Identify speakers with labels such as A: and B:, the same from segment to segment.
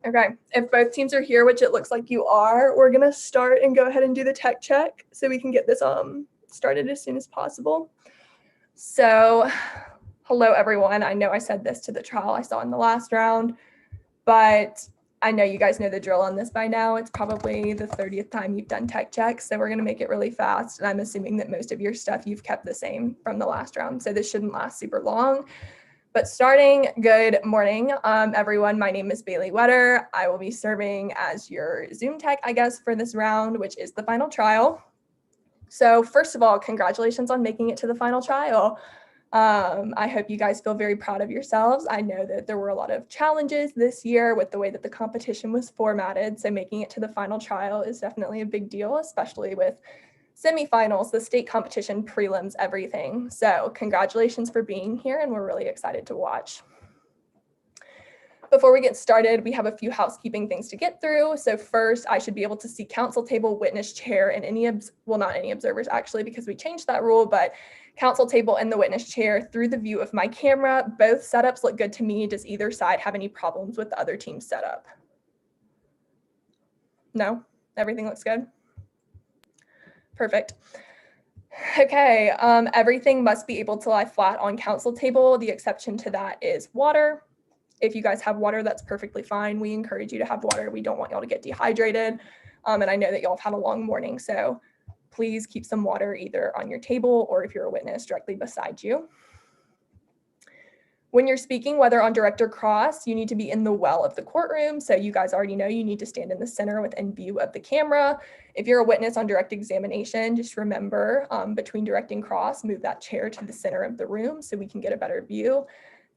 A: Okay, if both teams are here, which it looks like you are, we're gonna start and go ahead and do the tech check so we can get this started as soon as possible. So, hello everyone. I know I said this to the trial I saw in the last round, but I know you guys know the drill on this by now. It's probably the 30th time you've done tech checks, so we're gonna make it really fast. And I'm assuming that most of your stuff you've kept the same from the last round, so this shouldn't last super long. But starting, good morning, everyone. My name is Bailey Wetter. I will be serving as your Zoom tech, I guess, for this round, which is the final trial. So first of all, congratulations on making it to the final trial. I hope you guys feel very proud of yourselves. I know that there were a lot of challenges this year with the way that the competition was formatted. So making it to the final trial is definitely a big deal, especially with semifinals, the state competition, prelims, everything. So congratulations for being here, and we're really excited to watch. Before we get started, we have a few housekeeping things to get through. So first, I should be able to see counsel table, witness chair, and not any observers actually, because we changed that rule, but counsel table and the witness chair through the view of my camera. Both setups look good to me. Does either side have any problems with the other team's setup? No? Everything looks good? Perfect. Okay, everything must be able to lie flat on counsel table. The exception to that is water. If you guys have water, that's perfectly fine. We encourage you to have water. We don't want y'all to get dehydrated. And I know that y'all have had a long morning, so please keep some water either on your table or if you're a witness directly beside you. When you're speaking, whether on direct or cross, you need to be in the well of the courtroom. So you guys already know you need to stand in the center within view of the camera. If you're a witness on direct examination, just remember between direct and cross, move that chair to the center of the room so we can get a better view.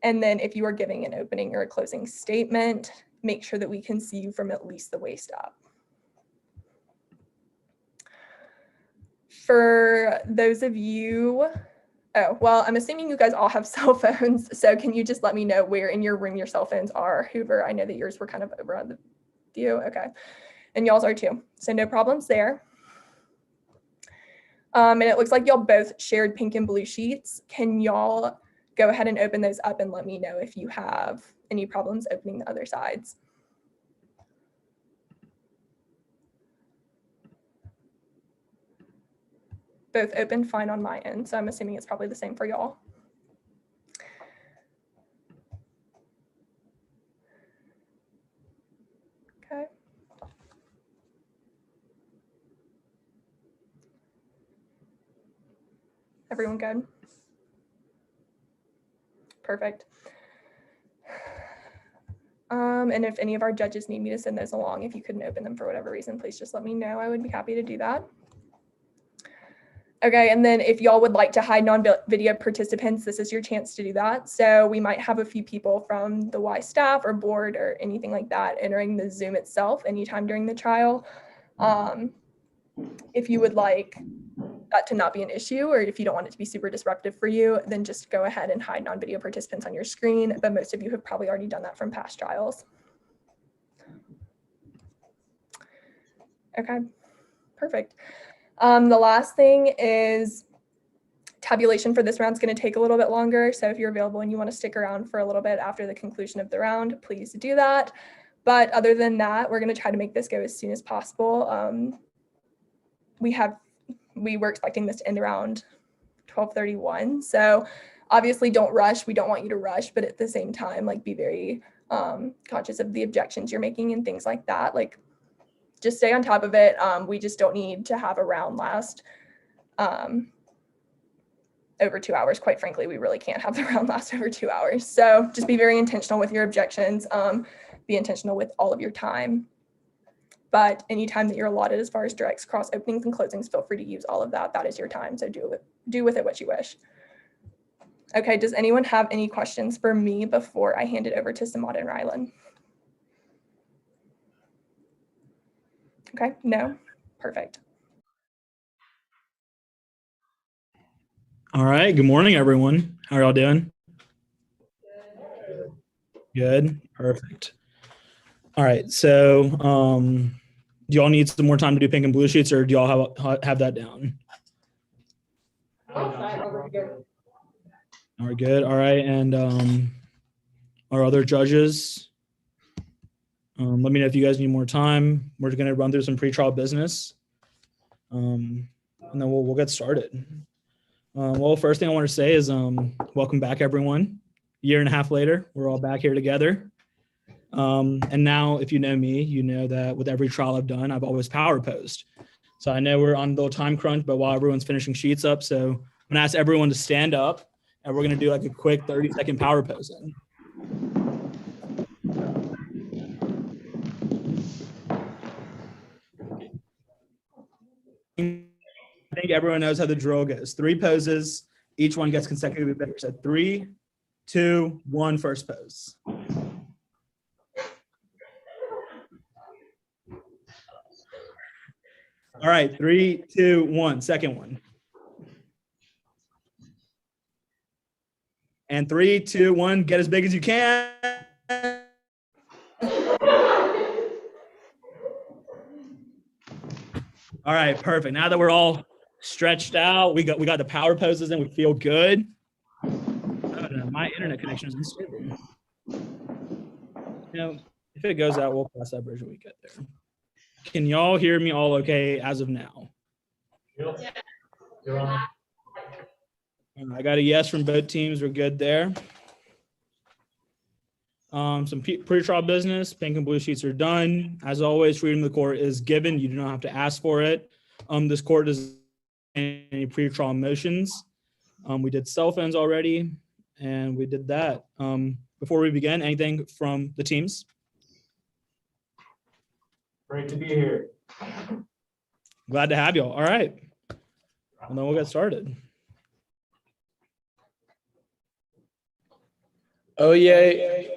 A: And then if you are giving an opening or a closing statement, make sure that we can see you from at least the waist up. For those of you, well, I'm assuming you guys all have cell phones. So can you just let me know where in your room your cell phones are? Hoover, I know that yours were kind of over on the view. Okay. And y'all's are too. So no problems there. And it looks like y'all both shared pink and blue sheets. Can y'all go ahead and open those up and let me know if you have any problems opening the other sides? Both open fine on my end, so I'm assuming it's probably the same for y'all. Okay. Everyone good? Perfect. And if any of our judges need me to send those along, if you couldn't open them for whatever reason, please just let me know. I would be happy to do that. Okay, and then if y'all would like to hide non-video participants, this is your chance to do that. So we might have a few people from the Y staff or board or anything like that entering the Zoom itself anytime during the trial. If you would like that to not be an issue, or if you don't want it to be super disruptive for you, then just go ahead and hide non-video participants on your screen. But most of you have probably already done that from past trials. Okay, perfect. The last thing is tabulation for this round is going to take a little bit longer. So if you're available and you want to stick around for a little bit after the conclusion of the round, please do that. But other than that, we're going to try to make this go as soon as possible. We were expecting this to end around 12:31. So obviously don't rush. We don't want you to rush, but at the same time, like be very conscious of the objections you're making and things like that. Like just stay on top of it. We just don't need to have a round last over 2 hours. Quite frankly, we really can't have the round last over 2 hours. So just be very intentional with your objections. Be intentional with all of your time. But anytime that you're allotted as far as directs, cross openings, and closings, feel free to use all of that. That is your time. So do with it what you wish. Okay, does anyone have any questions for me before I hand it over to Samad and Rylan? Okay, no? Perfect.
B: All right, good morning, everyone. How are y'all doing? Good, perfect. All right, so do y'all need some more time to do pink and blue sheets, or do y'all have that down? All right, good. All right, and our other judges? Let me know if you guys need more time. We're going to run through some pretrial business, and then we'll get started. Well, first thing I want to say is welcome back, everyone. A year and a half later, we're all back here together. And now, if you know me, you know that with every trial I've done, I've always power posed. So I know we're on a little time crunch, but while everyone's finishing sheets up, so I'm going to ask everyone to stand up, and we're going to do like a quick 30-second power posing. I think everyone knows how the drill goes. 3 poses, each one gets consecutively better. So 3, 2, 1, first pose. All right, 3, 2, 1, second one. And 3, 2, 1, get as big as you can. All right, perfect. Now that we're all stretched out, we got the power poses in, we feel good. Oh, no, my internet connection is unstable. You know, if it goes out, we'll cross that bridge when we get there. Can y'all hear me all okay as of now?
C: Yeah. You're on.
B: I got a yes from both teams. We're good there. Some pre-trial business. Pink and blue sheets are done. As always, freedom of the court is given. You do not have to ask for it. This court does any pre-trial motions. We did cell phones already, and we did that. Before we begin, anything from the teams?
C: Great to be here.
B: Glad to have y'all. All right. And then we'll get started.
D: Oh yay,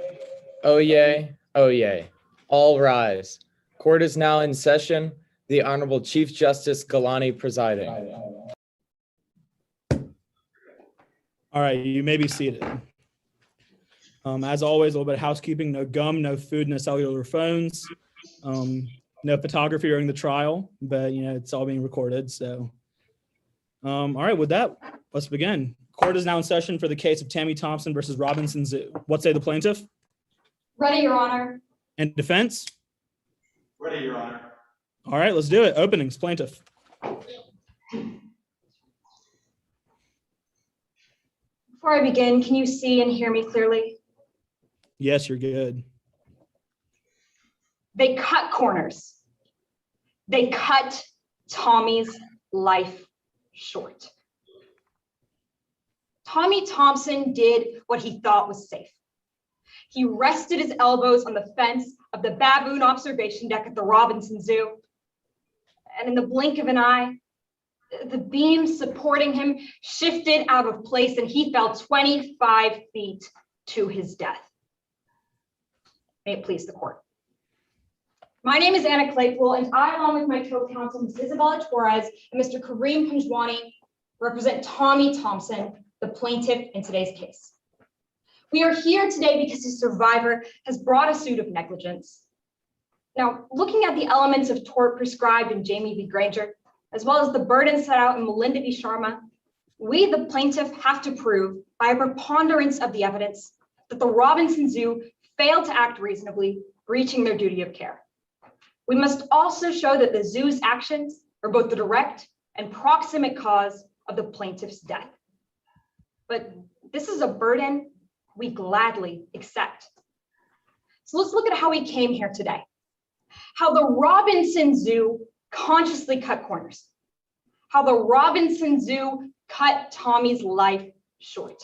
D: oh yay, oh yay. All rise. Court is now in session. The Honorable Chief Justice Galani presiding.
B: All right, you may be seated. As always, a little bit of housekeeping: no gum, no food, no cellular phones, no photography during the trial, but you know it's all being recorded. So, all right, with that, let's begin. Court is now in session for the case of Tammy Thompson versus Robinson Zoo. What say the plaintiff?
E: Ready, Your Honor.
B: And defense?
C: Ready, Your Honor.
B: All right, let's do it. Openings, plaintiff.
E: Before I begin, can you see and hear me clearly?
B: Yes, you're good.
E: They cut corners. They cut Tommy's life short. Tommy Thompson did what he thought was safe. He rested his elbows on the fence of the baboon observation deck at the Robinson Zoo. And in the blink of an eye, the beam supporting him shifted out of place and he fell 25 feet to his death. May it please the court. My name is Anna Claypool, and I, along with my co-counsel, Ms. Isabella Torres and Mr. Kareem Panjwani, represent Tommy Thompson, the plaintiff in today's case. We are here today because his survivor has brought a suit of negligence. Now, looking at the elements of tort prescribed in Jamie v. Granger, as well as the burden set out in Melinda v. Sharma, we, the plaintiff, have to prove by a preponderance of the evidence that the Robinson Zoo failed to act reasonably, breaching their duty of care. We must also show that the zoo's actions are both the direct and proximate cause of the plaintiff's death. But this is a burden we gladly accept. So let's look at how we came here today. How the Robinson Zoo consciously cut corners. How the Robinson Zoo cut Tommy's life short.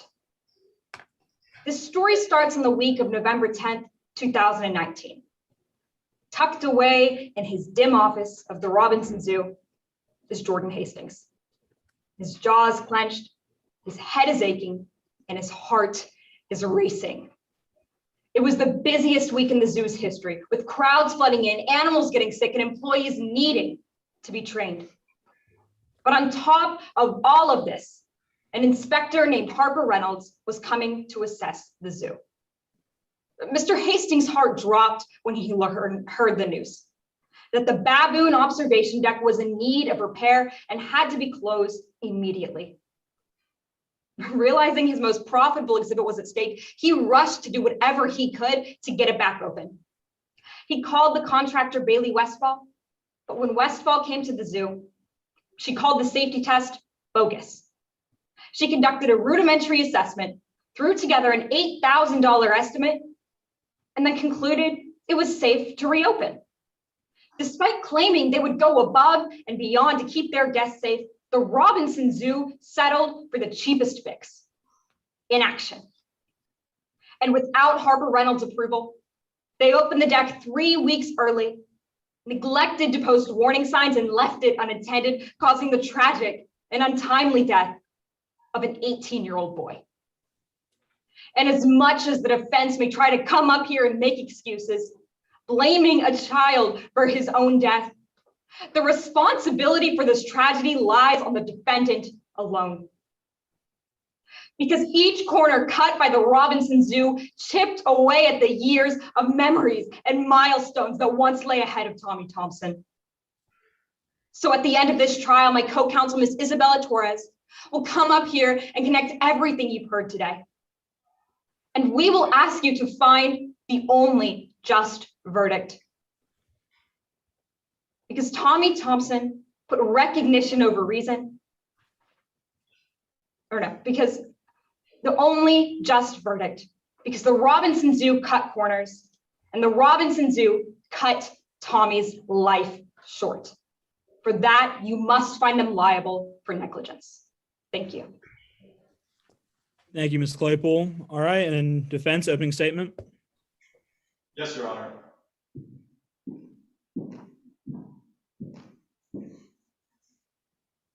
E: This story starts in the week of November 10th, 2019. Tucked away in his dim office of the Robinson Zoo is Jordan Hastings. His jaws clenched, his head is aching, and his heart is racing. It was the busiest week in the zoo's history, with crowds flooding in, animals getting sick, and employees needing to be trained. But on top of all of this, an inspector named Harper Reynolds was coming to assess the zoo. Mr. Hastings' heart dropped when he heard the news that the baboon observation deck was in need of repair and had to be closed immediately. Realizing his most profitable exhibit was at stake, he rushed to do whatever he could to get it back open. He called the contractor Bailey Westfall, but when Westfall came to the zoo, she called the safety test bogus. She conducted a rudimentary assessment, threw together an $8,000 estimate, and then concluded it was safe to reopen. Despite claiming they would go above and beyond to keep their guests safe, the Robinson Zoo settled for the cheapest fix: inaction. And without Harper Reynolds' approval, they opened the deck 3 weeks early, neglected to post warning signs, and left it unattended, causing the tragic and untimely death of an 18-year-old boy. And as much as the defense may try to come up here and make excuses, blaming a child for his own death, the responsibility for this tragedy lies on the defendant alone. Because each corner cut by the Robinson Zoo chipped away at the years of memories and milestones that once lay ahead of Tommy Thompson. So at the end of this trial, my co-counsel, Ms. Isabella Torres, will come up here and connect everything you've heard today. And we will ask you to find the only just verdict. Because Tommy Thompson put recognition over reason. Because the only just verdict, because the Robinson Zoo cut corners and the Robinson Zoo cut Tommy's life short. For that, you must find them liable for negligence. Thank you.
B: Thank you, Ms. Claypool. All right, and defense opening statement.
C: Yes, Your Honor.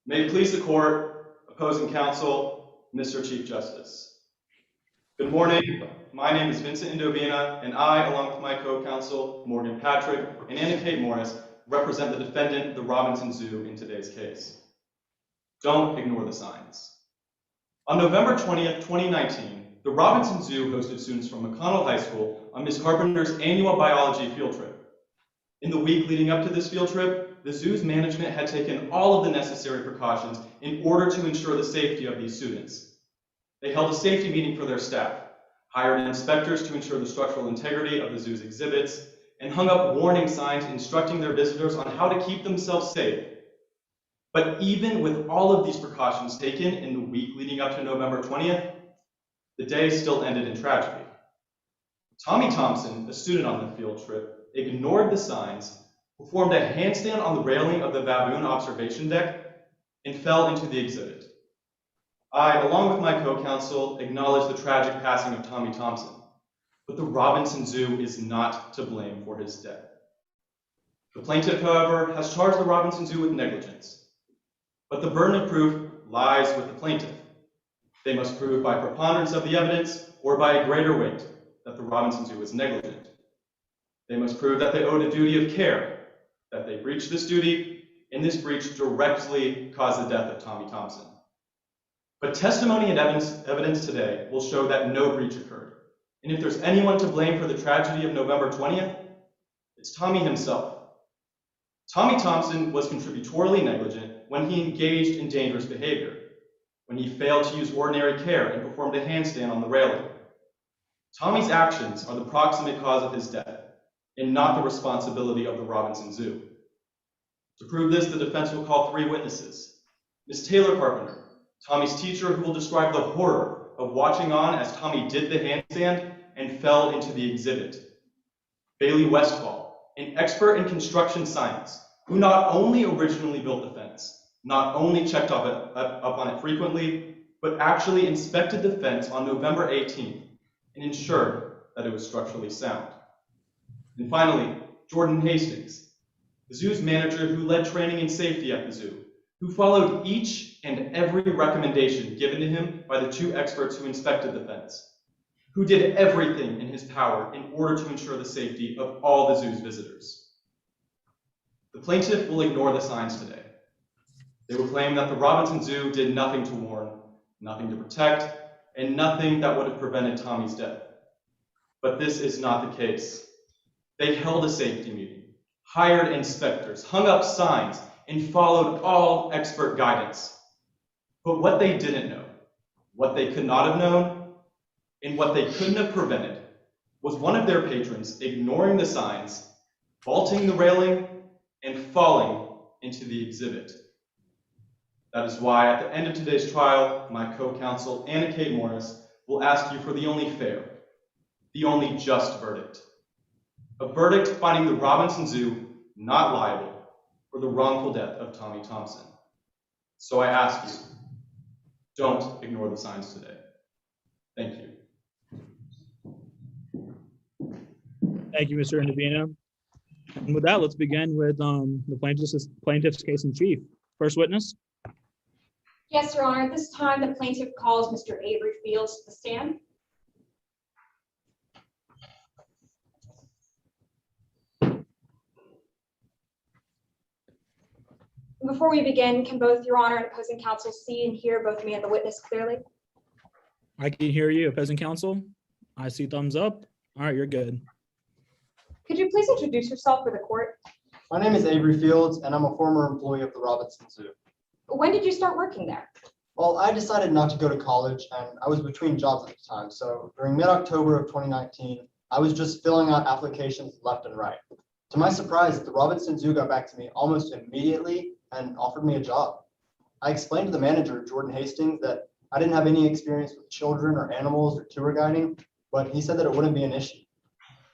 C: May it please the court, opposing counsel, Mr. Chief Justice. Good morning. My name is Vincent Indovina, and I, along with my co-counsel, Morgan Patrick, and Anna Kate Morris, represent the defendant, the Robinson Zoo, in today's case. Don't ignore the signs. On November 20th, 2019, the Robinson Zoo hosted students from McConnell High School on Ms. Carpenter's annual biology field trip. In the week leading up to this field trip, the zoo's management had taken all of the necessary precautions in order to ensure the safety of these students. They held a safety meeting for their staff, hired inspectors to ensure the structural integrity of the zoo's exhibits, and hung up warning signs instructing their visitors on how to keep themselves safe. But even with all of these precautions taken in the week leading up to November 20th, the day still ended in tragedy. Tommy Thompson, a student on the field trip, ignored the signs, performed a handstand on the railing of the baboon observation deck, and fell into the exhibit. I, along with my co-counsel, acknowledge the tragic passing of Tommy Thompson, but the Robinson Zoo is not to blame for his death. The plaintiff, however, has charged the Robinson Zoo with negligence, but the burden of proof lies with the plaintiff. They must prove by preponderance of the evidence or by a greater weight that the Robinson Zoo is negligent. They must prove that they owed a duty of care, that they breached this duty, and this breach directly caused the death of Tommy Thompson. But testimony and evidence today will show that no breach occurred. And if there's anyone to blame for the tragedy of November 20th, it's Tommy himself. Tommy Thompson was contributorily negligent when he engaged in dangerous behavior, when he failed to use ordinary care and performed a handstand on the railing. Tommy's actions are the proximate cause of his death, and not the responsibility of the Robinson Zoo. To prove this, the defense will call 3 witnesses. Ms. Taylor Carpenter, Tommy's teacher, who will describe the horror of watching on as Tommy did the handstand and fell into the exhibit. Bailey Westfall, an expert in construction science, who not only originally built the fence, not only checked up on it frequently, but actually inspected the fence on November 18th and ensured that it was structurally sound. And finally, Jordan Hastings, the zoo's manager who led training and safety at the zoo, who followed each and every recommendation given to him by the 2 experts who inspected the fence, who did everything in his power in order to ensure the safety of all the zoo's visitors. The plaintiff will ignore the signs today. They will claim that the Robinson Zoo did nothing to warn, nothing to protect, and nothing that would have prevented Tommy's death. But this is not the case. They held a safety meeting, hired inspectors, hung up signs, and followed all expert guidance. But what they didn't know, what they could not have known, and what they couldn't have prevented was one of their patrons ignoring the signs, vaulting the railing, and falling into the exhibit. That is why at the end of today's trial, my co-counsel, Anna Kate Morris, will ask you for the only fair, the only just verdict. A verdict finding the Robinson Zoo not liable for the wrongful death of Tommy Thompson. So I ask you, don't ignore the signs today. Thank you.
B: Thank you, Mr. Indovina. And with that, let's begin with the plaintiff's case in chief. First witness.
E: Yes, Your Honor. At this time, the plaintiff calls Mr. Avery Fields to the stand. Before we begin, can both Your Honor and opposing counsel see and hear both me and the witness clearly?
B: I can hear you, opposing counsel. I see thumbs up. All right, you're good.
E: Could you please introduce yourself for the court?
F: My name is Avery Fields, and I'm a former employee of the Robinson Zoo.
E: When did you start working there?
F: Well, I decided not to go to college, and I was between jobs at the time. So during mid-October of 2019, I was just filling out applications left and right. To my surprise, the Robinson Zoo got back to me almost immediately and offered me a job. I explained to the manager, Jordan Hastings, that I didn't have any experience with children or animals or tour guiding, but he said that it wouldn't be an issue.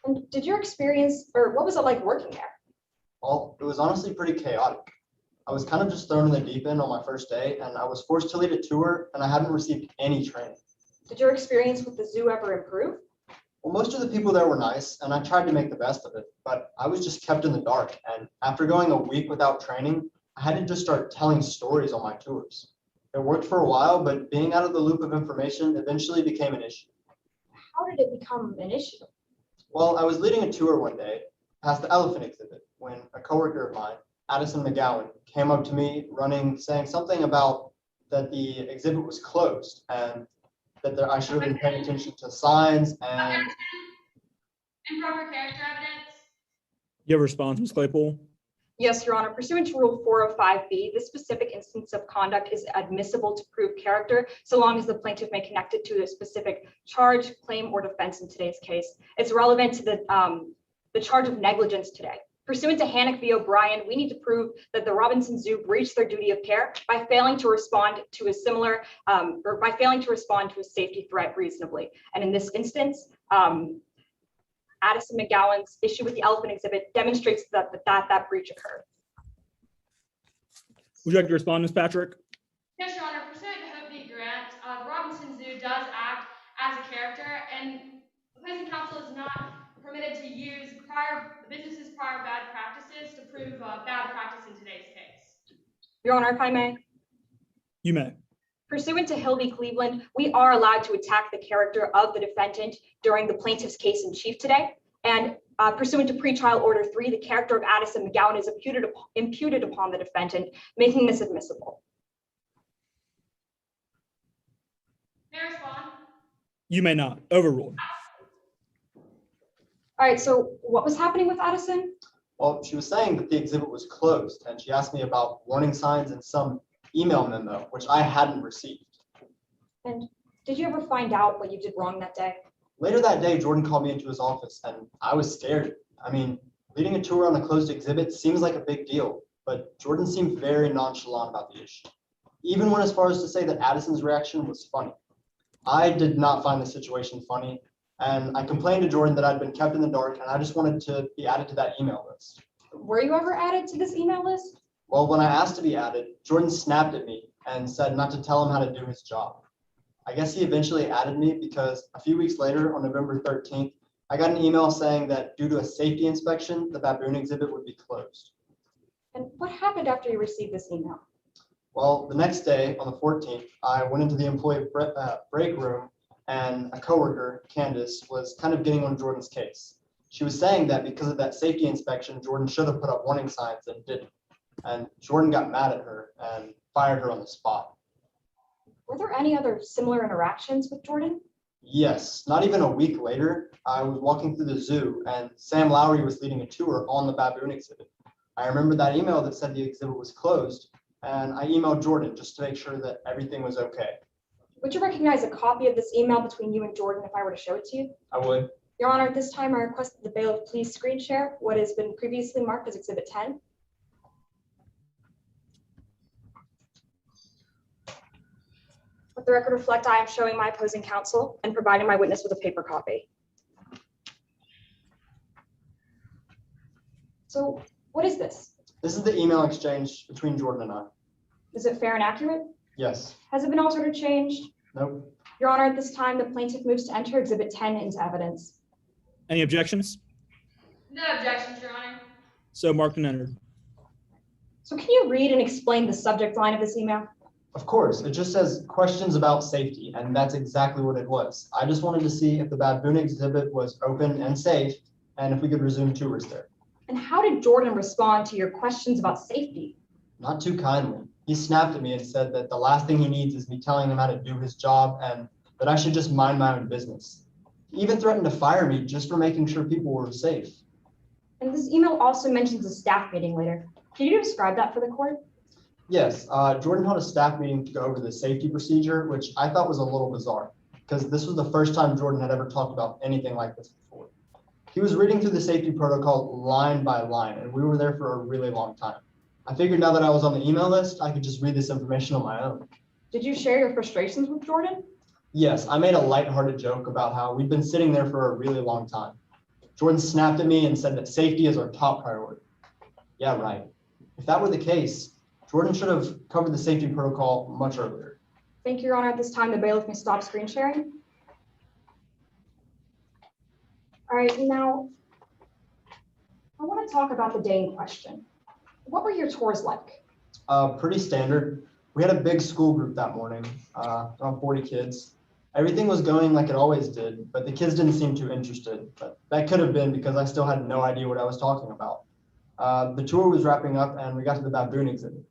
E: And did your experience, or what was it like working there?
F: Well, it was honestly pretty chaotic. I was kind of just thrown in the deep end on my first day, and I was forced to lead a tour, and I hadn't received any training.
E: Did your experience with the zoo ever improve?
F: Well, most of the people there were nice, and I tried to make the best of it, but I was just kept in the dark. And after going a week without training, I had to just start telling stories on my tours. It worked for a while, but being out of the loop of information eventually became an issue.
E: How did it become an issue?
F: Well, I was leading a tour one day past the elephant exhibit when a coworker of mine, Addison McGowan, came up to me running, saying something about that the exhibit was closed and that I should have been paying attention to signs and
E: Improper character evidence.
B: You have a response, Ms. Claypool?
E: Yes, Your Honor. Pursuant to Rule 405B, this specific instance of conduct is admissible to prove character so long as the plaintiff may connect it to a specific charge, claim, or defense in today's case. It's relevant to the charge of negligence today. Pursuant to Hannock v. O'Brien, we need to prove that the Robinson Zoo breached their duty of care by failing to respond to a safety threat reasonably. And in this instance, Addison McGowan's issue with the elephant exhibit demonstrates that breach occurred.
B: Would you like to respond, Ms. Patrick?
G: Yes, Your Honor. Pursuant to Hoover v. Grant, the Robinson Zoo does act as a character, and opposing counsel is not permitted to use the business's prior bad practices to prove bad practice in today's case.
E: Your Honor, if I may.
B: You may.
E: Pursuant to Hill v. Cleveland, we are allowed to attack the character of the defendant during the plaintiff's case in chief today. And pursuant to pretrial order 3, the character of Addison McGowan is imputed upon the defendant, making this admissible.
G: May I respond?
B: You may not. Overruled.
E: All right, so what was happening with Addison?
F: well, she was saying that the exhibit was closed, and she asked me about warning signs and some email memo, which I hadn't received.
E: And did you ever find out what you did wrong that day?
F: Later that day, Jordan called me into his office, and I was scared. I mean, leading a tour on a closed exhibit seems like a big deal, but Jordan seemed very nonchalant about the issue. Even went as far as to say that Addison's reaction was funny. I did not find the situation funny, and I complained to Jordan that I'd been kept in the dark, and I just wanted to be added to that email list.
E: Were you ever added to this email list?
F: Well, when I asked to be added, Jordan snapped at me and said not to tell him how to do his job. I guess he eventually added me because a few weeks later, on November 13th, I got an email saying that due to a safety inspection, the baboon exhibit would be closed.
E: And what happened after you received this email?
F: Well, the next day, on the 14th, I went into the employee break room, and a coworker, Candace, was kind of getting on Jordan's case. She was saying that because of that safety inspection, Jordan should have put up warning signs and didn't. And Jordan got mad at her and fired her on the spot.
E: Were there any other similar interactions with Jordan?
F: Yes, not even a week later, I was walking through the zoo and Sam Lowry was leading a tour on the baboon exhibit. I remember that email that said the exhibit was closed, and I emailed Jordan just to make sure that everything was okay.
E: Would you recognize a copy of this email between you and Jordan if I were to show it to you?
F: I would.
E: Your Honor, at this time, I request that the bailiff please screen share what has been previously marked as Exhibit 10. Let the record reflect I am showing my opposing counsel and providing my witness with a paper copy. So what is this?
F: This is the email exchange between Jordan and I.
E: Is it fair and accurate?
F: Yes.
E: Has it been altered or changed?
F: Nope.
E: Your Honor, at this time, the plaintiff moves to enter Exhibit 10 into evidence.
B: Any objections?
G: No objections, Your Honor.
B: So marked and entered.
E: So can you read and explain the subject line of this email?
F: Of course, it just says questions about safety, and that's exactly what it was. I just wanted to see if the baboon exhibit was open and safe, and if we could resume tours there.
E: And how did Jordan respond to your questions about safety?
F: Not too kindly. He snapped at me and said that the last thing he needs is me telling him how to do his job and that I should just mind my own business. He even threatened to fire me just for making sure people were safe.
E: And this email also mentions a staff meeting later. Can you describe that for the court?
F: Yes, Jordan held a staff meeting to go over the safety procedure, which I thought was a little bizarre because this was the first time Jordan had ever talked about anything like this before. He was reading through the safety protocol line by line, and we were there for a really long time. I figured now that I was on the email list, I could just read this information on my own.
E: Did you share your frustrations with Jordan?
F: Yes, I made a lighthearted joke about how we'd been sitting there for a really long time. Jordan snapped at me and said that safety is our top priority. Yeah, right. If that were the case, Jordan should have covered the safety protocol much earlier.
E: Thank you, Your Honor. At this time, the bailiff may stop screen sharing. All right, now, I want to talk about the day in question. What were your tours like?
F: Pretty standard. We had a big school group that morning, around 40 kids. Everything was going like it always did, but the kids didn't seem too interested. But that could have been because I still had no idea what I was talking about. The tour was wrapping up and we got to the baboon exhibit.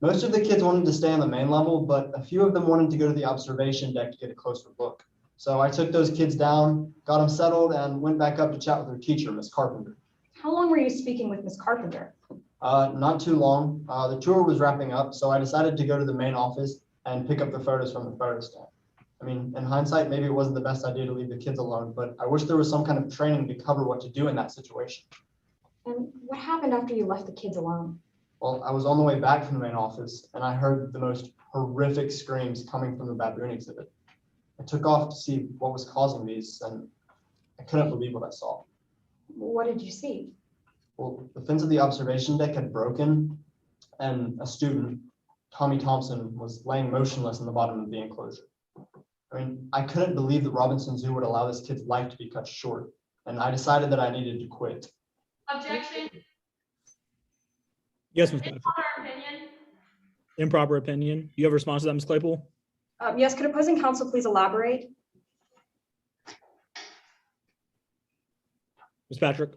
F: Most of the kids wanted to stay on the main level, but a few of them wanted to go to the observation deck to get a closer look. So I took those kids down, got them settled, and went back up to chat with their teacher, Miss Carpenter.
E: How long were you speaking with Miss Carpenter?
F: Not too long. The tour was wrapping up, so I decided to go to the main office and pick up the photos from the photo stand. I mean, in hindsight, maybe it wasn't the best idea to leave the kids alone, but I wish there was some kind of training to cover what to do in that situation.
E: And what happened after you left the kids alone?
F: Well, I was on the way back from the main office and I heard the most horrific screams coming from the baboon exhibit. I took off to see what was causing these and I couldn't believe what I saw.
E: What did you see?
F: Well, the fence of the observation deck had broken and a student, Tommy Thompson, was laying motionless in the bottom of the enclosure. I mean, I couldn't believe that Robinson Zoo would allow this kid's life to be cut short, and I decided that I needed to quit.
G: Objection.
B: Yes, Ms. Patrick.
G: Improper opinion.
B: Improper opinion. You have a response to that, Ms. Claypool?
E: Yes, could opposing counsel please elaborate?
B: Ms. Patrick?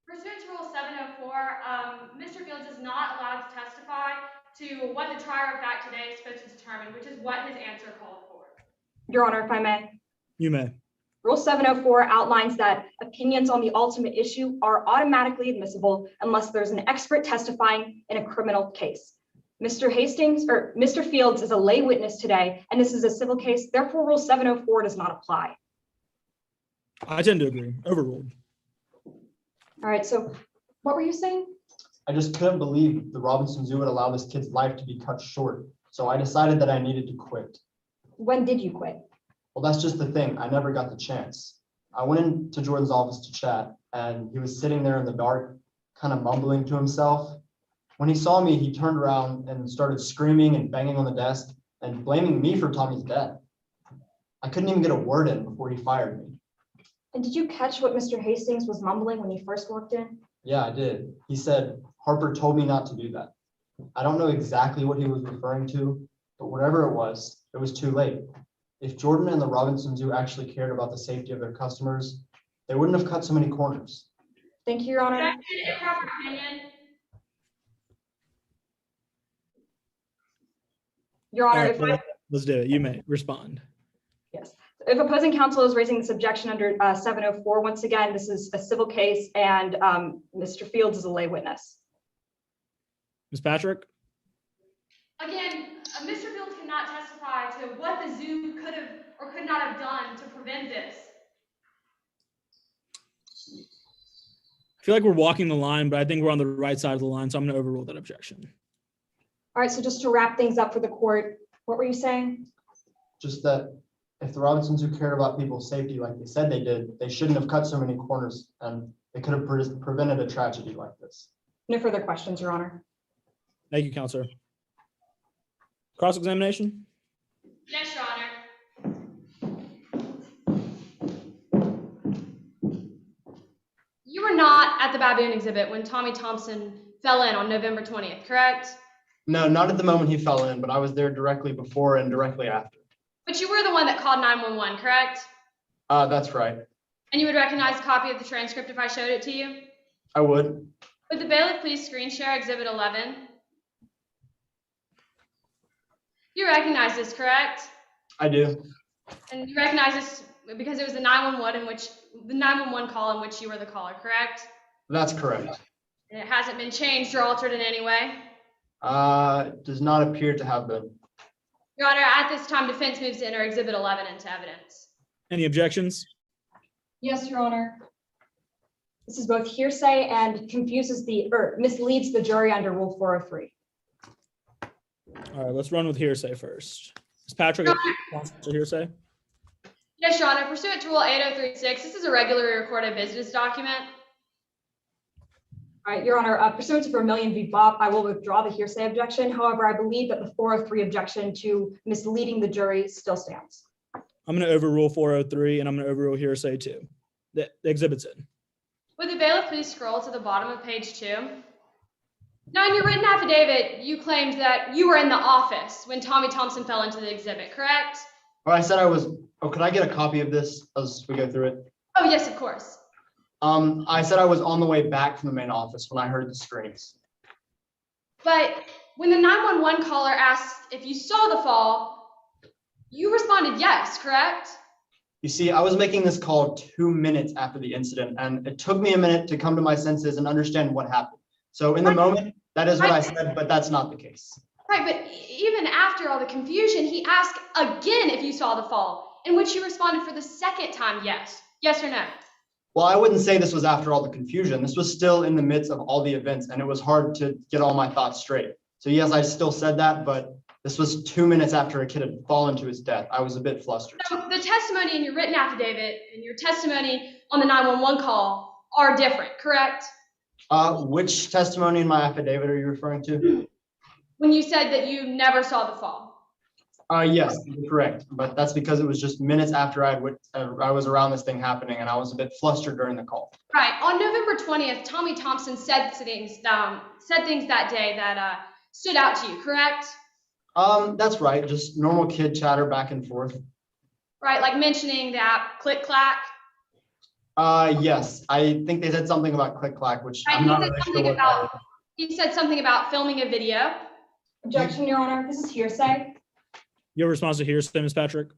G: Pursuant to Rule 704, Mr. Fields is not allowed to testify to what the trier of fact today is supposed to determine, which is what his answer called for.
E: Your Honor, if I may.
B: You may.
E: Rule 704 outlines that opinions on the ultimate issue are automatically admissible unless there's an expert testifying in a criminal case. Mr. Fields is a lay witness today, and this is a civil case. Therefore, Rule 704 does not apply.
B: I tend to agree. Overruled.
E: All right, so what were you saying?
F: I just couldn't believe the Robinson Zoo would allow this kid's life to be cut short, so I decided that I needed to quit.
E: When did you quit?
F: Well, that's just the thing. I never got the chance. I went into Jordan's office to chat, and he was sitting there in the dark, kind of mumbling to himself. When he saw me, he turned around and started screaming and banging on the desk and blaming me for Tommy's death. I couldn't even get a word in before he fired me.
E: And did you catch what Mr. Hastings was mumbling when you first walked in?
F: Yeah, I did. He said, "Harper told me not to do that." I don't know exactly what he was referring to, but whatever it was too late. If Jordan and the Robinson Zoo actually cared about the safety of their customers, they wouldn't have cut so many corners.
E: Thank you, Your Honor.
G: Objection. Improper opinion.
E: Your
B: All
E: Honor,
B: right, let's do it. You may respond.
E: yes. If opposing counsel is raising this objection under 704, once again, this is a civil case and Mr. Fields is a lay witness.
B: Ms. Patrick?
G: Again, Mr. Fields cannot testify to what the zoo could have or could not have done to prevent this.
B: feel like we're walking the line, but I think we're on the right side of the line, so I'm going to overrule that objection.
E: All right, so just to wrap things up for the court, what were you saying?
F: Just that if the Robinsons who cared about people's safety like they said they did, they shouldn't have cut so many corners, and they could have prevented a tragedy like this.
E: No further questions, Your Honor.
B: Thank you, Counselor. Cross-examination?
G: Yes, Your Honor. You were not at the baboon exhibit when Tommy Thompson fell in on November 20th, correct?
F: No, not at the moment he fell in, but I was there directly before and directly after.
G: But you were the one that called 911, correct?
F: That's right.
G: And you would recognize a copy of the transcript if I showed it to you?
F: I would.
G: Would the bailiff please screen share Exhibit 11? You recognize this, correct?
F: I do.
G: And you recognize this because it was the 911 call in which you were the caller, correct?
F: That's correct.
G: And it hasn't been changed or altered in any way?
F: Does not appear to have been.
G: Your Honor, at this time, defense moves to enter Exhibit 11 into evidence.
B: Any objections?
E: Yes, Your Honor. This is both hearsay and misleads the jury under Rule 403.
B: All right, let's run with hearsay first. Ms. Patrick, to hearsay?
G: Yes, Your Honor. Pursuant to Rule 8036, this is a regularly recorded business document.
E: All right, Your Honor, pursuant to Vermillion v. Bopp, I will withdraw the hearsay objection. However, I believe that the 403 objection to misleading the jury still stands.
B: I'm going to overrule 403, and I'm going to overrule hearsay too. The exhibit's in.
G: Would the bailiff please scroll to the bottom of page 2? Now, in your written affidavit, you claimed that you were in the office when Tommy Thompson fell into the exhibit, correct?
F: Well, I said I was. Oh, could I get a copy of this as we go through it?
G: Oh, yes, of course.
F: I said I was on the way back from the main office when I heard the screams.
G: But when the 911 caller asked if you saw the fall, you responded yes, correct?
F: You see, I was making this call 2 minutes after the incident, and it took me a minute to come to my senses and understand what happened. So in the moment, that is what I said, but that's not the case.
G: Right, but even after all the confusion, he asked again if you saw the fall, in which you responded for the second time yes. Yes or no?
F: Well, I wouldn't say this was after all the confusion. This was still in the midst of all the events, and it was hard to get all my thoughts straight. So yes, I still said that, but this was 2 minutes after a kid had fallen to his death. I was a bit flustered.
G: So the testimony in your written affidavit and your testimony on the 911 call are different, correct?
F: Which testimony in my affidavit are you referring to?
G: When you said that you never saw the fall.
F: Yes, you're correct. But that's because it was just minutes after I was around this thing happening, and I was a bit flustered during the call.
G: Right. On November 20th, Tommy Thompson said things that day that stood out to you, correct?
F: That's right. Just normal kid chatter back and forth.
G: Right, like mentioning the app Click Clack.
F: Yes, I think they said something about Click Clack, which
G: Right,
F: I'm not really sure what that is.
G: He said something about filming a video.
E: Objection, Your Honor. This is hearsay.
B: Your response to hearsay, Ms. Patrick?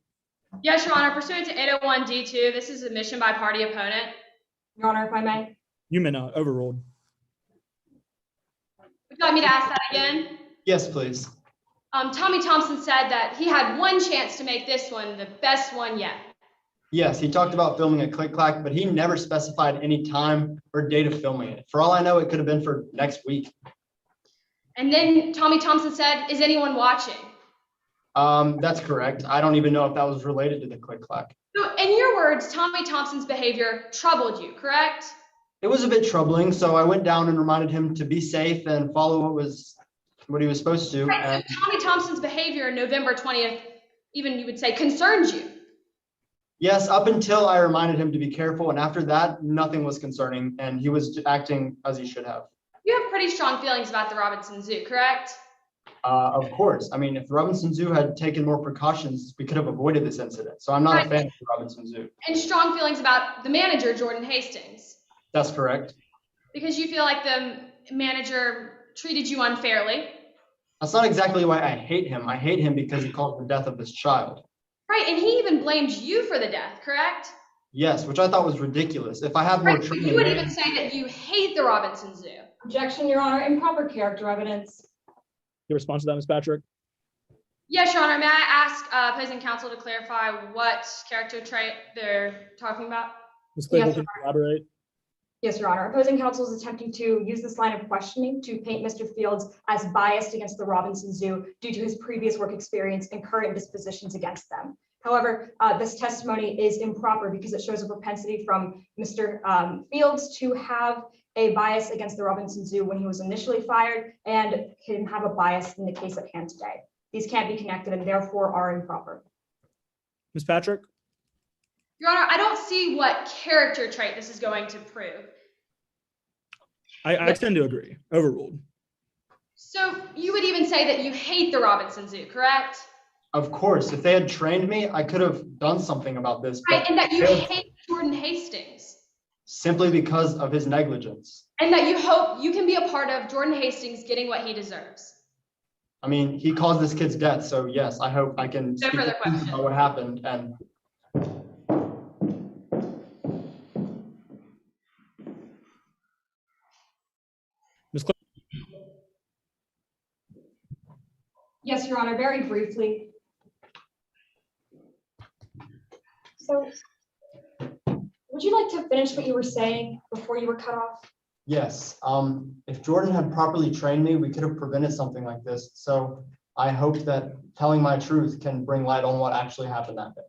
G: Yes, Your Honor. Pursuant to 801 D2, this is admission by party opponent.
E: Your Honor, if I may.
B: You may not. Overruled.
G: Would you like me to ask that again?
F: Yes, please.
G: Tommy Thompson said that he had one chance to make this one the best one yet.
F: Yes, he talked about filming a Click Clack, but he never specified any time or date of filming it. For all I know, it could have been for next week.
G: And then Tommy Thompson said, "Is anyone watching?"
F: That's correct. I don't even know if that was related to the Click Clack.
G: So in your words, Tommy Thompson's behavior troubled you, correct?
F: It was a bit troubling, so I went down and reminded him to be safe and follow what he was supposed to.
G: Right,
F: And
G: so Tommy Thompson's behavior on November 20th, even you would say, concerns you.
F: yes, up until I reminded him to be careful, and after that, nothing was concerning, and he was acting as he should have.
G: You have pretty strong feelings about the Robinson Zoo, correct?
F: Of course. I mean, if the Robinson Zoo had taken more precautions, we could have avoided this incident. So I'm not a fan of the Robinson Zoo.
G: And strong feelings about the manager, Jordan Hastings,
F: That's correct.
G: because you feel like the manager treated you unfairly.
F: That's not exactly why I hate him. I hate him because he caused the death of this child.
G: Right, and he even blamed you for the death, correct?
F: Yes, which I thought was ridiculous. If I had more
G: Right, so
F: training,
G: you would even say that you hate the Robinson Zoo.
E: Objection, Your Honor. Improper character evidence.
B: Your response to that, Ms. Patrick?
G: Yes, Your Honor. May I ask opposing counsel to clarify what character trait they're talking about?
B: Ms. Claypool,
E: Yes,
B: can you elaborate?
E: Yes, Your Honor. Opposing counsel is attempting to use this line of questioning to paint Mr. Fields as biased against the Robinson Zoo due to his previous work experience and current dispositions against them. However, this testimony is improper because it shows a propensity from Mr. Fields to have a bias against the Robinson Zoo when he was initially fired and him have a bias in the case at hand today. These can't be connected and therefore are improper.
B: Ms. Patrick?
G: Your Honor, I don't see what character trait this is going to prove.
B: I tend to agree. Overruled.
G: So you would even say that you hate the Robinson Zoo, correct?
F: Of course, if they had trained me, I could have done something about this,
G: Right,
F: but
G: and that you hate Jordan Hastings.
F: simply because of his negligence.
G: And that you hope you can be a part of Jordan Hastings getting what he deserves.
F: I mean, he caused this kid's death, so yes, I hope I can
G: No
F: speak
G: further
F: the truth
G: question.
F: about what happened. And
B: Ms. Clerk?
E: Yes, Your Honor, very briefly. So, would you like to finish what you were saying before you were cut off?
F: yes, if Jordan had properly trained me, we could have prevented something like this. So I hope that telling my truth can bring light on what actually happened that day.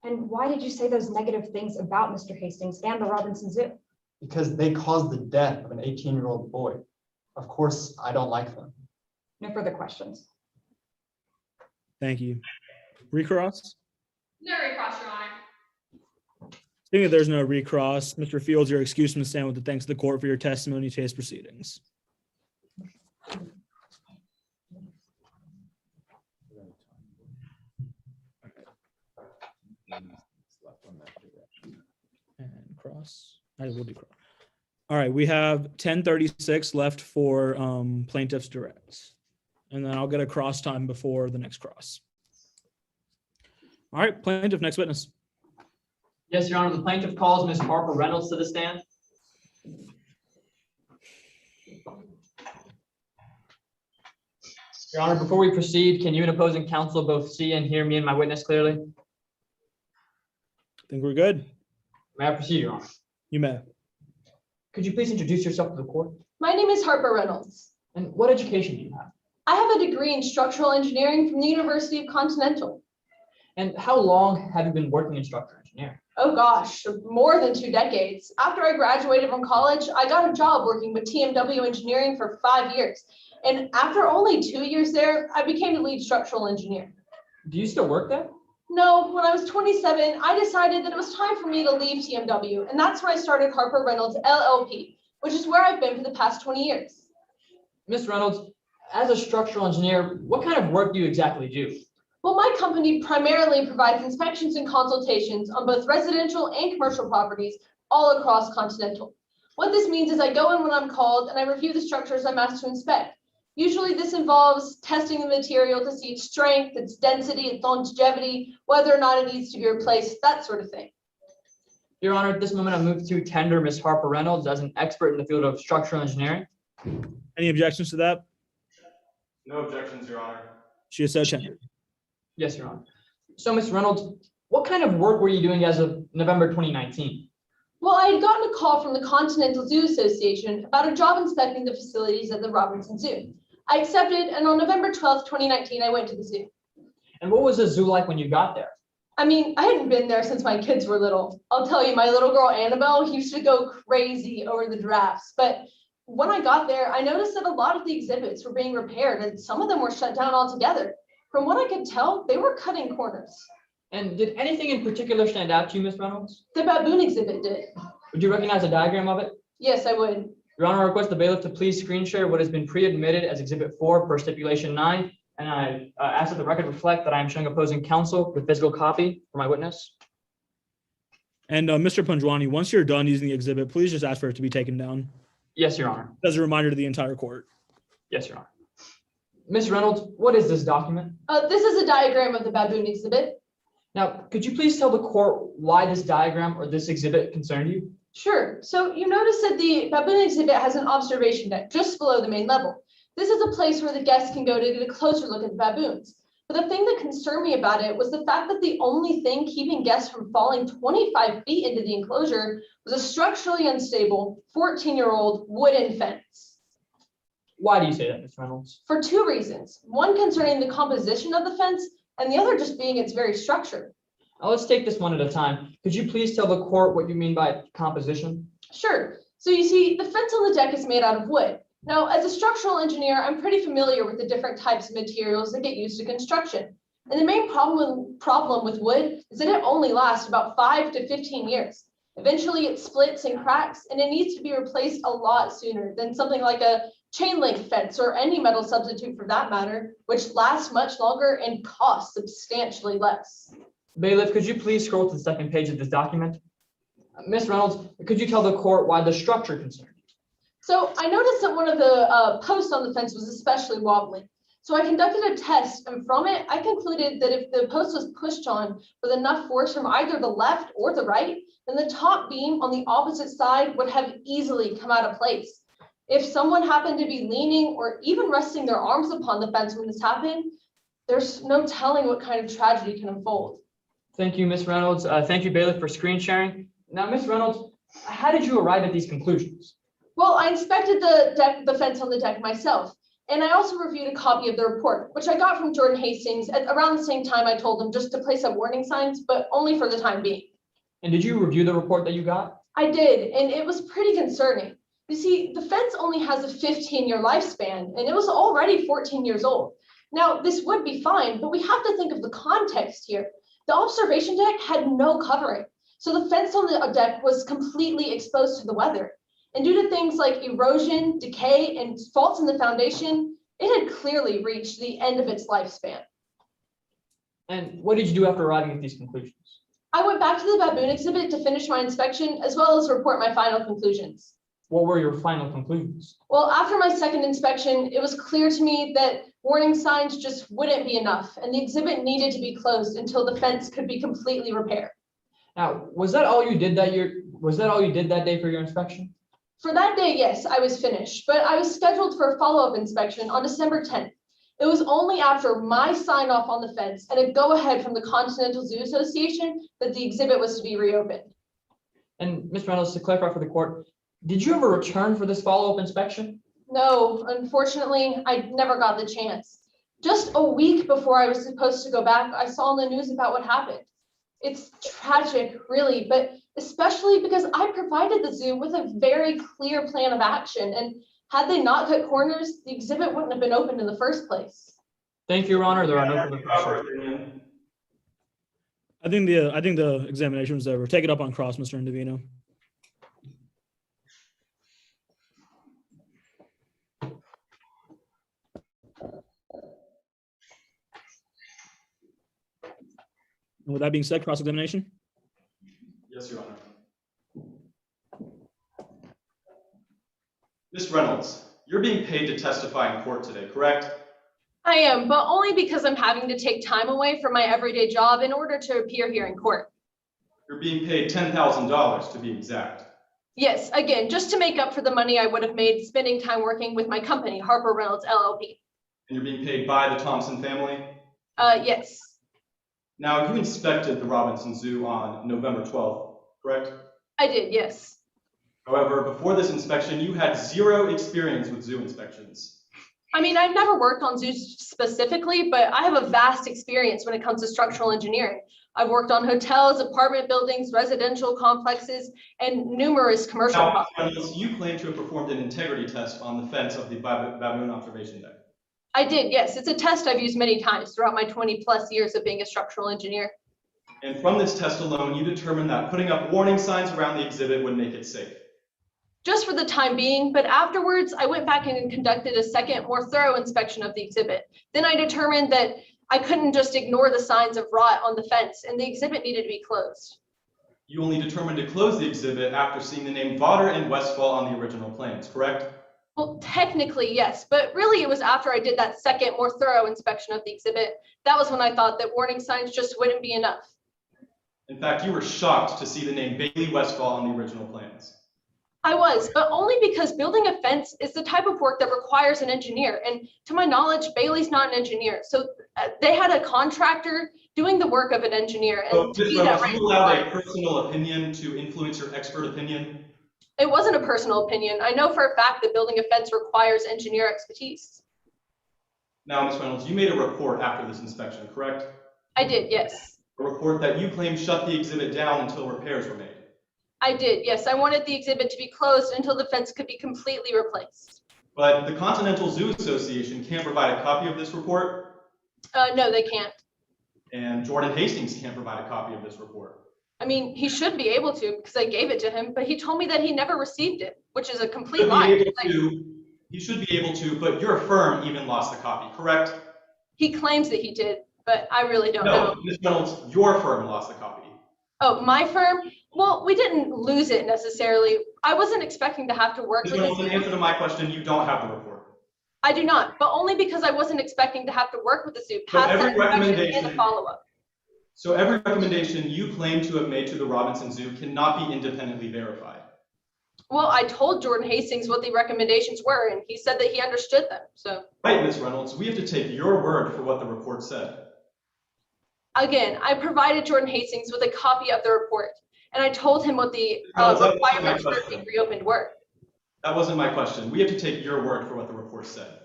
E: And why did you say those negative things about Mr. Hastings and the Robinson Zoo?
F: Because they caused the death of an 18-year-old boy. Of course, I don't like them.
E: No further questions.
B: Thank you. Recross?
G: No recross, Your Honor.
B: Seeing that there's no recross, Mr. Fields, you're excused from the stand with the thanks of the court for your testimony to today's proceedings. And cross. I will do cross. All right, we have 10:36 left for plaintiff's direct. And then I'll get a cross time before the next cross. All right, plaintiff, next witness.
H: Yes, Your Honor, the plaintiff calls Ms. Harper Reynolds to the stand. Your Honor, before we proceed, can you and opposing counsel both see and hear me and my witness clearly?
B: I think we're good.
H: May I proceed, Your Honor?
B: You may.
H: Could you please introduce yourself to the court?
I: My name is Harper Reynolds.
H: And what education do you have?
I: I have a degree in structural engineering from the University of Continental.
H: And how long have you been working in structural engineering?
I: Oh gosh, more than 2 decades. After I graduated from college, I got a job working with TMW Engineering for 5 years. And after only 2 years there, I became the lead structural engineer.
H: Do you still work there?
I: No, when I was 27, I decided that it was time for me to leave TMW. And that's when I started Harper Reynolds LLP, which is where I've been for the past 20 years.
H: Ms. Reynolds, as a structural engineer, what kind of work do you exactly do?
I: Well, my company primarily provides inspections and consultations on both residential and commercial properties all across Continental. What this means is I go in when I'm called and I review the structures I'm asked to inspect. Usually this involves testing the material to see its strength, its density, its longevity, whether or not it needs to be replaced, that sort of thing.
H: Your Honor, at this moment, I move to tender Ms. Harper Reynolds as an expert in the field of structural engineering.
B: Any objections to that?
C: No objections, Your Honor.
B: She is so tendered.
H: Yes, Your Honor. So, Ms. Reynolds, what kind of work were you doing as of November 2019?
I: Well, I had gotten a call from the Continental Zoo Association about a job inspecting the facilities at the Robinson Zoo. I accepted, and on November 12th, 2019, I went to the zoo.
H: And what was the zoo like when you got there?
I: I mean, I hadn't been there since my kids were little. I'll tell you, my little girl Annabelle used to go crazy over the giraffes. But when I got there, I noticed that a lot of the exhibits were being repaired and some of them were shut down altogether. From what I could tell, they were cutting corners.
H: And did anything in particular stand out to you, Ms. Reynolds?
I: The baboon exhibit did.
H: Would you recognize a diagram of it?
I: Yes, I would.
H: Your Honor, I request the bailiff to please screen share what has been pre-admitted as Exhibit 4 per Stipulation 9. And I ask that the record reflect that I am showing opposing counsel with physical copy for my witness.
B: And Mr. Punjwani, once you're done using the exhibit, please just ask for it to be taken down
H: Yes, Your Honor.
B: as a reminder to the entire court.
H: Yes, Your Honor. Ms. Reynolds, what is this document?
I: This is a diagram of the baboon exhibit.
H: Now, could you please tell the court why this diagram or this exhibit concerned you?
I: Sure. So you notice that the baboon exhibit has an observation deck just below the main level. This is a place where the guests can go to get a closer look at the baboons. But the thing that concerned me about it was the fact that the only thing keeping guests from falling 25 feet into the enclosure was was a structurally unstable 14-year-old wooden fence.
H: Why do you say that, Ms. Reynolds?
I: For two reasons, one concerning the composition of the fence and the other just being its very structure.
H: Now let's take this one at a time. Could you please tell the court what you mean by composition?
I: Sure. So you see, the fence on the deck is made out of wood. Now, as a structural engineer, I'm pretty familiar with the different types of materials that get used in construction. And the main problem with wood is that it only lasts about 5 to 15 years. Eventually it splits and cracks, and it needs to be replaced a lot sooner than something like a chain link fence or any metal substitute for that matter, which lasts much longer and costs substantially less.
H: Bailiff, could you please scroll to the second page of this document? Ms. Reynolds, could you tell the court why the structure concerned you?
I: So I noticed that one of the posts on the fence was especially wobbly. So I conducted a test, and from it, I concluded that if the post was pushed on with enough force from either the left or the right, then the top beam on the opposite side would have easily come out of place. If someone happened to be leaning or even resting their arms upon the fence when this happened, there's no telling what kind of tragedy can unfold.
H: Thank you, Ms. Reynolds. Thank you, Bailiff, for screen sharing. Now, Ms. Reynolds, how did you arrive at these conclusions?
I: Well, I inspected the fence on the deck myself, and I also reviewed a copy of the report, which I got from Jordan Hastings at around the same time I told him just to place up warning signs, but only for the time being.
H: And did you review the report that you got?
I: I did, and it was pretty concerning. You see, the fence only has a 15-year lifespan, and it was already 14 years old. Now, this would be fine, but we have to think of the context here. The observation deck had no covering, so the fence on the deck was completely exposed to the weather. And due to things like erosion, decay, and faults in the foundation, it had clearly reached the end of its lifespan.
H: And what did you do after arriving at these conclusions?
I: I went back to the baboon exhibit to finish my inspection, as well as report my final conclusions.
H: What were your final conclusions?
I: Well, after my second inspection, it was clear to me that warning signs just wouldn't be enough, and the exhibit needed to be closed until the fence could be completely repaired.
H: Now, was that all you did that year? Was that all you did that day for your inspection?
I: For that day, yes, I was finished, but I was scheduled for a follow-up inspection on December 10th. It was only after my sign off on the fence and a go-ahead from the Continental Zoo Association that the exhibit was to be reopened.
H: And Ms. Reynolds, to clarify for the court, did you ever return for this follow-up inspection?
I: No, unfortunately, I never got the chance. Just a week before I was supposed to go back, I saw in the news about what happened. It's tragic, really, but especially because I provided the zoo with a very clear plan of action, and had they not cut corners, the exhibit wouldn't have been opened in the first place.
H: Thank you, Your Honor. There are no further questions.
B: I think the examination was over. Take it up on cross, Mr. Indovino. And with that being said, cross-examination.
C: Yes, Your Honor. Ms. Reynolds, you're being paid to testify in court today, correct?
I: I am, but only because I'm having to take time away from my everyday job in order to appear here in court.
C: You're being paid $10,000 to be exact.
I: Yes, again, just to make up for the money I would have made spending time working with my company, Harper Reynolds LLP.
C: And you're being paid by the Thompson family?
I: Yes.
C: Now, you inspected the Robinson Zoo on November 12th, correct?
I: I did, yes.
C: However, before this inspection, you had zero experience with zoo inspections.
I: I mean, I've never worked on zoos specifically, but I have a vast experience when it comes to structural engineering. I've worked on hotels, apartment buildings, residential complexes, and numerous commercial properties.
C: You claim to have performed an integrity test on the fence of the baboon observation deck.
I: I did, yes. It's a test I've used many times throughout my 20+ years of being a structural engineer.
C: And from this test alone, you determined that putting up warning signs around the exhibit would make it safe.
I: Just for the time being, but afterwards I went back and conducted a second, more thorough inspection of the exhibit. Then I determined that I couldn't just ignore the signs of rot on the fence, and the exhibit needed to be closed.
C: You only determined to close the exhibit after seeing the name Vodder and Westfall on the original plans, correct?
I: Well, technically, yes, but really it was after I did that second, more thorough inspection of the exhibit. That was when I thought that warning signs just wouldn't be enough.
C: In fact, you were shocked to see the name Bailey Westfall on the original plans.
I: I was, but only because building a fence is the type of work that requires an engineer. And to my knowledge, Bailey's not an engineer. So They had a contractor doing the work of an engineer.
C: So,
I: And to
C: Ms.
I: me, that
C: Reynolds,
I: raised
C: you allowed a personal opinion to influence your expert opinion?
I: It wasn't a personal opinion. I know for a fact that building a fence requires engineer expertise.
C: Now, Ms. Reynolds, you made a report after this inspection, correct?
I: I did, yes.
C: A report that you claim shut the exhibit down until repairs were made.
I: I did, yes. I wanted the exhibit to be closed until the fence could be completely replaced.
C: But the Continental Zoo Association can't provide a copy of this report,
I: No, they can't.
C: and Jordan Hastings can't provide a copy of this report.
I: I mean, he should be able to because I gave it to him, but he told me that he never received it, which is a complete lie.
C: He should be able to, but your firm even lost the copy, correct?
I: He claims that he did, but I really don't know.
C: No, Ms. Reynolds, your firm lost the copy.
I: Oh, my firm? Well, we didn't lose it necessarily. I wasn't expecting to have to work
C: Ms.
I: with
C: Reynolds, in
I: this.
C: answer to my question, you don't have the report.
I: I do not, but only because I wasn't expecting to have to work with the zoo
C: So
I: past
C: every
I: that inspection and the
C: recommendation-
I: follow-up.
C: So every recommendation you claim to have made to the Robinson Zoo cannot be independently verified.
I: Well, I told Jordan Hastings what the recommendations were, and he said that he understood them. So
C: Right, Ms. Reynolds, we have to take your word for what the report said.
I: again, I provided Jordan Hastings with a copy of the report, and I told him what the
C: That wasn't my
I: requirements for
C: question.
I: being reopened were.
C: That wasn't my question. We have to take your word for what the report said.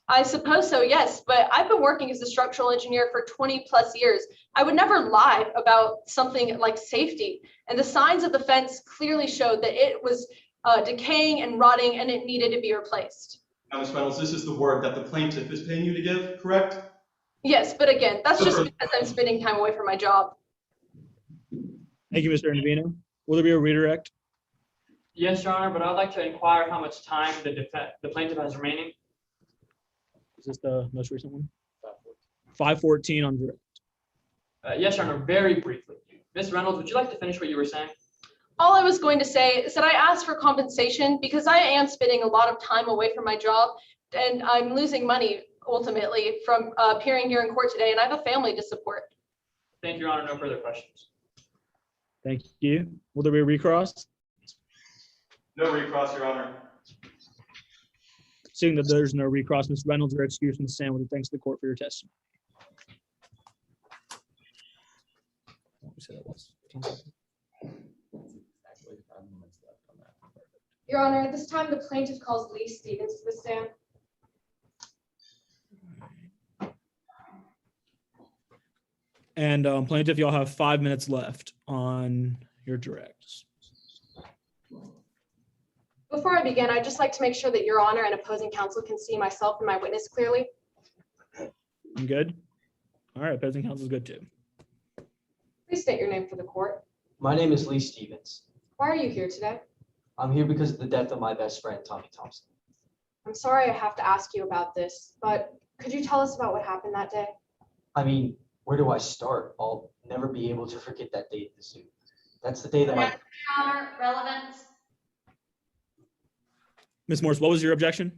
I: I suppose so, yes, but I've been working as a structural engineer for 20 plus years. I would never lie about something like safety. And the signs of the fence clearly showed that it was decaying and rotting and it needed to be replaced.
C: Now, Ms. Reynolds, this is the word that the plaintiff is paying you to give, correct?
I: Yes, but again, that's just because I'm spending time away from my job.
B: Thank you, Mr. Indovino. Will there be a redirect?
H: Yes, Your Honor, but I'd like to inquire how much time the plaintiff has remaining.
B: Is this the most recent one? 514 on direct.
H: Yes, Your Honor, very briefly. Ms. Reynolds, would you like to finish what you were saying?
I: All I was going to say is that I asked for compensation because I am spending a lot of time away from my job and I'm losing money ultimately from appearing here in court today, and I have a family to support.
H: Thank you, Your Honor. No further questions.
B: Thank you. Will there be a recross?
C: No recross, Your Honor.
B: Seeing that there's no recross, Ms. Reynolds, your excuse from the stand with the thanks to the court for your testimony. What we said it was.
E: Your Honor, at this time, the plaintiff calls Lee Stevens to the stand.
B: And plaintiff, y'all have 5 minutes left on your directs.
E: Before I begin, I'd just like to make sure that Your Honor and opposing counsel can see myself and my witness clearly.
B: You good? All right, opposing counsel is good too.
E: Please state your name for the court.
J: My name is Lee Stevens.
E: Why are you here today?
J: I'm here because of the death of my best friend, Tommy Thompson.
E: I'm sorry I have to ask you about this, but could you tell us about what happened that day?
J: I mean, where do I start? I'll never be able to forget that day at the zoo. That's the day that my...
G: Your Honor, relevance.
B: Ms. Morris, what was your objection?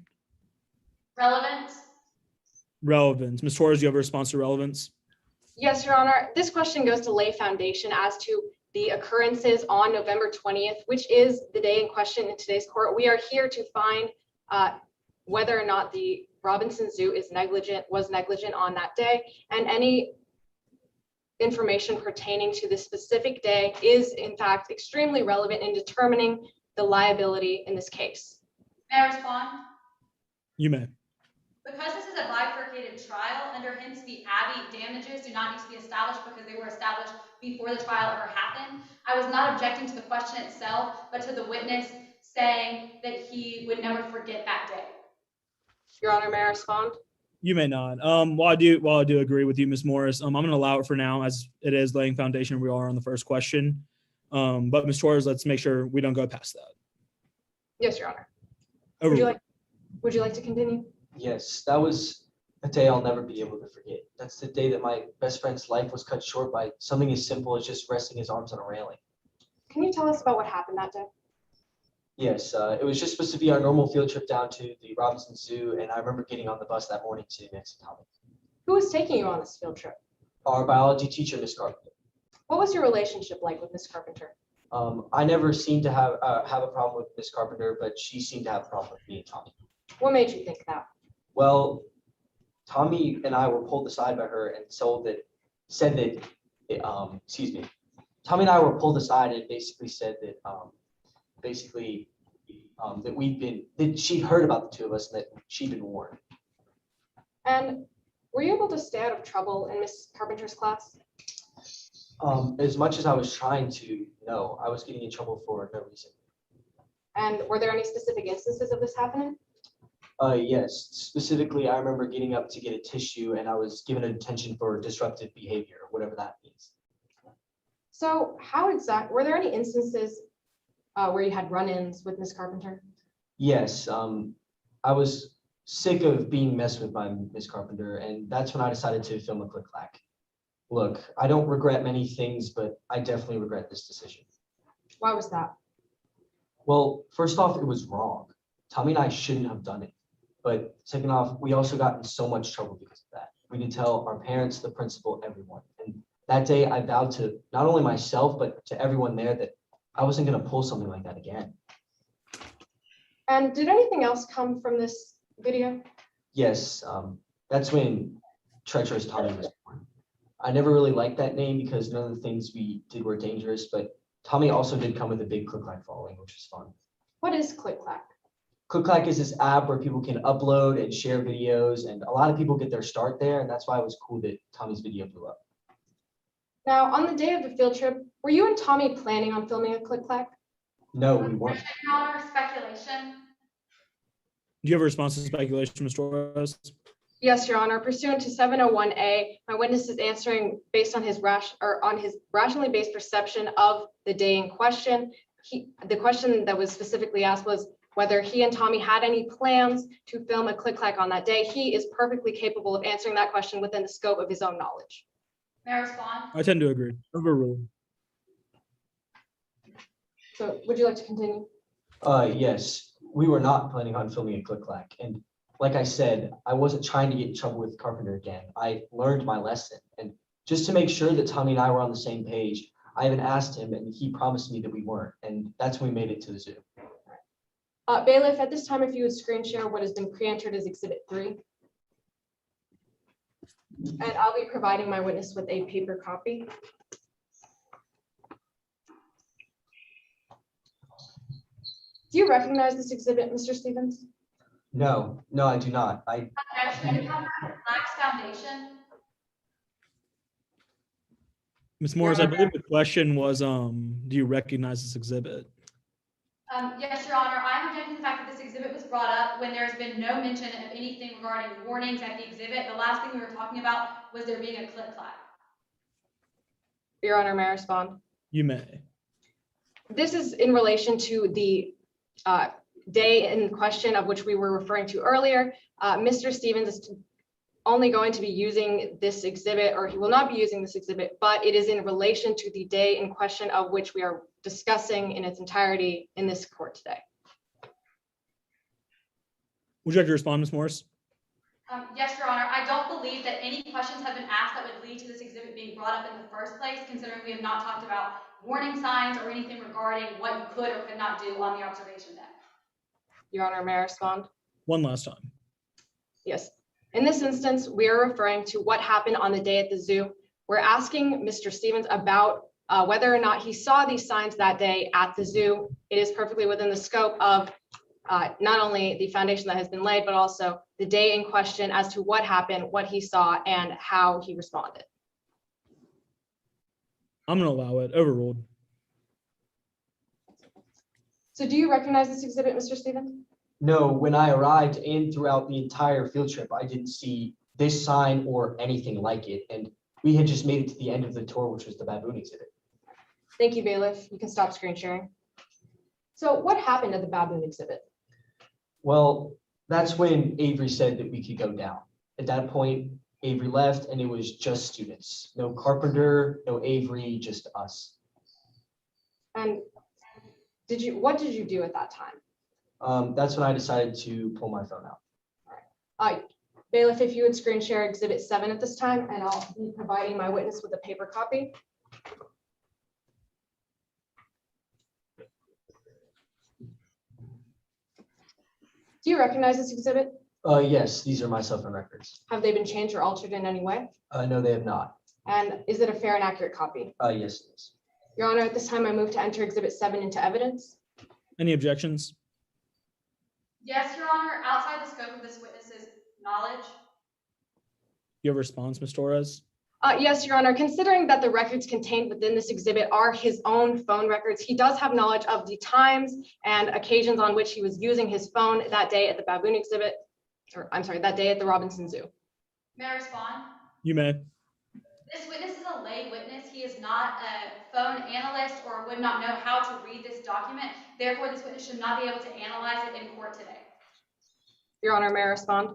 G: Relevance.
B: Relevance. Ms. Torres, you have a response to relevance?
E: Yes, Your Honor. This question goes to lay foundation as to the occurrences on November 20th, which is the day in question in today's court. We are here to find whether or not the Robinson Zoo was negligent on that day, and any information pertaining to this specific day is in fact extremely relevant in determining the liability in this case.
G: May I respond?
B: You may.
G: Because this is a bifurcated trial, under Hints v. Abbey, damages do not need to be established because they were established before the trial ever happened. I was not objecting to the question itself, but to the witness saying that he would never forget that day.
E: Your Honor, may I respond?
B: You may not. While I do agree with you, Ms. Morris, I'm going to allow it for now as it is laying foundation. We are on the first question. But Ms. Torres, let's make sure we don't go past that.
E: Yes, Your Honor.
B: Overruled.
E: Would you like to continue?
J: Yes, that was a day I'll never be able to forget. That's the day that my best friend's life was cut short by something as simple as just resting his arms on a railing.
E: Can you tell us about what happened that day?
J: Yes, it was just supposed to be our normal field trip down to the Robinson Zoo, and I remember getting on the bus that morning sitting next to Tommy.
E: Who was taking you on this field trip?
J: Our biology teacher, Miss Carpenter.
E: What was your relationship like with Miss Carpenter?
J: I never seemed to have a problem with Miss Carpenter, but she seemed to have a problem with me and Tommy.
E: What made you think that?
J: Well, Tommy and I were pulled aside by her and said that, Tommy and I were pulled aside and basically said that, that she'd heard about the two of us and that she'd been warned.
I: And were you able to stay out of trouble in Miss Carpenter's class?
J: As much as I was trying to, no, I was getting in trouble for no reason.
I: And were there any specific instances of this happening?
J: Yes, specifically, I remember getting up to get a tissue and I was given a detention for disruptive behavior, whatever that means.
I: So were there any instances where you had run-ins with Miss Carpenter?
J: Yes, I was sick of being messed with by Miss Carpenter, and that's when I decided to film a click-clack. Look, I don't regret many things, but I definitely regret this decision.
I: Why was that?
J: Well, first off, it was wrong. Tommy and I shouldn't have done it. But second off, we also got in so much trouble because of that. We did tell our parents, the principal, everyone. And that day I vowed to not only myself, but to everyone there that I wasn't going to pull something like that again.
I: And did anything else come from this video?
J: Yes, that's when Treacherous Tommy was born. I never really liked that name because none of the things we did were dangerous, but Tommy also did come with a big click-clack following, which was fun.
I: What is click-clack?
J: click is this app where people can upload and share videos, and a lot of people get their start there, and that's why it was cool that Tommy's video blew up.
I: Now, on the day of the field trip, were you and Tommy planning on filming a click-clack?
J: No, we weren't.
G: Counter speculation.
B: Do you have a response to speculation, Mr. Torres?
I: Yes, Your Honor. Pursuant to 701A, my witness is answering based on his rationally based perception of the day in question. The question that was specifically asked was whether he and Tommy had any plans to film a click-clack on that day. He is perfectly capable of answering that question within the scope of his own knowledge.
G: May I respond?
B: I tend to agree. Overruled.
I: So would you like to continue?
J: Yes, we were not planning on filming a click-clack, and like I said, I wasn't trying to get in trouble with Carpenter again. I learned my lesson, and just to make sure that Tommy and I were on the same page, I even asked him, and he promised me that we weren't, and that's when we made it to the zoo.
I: Bailiff, at this time, if you would screen share what has been pre-entered as Exhibit 3. And I'll be providing my witness with a paper copy. Do you recognize this exhibit, Mr. Stevens?
J: No, I do not.
G: Objection. It lacks foundation.
B: Ms. Morris, I believe the question was, do you recognize this exhibit?
G: Yes, Your Honor. I'm objecting to the fact that this exhibit was brought up when there's been no mention of anything regarding warnings at the exhibit. The last thing we were talking about was there being a click-clack.
I: Your Honor, may I respond?
B: You may.
I: This is in relation to the day in question of which we were referring to earlier. Mr. Stevens is only going to be using this exhibit, or he will not be using this exhibit, but it is in relation to the day in question of which we are discussing in its entirety in this court today.
B: Would you like to respond, Ms. Morris?
G: Yes, Your Honor. I don't believe that any questions have been asked that would lead to this exhibit being brought up in the first place, considering we have not talked about warning signs or anything regarding what you could or could not do on the observation deck.
I: Your Honor, may I respond?
B: One last time.
I: Yes. In this instance, we are referring to what happened on the day at the zoo. We're asking Mr. Stevens about whether or not he saw these signs that day at the zoo. It is perfectly within the scope of not only the foundation that has been laid, but also the day in question as to what happened, what he saw, and how he responded.
B: I'm going to allow it. Overruled.
I: So do you recognize this exhibit, Mr. Stevens?
J: No, when I arrived and throughout the entire field trip, I didn't see this sign or anything like it. And we had just made it to the end of the tour, which was the baboon exhibit.
I: Thank you, Bailiff. You can stop screen sharing. So what happened at the baboon exhibit?
J: Well, that's when Avery said that we could go down. At that point, Avery left and it was just students. No Carpenter, no Avery, just us.
I: And what did you do at that time?
J: That's when I decided to pull my phone out.
I: Bailiff, if you would screen share Exhibit 7 at this time, and I'll be providing my witness with a paper copy. Do you recognize this exhibit?
J: Yes, these are my cell phone records.
E: Have they been changed or altered in any way?
J: No, they have not.
E: And is it a fair and accurate copy?
J: Yes, it is.
E: Your Honor, at this time, I move to enter Exhibit 7 into evidence.
B: Any objections?
G: Yes, Your Honor, outside the scope of this witness's knowledge.
B: You have a response, Ms. Torres?
E: Yes, Your Honor, considering that the records contained within this exhibit are his own phone records, he does have knowledge of the times and occasions on which he was using his phone that day at the baboon exhibit, or I'm sorry, that day at the Robinson Zoo.
G: May I respond?
B: You may.
G: This witness is a lay witness. He is not a phone analyst or would not know how to read this document. Therefore, this witness should not be able to analyze it in court today.
E: Your Honor, may I respond?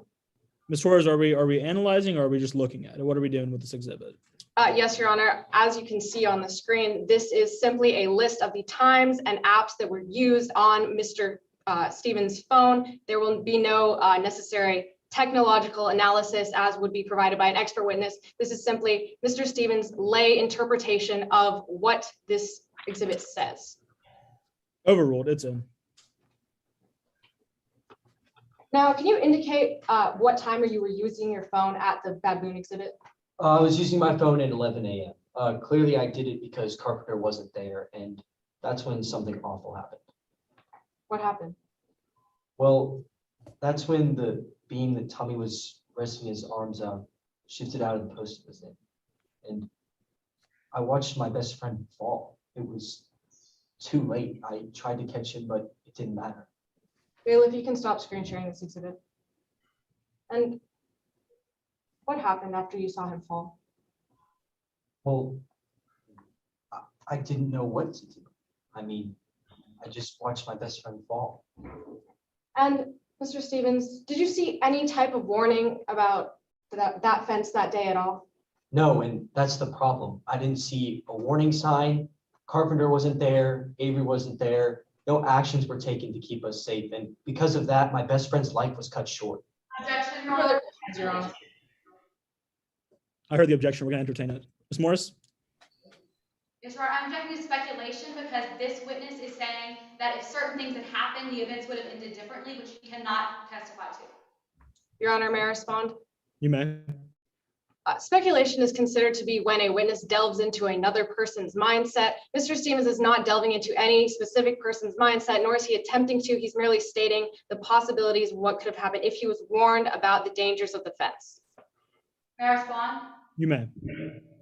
B: Ms. Torres, are we analyzing or are we just looking at it? What are we doing with this exhibit?
E: Yes, Your Honor. As you can see on the screen, this is simply a list of the times and apps that were used on Mr. Stevens' phone. There will be no necessary technological analysis as would be provided by an expert witness. This is simply Mr. Stevens' lay interpretation of what this exhibit says.
B: Overruled. It's in.
E: Now, can you indicate what time you were using your phone at the baboon exhibit?
J: I was using my phone at 11 a.m. Clearly, I did it because Carpenter wasn't there, and that's when something awful happened.
E: What happened?
J: Well, that's when the beam that Tommy was resting his arms on shifted out of the post it was in. And I watched my best friend fall. It was too late. I tried to catch him, but it didn't matter.
E: Bailiff, you can stop screen sharing this exhibit. And what happened after you saw him fall?
J: Well, I didn't know what to do. I mean, I just watched my best friend fall.
E: And Mr. Stevens, did you see any type of warning about that fence that day at all?
J: No, and that's the problem. I didn't see a warning sign. Carpenter wasn't there. Avery wasn't there. No actions were taken to keep us safe. And because of that, my best friend's life was cut short.
G: Objection, Your
E: No other
G: Honor.
E: questions, Your Honor.
B: I heard the objection. We're going to entertain it. Ms. Morris?
G: Yes, Your Honor, I'm objecting to speculation because this witness is saying that if certain things had happened, the events would have ended differently, which he cannot testify to.
E: Your Honor, may I respond?
B: You may.
E: Speculation is considered to be when a witness delves into another person's mindset. Mr. Stevens is not delving into any specific person's mindset, nor is he attempting to. He's merely stating the possibilities of what could have happened if he was warned about the dangers of the fence.
G: May I respond?
B: You may.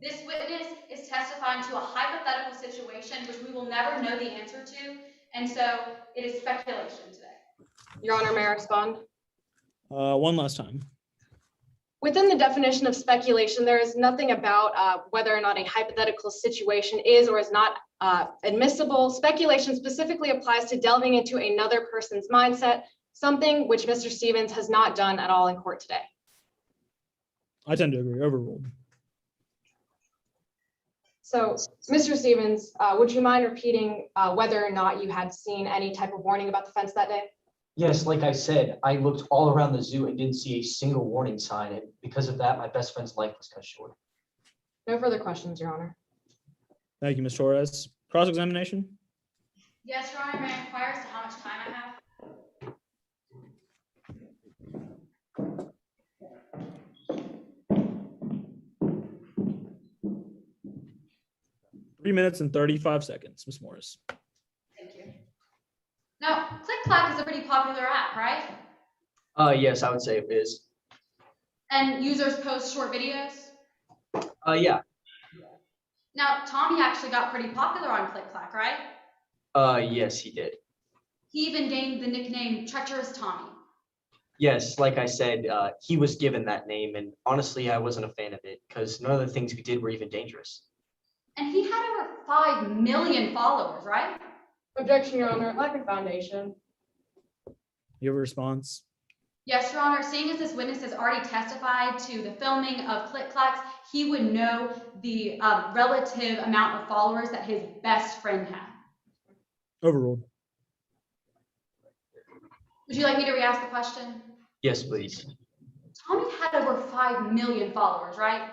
G: This witness is testifying to a hypothetical situation which we will never know the answer to, and so it is speculation today.
E: Your Honor, may I respond?
B: One last time.
E: Within the definition of speculation, there is nothing about whether or not a hypothetical situation is or is not admissible. Speculation specifically applies to delving into another person's mindset, something which Mr. Stevens has not done at all in court today.
B: I tend to agree. Overruled.
E: So, Mr. Stevens, would you mind repeating whether or not you had seen any type of warning about the fence that day?
J: Yes, like I said, I looked all around the zoo and didn't see a single warning sign. And because of that, my best friend's life was cut short.
E: No further questions, Your Honor.
B: Thank you, Ms. Torres. Cross-examination?
G: Yes, Your Honor, may I inquire as to how much time I have?
B: Three minutes and 35 seconds, Ms. Morris.
G: Thank you. Now, ClickClack is a pretty popular app, right?
J: Yes, I would say it is.
G: And users post short videos?
J: Yeah.
G: Now, Tommy actually got pretty popular on ClickClack, right?
J: Yes, he did.
G: He even gained the nickname Treacherous Tommy.
J: Yes, like I said, he was given that name, and honestly, I wasn't a fan of it because none of the things we did were even dangerous.
G: And he had over 5 million followers, right?
E: Objection, Your Honor. Lack of foundation.
B: You have a response?
G: Yes, Your Honor. Seeing as this witness has already testified to the filming of ClickClacks, he would know the relative amount of followers that his best friend had.
B: Overruled.
G: Would you like me to re-ask the question?
J: Yes, please.
G: Tommy had over 5 million followers, right?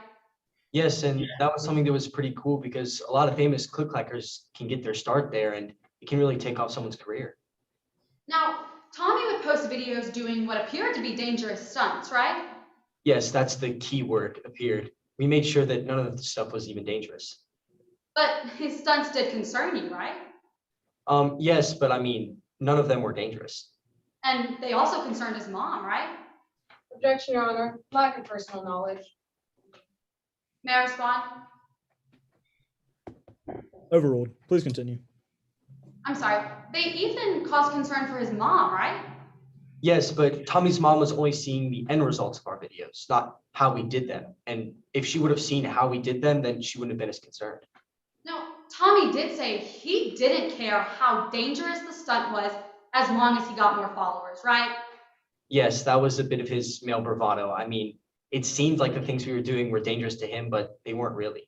J: Yes, and that was something that was pretty cool because a lot of famous click-clackers can get their start there and it can really take off someone's career.
G: Now, Tommy would post those videos doing what appeared to be dangerous stunts, right?
J: Yes, that's the key word, appeared. We made sure that none of the stuff was even dangerous.
G: But his stunts did concern you, right?
J: Yes, but I mean, none of them were dangerous.
G: And they also concerned his mom, right?
I: Objection, Your Honor. Lack of personal knowledge.
G: May I respond?
B: Overruled. Please continue.
G: I'm sorry. They even caused concern for his mom, right?
J: Yes, but Tommy's mom was only seeing the end results of our videos, not how we did them. And if she would have seen how we did them, then she wouldn't have been as concerned.
G: No, Tommy did say he didn't care how dangerous the stunt was as long as he got more followers, right?
J: Yes, that was a bit of his male bravado. I mean, it seemed like the things we were doing were dangerous to him, but they weren't really.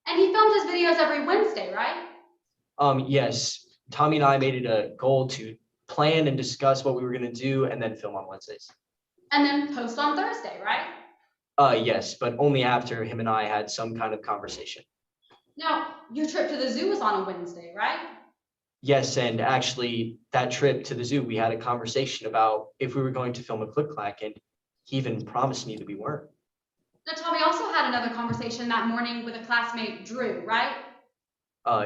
G: And he filmed his videos every Wednesday, right?
J: Yes, Tommy and I made it a goal to plan and discuss what we were going to do and then film on Wednesdays.
G: And then post on Thursday, right?
J: Yes, but only after him and I had some kind of conversation.
G: Now, your trip to the zoo was on a Wednesday, right?
J: Yes, and actually that trip to the zoo, we had a conversation about if we were going to film a click clack, and he even promised me that we weren't.
G: Now, Tommy also had another conversation that morning with a classmate, Drew, right?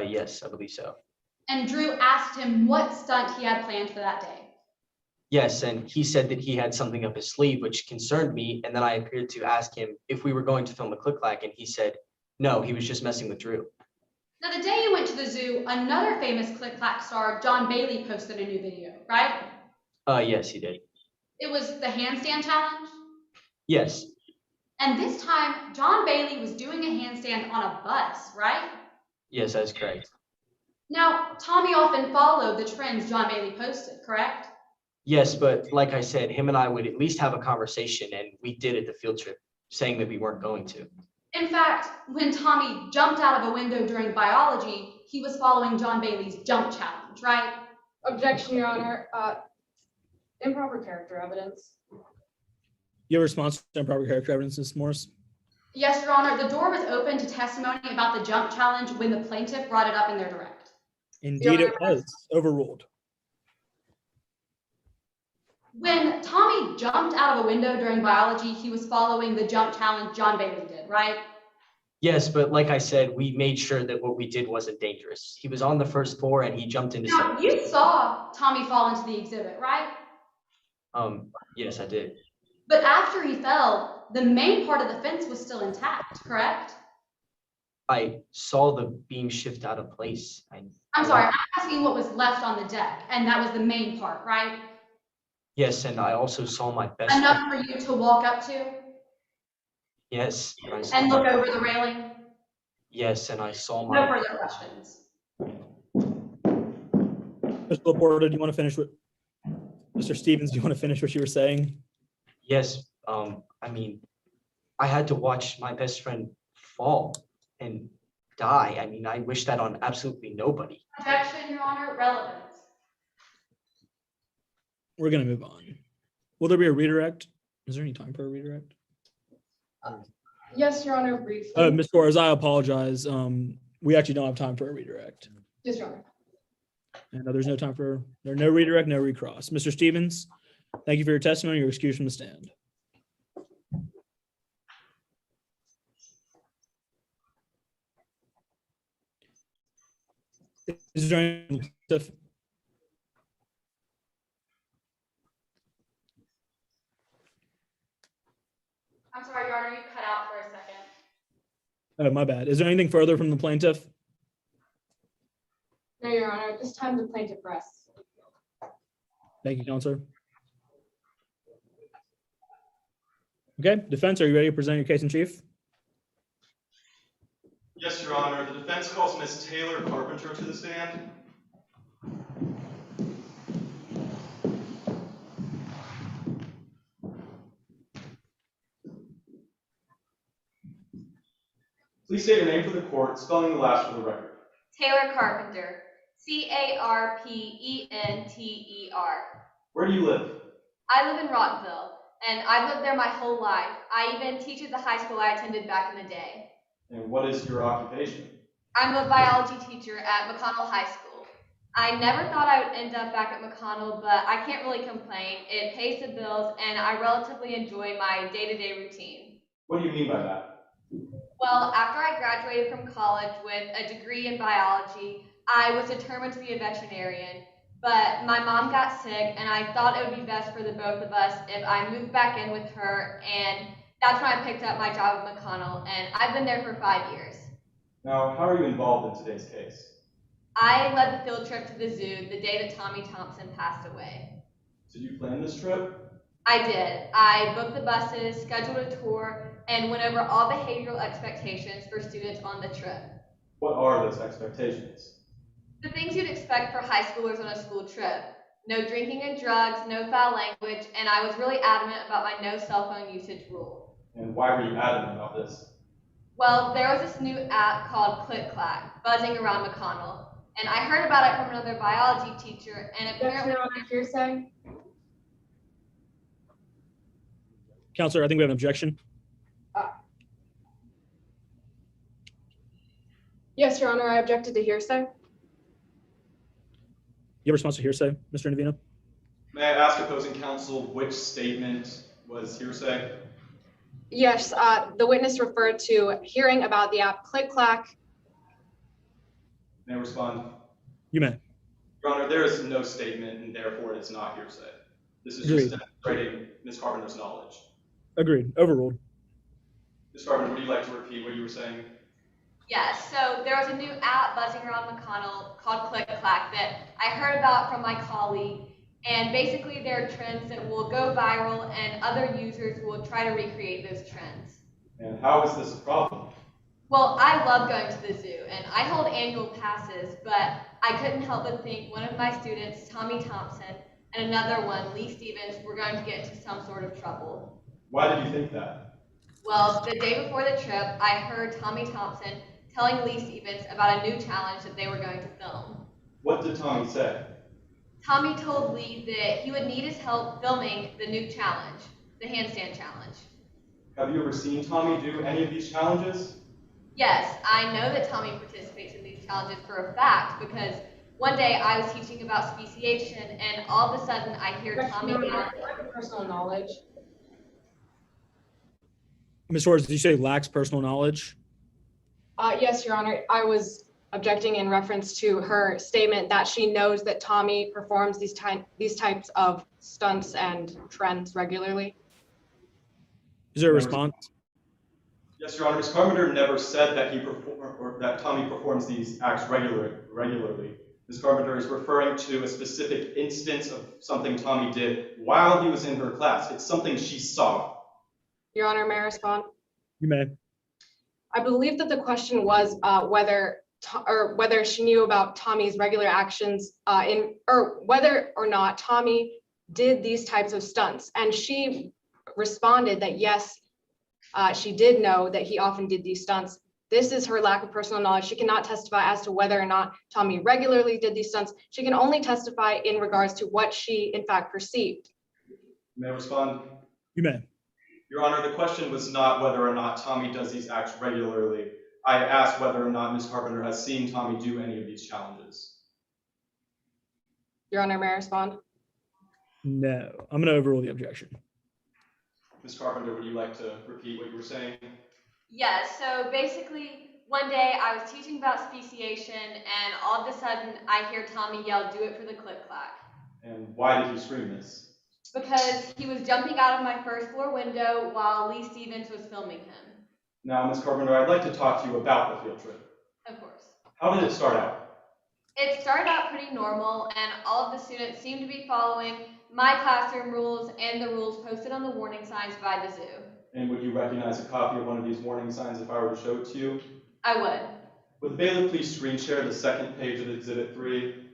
J: Yes, I believe so.
G: And Drew asked him what stunt he had planned for that day.
J: Yes, and he said that he had something up his sleeve, which concerned me, and then I appeared to ask him if we were going to film a click clack, and he said, no, he was just messing with Drew.
G: Now, the day you went to the zoo, another famous click-clack star, John Bailey, posted a new video, right?
J: Yes, he did.
G: It was the handstand challenge.
J: Yes,
G: And this time, John Bailey was doing a handstand on a bus, right?
J: yes, that's correct.
G: Now, Tommy often followed the trends John Bailey posted, correct?
J: Yes, but like I said, him and I would at least have a conversation, and we did at the field trip, saying that we weren't going to.
G: In fact, when Tommy jumped out of a window during biology, he was following John Bailey's jump challenge, right?
I: Objection, Your Honor. Improper character evidence.
B: You have a response to improper character evidence, Ms. Morris?
G: Yes, Your Honor, the door was open to testimony about the jump challenge when the plaintiff brought it up in their direct.
B: Indeed, it was. Overruled.
G: When Tommy jumped out of a window during biology, he was following the jump challenge John Bailey did, right?
J: Yes, but like I said, we made sure that what we did wasn't dangerous. He was on the first floor and he jumped into
G: Now,
J: something.
G: you saw Tommy fall into the exhibit, right?
J: Yes, I did.
G: But after he fell, the main part of the fence was still intact, correct?
J: I saw the beam shift out of place.
G: I'm sorry, I'm asking what was left on the deck, and that was the main part, right?
J: Yes, and I also saw my best friend.
G: Enough for you to walk up to
J: Yes, and I saw
G: and look over the railing?
J: Yes, and I saw
G: No
J: my.
G: further questions.
B: Mr. Laporta, do you want to finish what, Mr. Stevens, do you want to finish what you were saying?
J: Yes, I mean, I had to watch my best friend fall and die. I mean, I wish that on absolutely nobody.
G: Objection, Your Honor, relevance.
B: We're going to move on. Will there be a redirect? Is there any time for a redirect?
I: Yes, Your Honor, briefly.
B: Ms. Torres, I apologize. We actually don't have time for a redirect.
I: Yes, Your Honor.
B: And there's no time for, there's no redirect, no recross. Mr. Stevens, thank you for your testimony. You're excused from the stand. Is there any,
G: I'm sorry, Your Honor, you cut out for a second.
B: oh, my bad. Is there anything further from the plaintiff?
I: No, Your Honor, at this time the plaintiff rests.
B: Thank you, Counselor. Okay, defense, are you ready to present your case in chief?
C: Yes, Your Honor. The defense calls Ms. Taylor Carpenter to the stand. Please state your name for the court, spelling the last for the record.
K: Taylor Carpenter, Carpenter.
C: Where do you live?
K: I live in Rockville, and I've lived there my whole life. I even teach at the high school I attended back in the day.
C: And what is your occupation?
K: I'm a biology teacher at McConnell High School. I never thought I would end up back at McConnell, but I can't really complain. It pays the bills, and I relatively enjoy my day-to-day routine.
C: What do you mean by that?
K: Well, after I graduated from college with a degree in biology, I was determined to be a veterinarian. But my mom got sick, and I thought it would be best for the both of us if I moved back in with her, and that's when I picked up my job at McConnell, and I've been there for 5 years.
C: Now, how are you involved in today's case?
K: I led the field trip to the zoo the day that Tommy Thompson passed away.
C: Did you plan this trip?
K: I did. I booked the buses, scheduled a tour, and went over all behavioral expectations for students on the trip.
C: What are those expectations?
K: The things you'd expect for high schoolers on a school trip. No drinking and drugs, no foul language, and I was really adamant about my no cell phone usage rule.
C: And why were you adamant about this?
K: Well, there was this new app called Click Clack buzzing around McConnell, and I heard about it from another biology teacher, and apparently
I: hearsay.
B: Counselor, I think we have an objection.
I: Yes, Your Honor, I objected to hearsay.
B: You have a response to hearsay, Mr. Indovino?
C: May I ask opposing counsel which statement was hearsay?
I: Yes, the witness referred to hearing about the app Click Clack.
C: May I respond?
B: You may.
C: Your Honor, there is no statement, and therefore it is not hearsay. This is
B: Agreed.
C: just demonstrating Ms. Carpenter's knowledge.
B: Agreed. Overruled.
C: Ms. Carpenter, would you like to repeat what you were saying?
K: yes, so there was a new app buzzing around McConnell called Click Clack that I heard about from my colleague, and basically there are trends that will go viral and other users will try to recreate those trends.
C: And how is this a problem?
K: Well, I love going to the zoo, and I hold annual passes, but I couldn't help but think one of my students, Tommy Thompson, and another one, Lee Stevens, were going to get into some sort of trouble.
C: Why did you think that?
K: Well, the day before the trip, I heard Tommy Thompson telling Lee Stevens about a new challenge that they were going to film.
C: What did Tommy say?
K: Tommy told Lee that he would need his help filming the new challenge, the handstand challenge.
C: Have you ever seen Tommy do any of these challenges?
K: Yes, I know that Tommy participates in these challenges for a fact because one day I was teaching about speciation and all of a sudden I hear Tommy yell.
I: Personal knowledge.
B: Ms. Suarez, did you say lacks personal knowledge?
I: Yes, Your Honor, I was objecting in reference to her statement that she knows that Tommy performs these types of stunts and trends regularly.
B: Is there a response?
C: Yes, Your Honor. Ms. Carpenter never said that that Tommy performs these acts regularly. Ms. Carpenter is referring to a specific instance of something Tommy did while he was in her class. It's something she saw.
I: Your Honor, may I respond?
B: You may.
I: I believe that the question was whether she knew about Tommy's regular actions or whether or not Tommy did these types of stunts. And she responded that yes, she did know that he often did these stunts. This is her lack of personal knowledge. She cannot testify as to whether or not Tommy regularly did these stunts. She can only testify in regards to what she in fact perceived.
C: May I respond?
B: You may.
C: Your Honor, the question was not whether or not Tommy does these acts regularly. I asked whether or not Ms. Carpenter has seen Tommy do any of these challenges.
I: Your Honor, may I respond?
B: No. I'm going to overrule the objection.
C: Ms. Carpenter, would you like to repeat what you were saying?
K: Yes, so basically one day I was teaching about speciation and all of a sudden I hear Tommy yell, "Do it for the click clack."
C: And why did he scream this?
K: Because he was jumping out of my first floor window while Lee Stevens was filming him.
C: Now, Ms. Carpenter, I'd like to talk to you about the field trip.
K: Of course.
C: How did it start out?
K: It started out pretty normal and all of the students seemed to be following my classroom rules and the rules posted on the warning signs by the zoo.
C: And would you recognize a copy of one of these warning signs if I were to show it to you?
K: I would.
C: Would the bailiff please screen share the second page of Exhibit 3?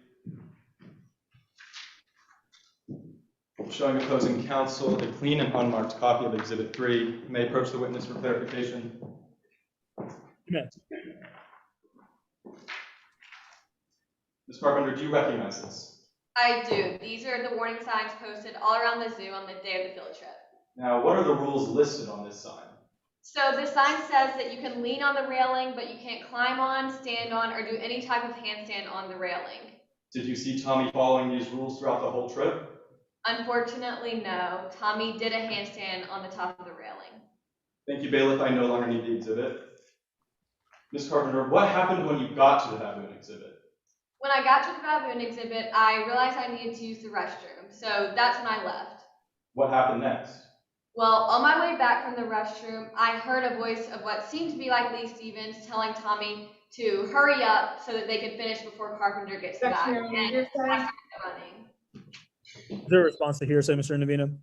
C: Showing opposing counsel a clean and unmarked copy of Exhibit 3. You may approach the witness for clarification.
B: Yes.
C: Ms. Carpenter, do you recognize this?
K: I do. These are the warning signs posted all around the zoo on the day of the field trip.
C: Now, what are the rules listed on this sign?
K: So the sign says that you can lean on the railing, but you can't climb on, stand on, or do any type of handstand on the railing.
C: Did you see Tommy following these rules throughout the whole trip?
K: Unfortunately, no. Tommy did a handstand on the top of the railing.
C: Thank you, bailiff. I no longer need the exhibit. Ms. Carpenter, what happened when you got to the baboon exhibit?
K: When I got to the baboon exhibit, I realized I needed to use the restroom, so that's when I left.
C: What happened next?
K: Well, on my way back from the restroom, I heard a voice of what seemed to be like Lee Stevens telling Tommy to hurry up so that they could finish before Carpenter gets back. And I started running.
B: Is there a response to hearsay, Mr. Indovina?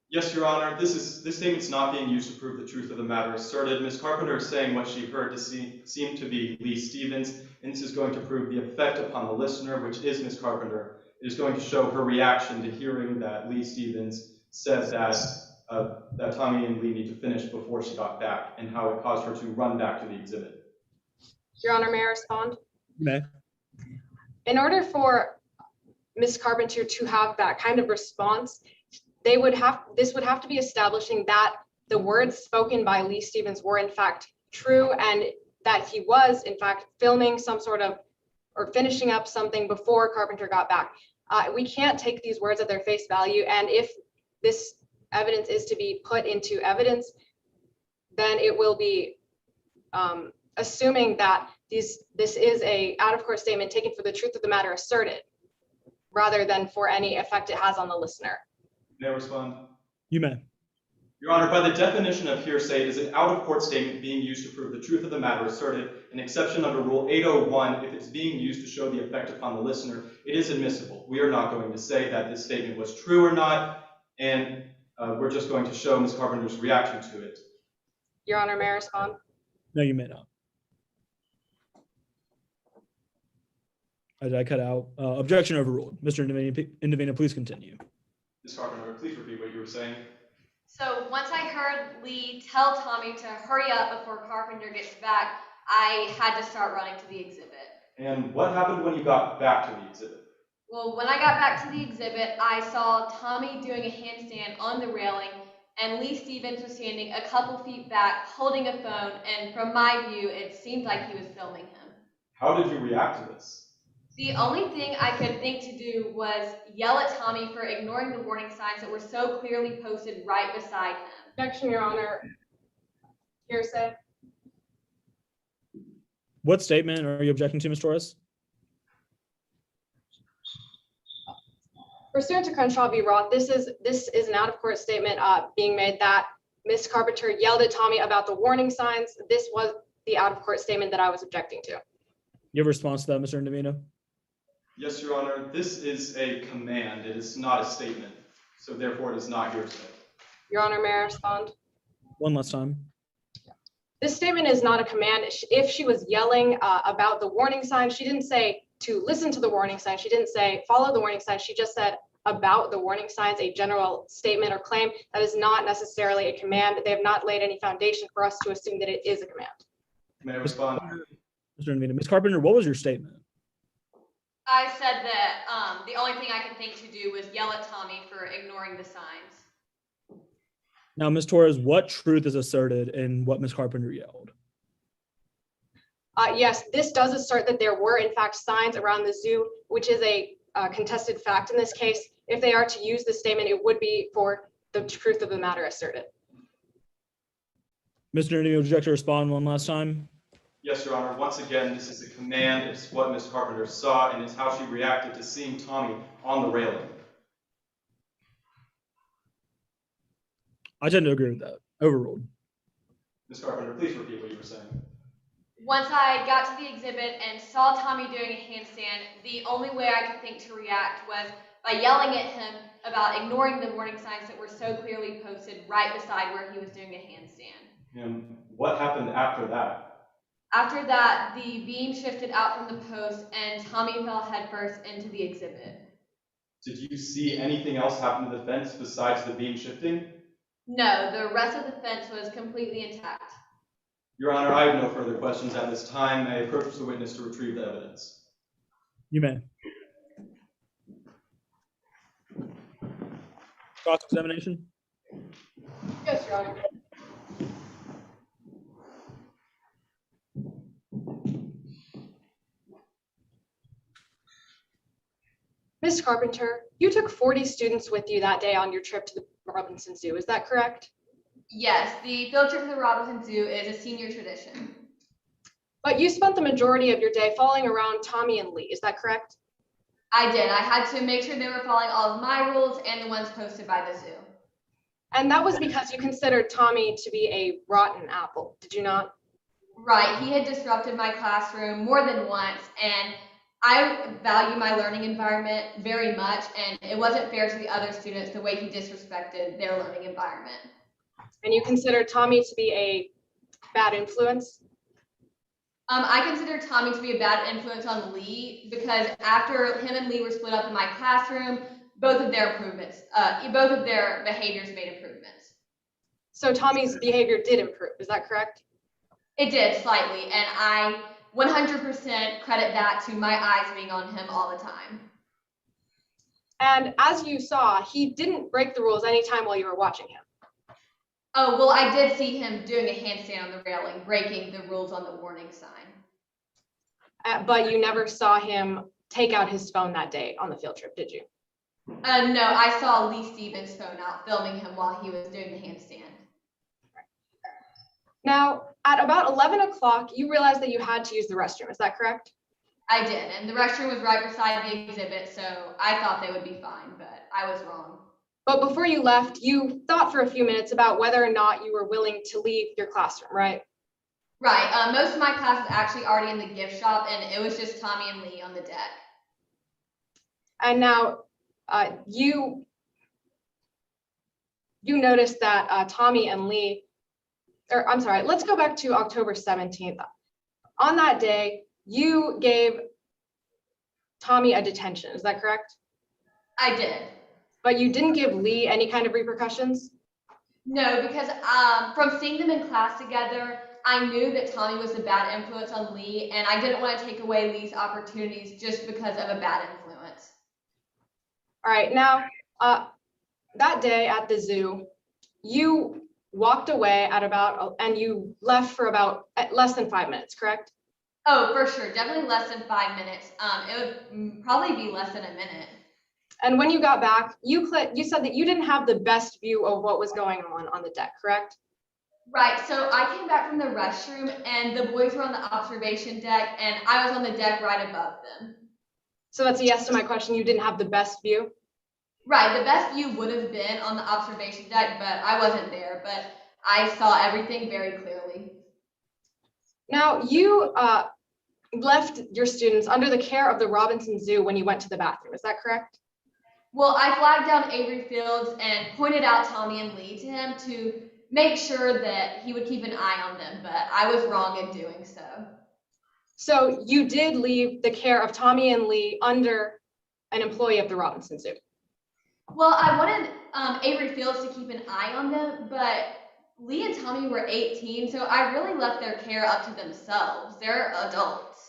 C: Yes, Your Honor. This statement's not being used to prove the truth of the matter asserted. Ms. Carpenter is saying what she heard to seem to be Lee Stevens, and this is going to prove the effect upon the listener, which is Ms. Carpenter. It is going to show her reaction to hearing that Lee Stevens said that Tommy and Lee need to finish before she got back, and how it caused her to run back to the exhibit.
L: Your Honor, may I respond?
B: You may.
L: In order for Ms. Carpenter to have that kind of response, this would have to be establishing that the words spoken by Lee Stevens were in fact true, and that he was in fact filming some sort of or finishing up something before Carpenter got back. We can't take these words at their face value, and if this evidence is to be put into evidence, then it will be assuming that this is a out-of-court statement taken for the truth of the matter asserted, rather than for any effect it has on the listener.
C: May I respond?
B: You may.
C: Your Honor, by the definition of hearsay, it is an out-of-court statement being used to prove the truth of the matter asserted. An exception under Rule 801, if it's being used to show the effect upon the listener, it is admissible. We are not going to say that this statement was true or not, and we're just going to show Ms. Carpenter's reaction to it.
L: Your Honor, may I respond?
B: No, you may not. Did I cut out? Objection overruled. Mr. Indovina, please continue.
C: Ms. Carpenter, please repeat what you were saying.
K: So once I heard Lee tell Tommy to hurry up before Carpenter gets back, I had to start running to the exhibit.
C: And what happened when you got back to the exhibit?
K: Well, when I got back to the exhibit, I saw Tommy doing a handstand on the railing, and Lee Stevens was standing a couple feet back holding a phone, and from my view, it seemed like he was filming him.
C: How did you react to this?
K: The only thing I could think to do was yell at Tommy for ignoring the warning signs that were so clearly posted right beside him.
L: Objection, Your Honor. Hearsay.
B: What statement are you objecting to, Ms. Torres?
L: Pursuant to Crenshaw v. Roth, this is an out-of-court statement being made that Ms. Carpenter yelled at Tommy about the warning signs. This was the out-of-court statement that I was objecting to.
B: You have a response to that, Mr. Indovina?
C: Yes, Your Honor. This is a command. It is not a statement. So therefore, it is not hearsay.
L: Your Honor, may I respond?
B: One last time.
L: This statement is not a command. If she was yelling about the warning sign, she didn't say to listen to the warning sign. She didn't say follow the warning sign. She just said about the warning signs, a general statement or claim. That is not necessarily a command. They have not laid any foundation for us to assume that it is a command.
C: May I respond?
B: Mr. Indovina, Ms. Carpenter, what was your statement?
K: I said that the only thing I could think to do was yell at Tommy for ignoring the signs.
B: Now, Ms. Torres, what truth is asserted in what Ms. Carpenter yelled?
L: Yes, this does assert that there were in fact signs around the zoo, which is a contested fact in this case. If they are to use this statement, it would be for the truth of the matter asserted.
B: Mr. Indovina, would you like to respond one last time?
C: Yes, Your Honor. Once again, this is a command. It's what Ms. Carpenter saw, and it's how she reacted to seeing Tommy on the railing.
B: I tend to agree with that. Overruled.
C: Ms. Carpenter, please repeat what you were saying.
K: Once I got to the exhibit and saw Tommy doing a handstand, the only way I could think to react was by yelling at him about ignoring the warning signs that were so clearly posted right beside where he was doing a handstand.
C: And what happened after that?
K: After that, the beam shifted out from the post and Tommy fell headfirst into the exhibit.
C: Did you see anything else happen to the fence besides the beam shifting?
K: No, the rest of the fence was completely intact.
C: Your Honor, I have no further questions at this time. I approach the witness to retrieve the evidence.
B: You may. Cross-examination?
L: Yes, Your Honor. Ms. Carpenter, you took 40 students with you that day on your trip to the Robinson Zoo, is that correct?
K: Yes, the field trip to the Robinson Zoo is a senior tradition.
L: But you spent the majority of your day following around Tommy and Lee, is that correct?
K: I did. I had to make sure they were following all of my rules and the ones posted by the zoo.
L: And that was because you considered Tommy to be a rotten apple, did you not?
K: Right, he had disrupted my classroom more than once, and I value my learning environment very much, and it wasn't fair to the other students the way he disrespected their learning environment.
L: And you considered Tommy to be a bad influence?
K: I consider Tommy to be a bad influence on Lee because after him and Lee were split up in my classroom, both of their behaviors made improvements.
L: So Tommy's behavior did improve, is that correct?
K: It did slightly, and I 100% credit that to my eyes being on him all the time.
L: And as you saw, he didn't break the rules anytime while you were watching him.
K: Oh, well, I did see him doing a handstand on the railing, breaking the rules on the warning sign.
L: But you never saw him take out his phone that day on the field trip, did you?
K: No, I saw Lee Stevens' phone out filming him while he was doing the handstand.
L: Now, at about 11 o'clock, you realized that you had to use the restroom, is that correct?
K: I did, and the restroom was right beside the exhibit, so I thought they would be fine, but I was wrong.
L: But before you left, you thought for a few minutes about whether or not you were willing to leave your classroom, right?
K: Right, most of my class was actually already in the gift shop, and it was just Tommy and Lee on the deck.
L: And now you noticed that Tommy and Lee, or I'm sorry, let's go back to October 17th. On that day, you gave Tommy a detention, is that correct?
K: I did.
L: But you didn't give Lee any kind of repercussions?
K: No, because from seeing them in class together, I knew that Tommy was the bad influence on Lee, and I didn't want to take away Lee's opportunities just because of a bad influence.
L: All right, now, that day at the zoo, you walked away and you left for about less than 5 minutes, correct?
K: Oh, for sure, definitely less than 5 minutes. It would probably be less than a minute.
L: And when you got back, you said that you didn't have the best view of what was going on the deck, correct?
K: Right, so I came back from the restroom and the boys were on the observation deck and I was on the deck right above them.
L: So that's a yes to my question, you didn't have the best view?
K: Right, the best view would have been on the observation deck, but I wasn't there, but I saw everything very clearly.
L: Now, you left your students under the care of the Robinson Zoo when you went to the bathroom, is that correct?
K: Well, I flagged down Avery Fields and pointed out Tommy and Lee to him to make sure that he would keep an eye on them, but I was wrong in doing so.
L: So you did leave the care of Tommy and Lee under an employee of the Robinson Zoo?
K: Well, I wanted Avery Fields to keep an eye on them, but Lee and Tommy were 18, so I really left their care up to themselves. They're adults.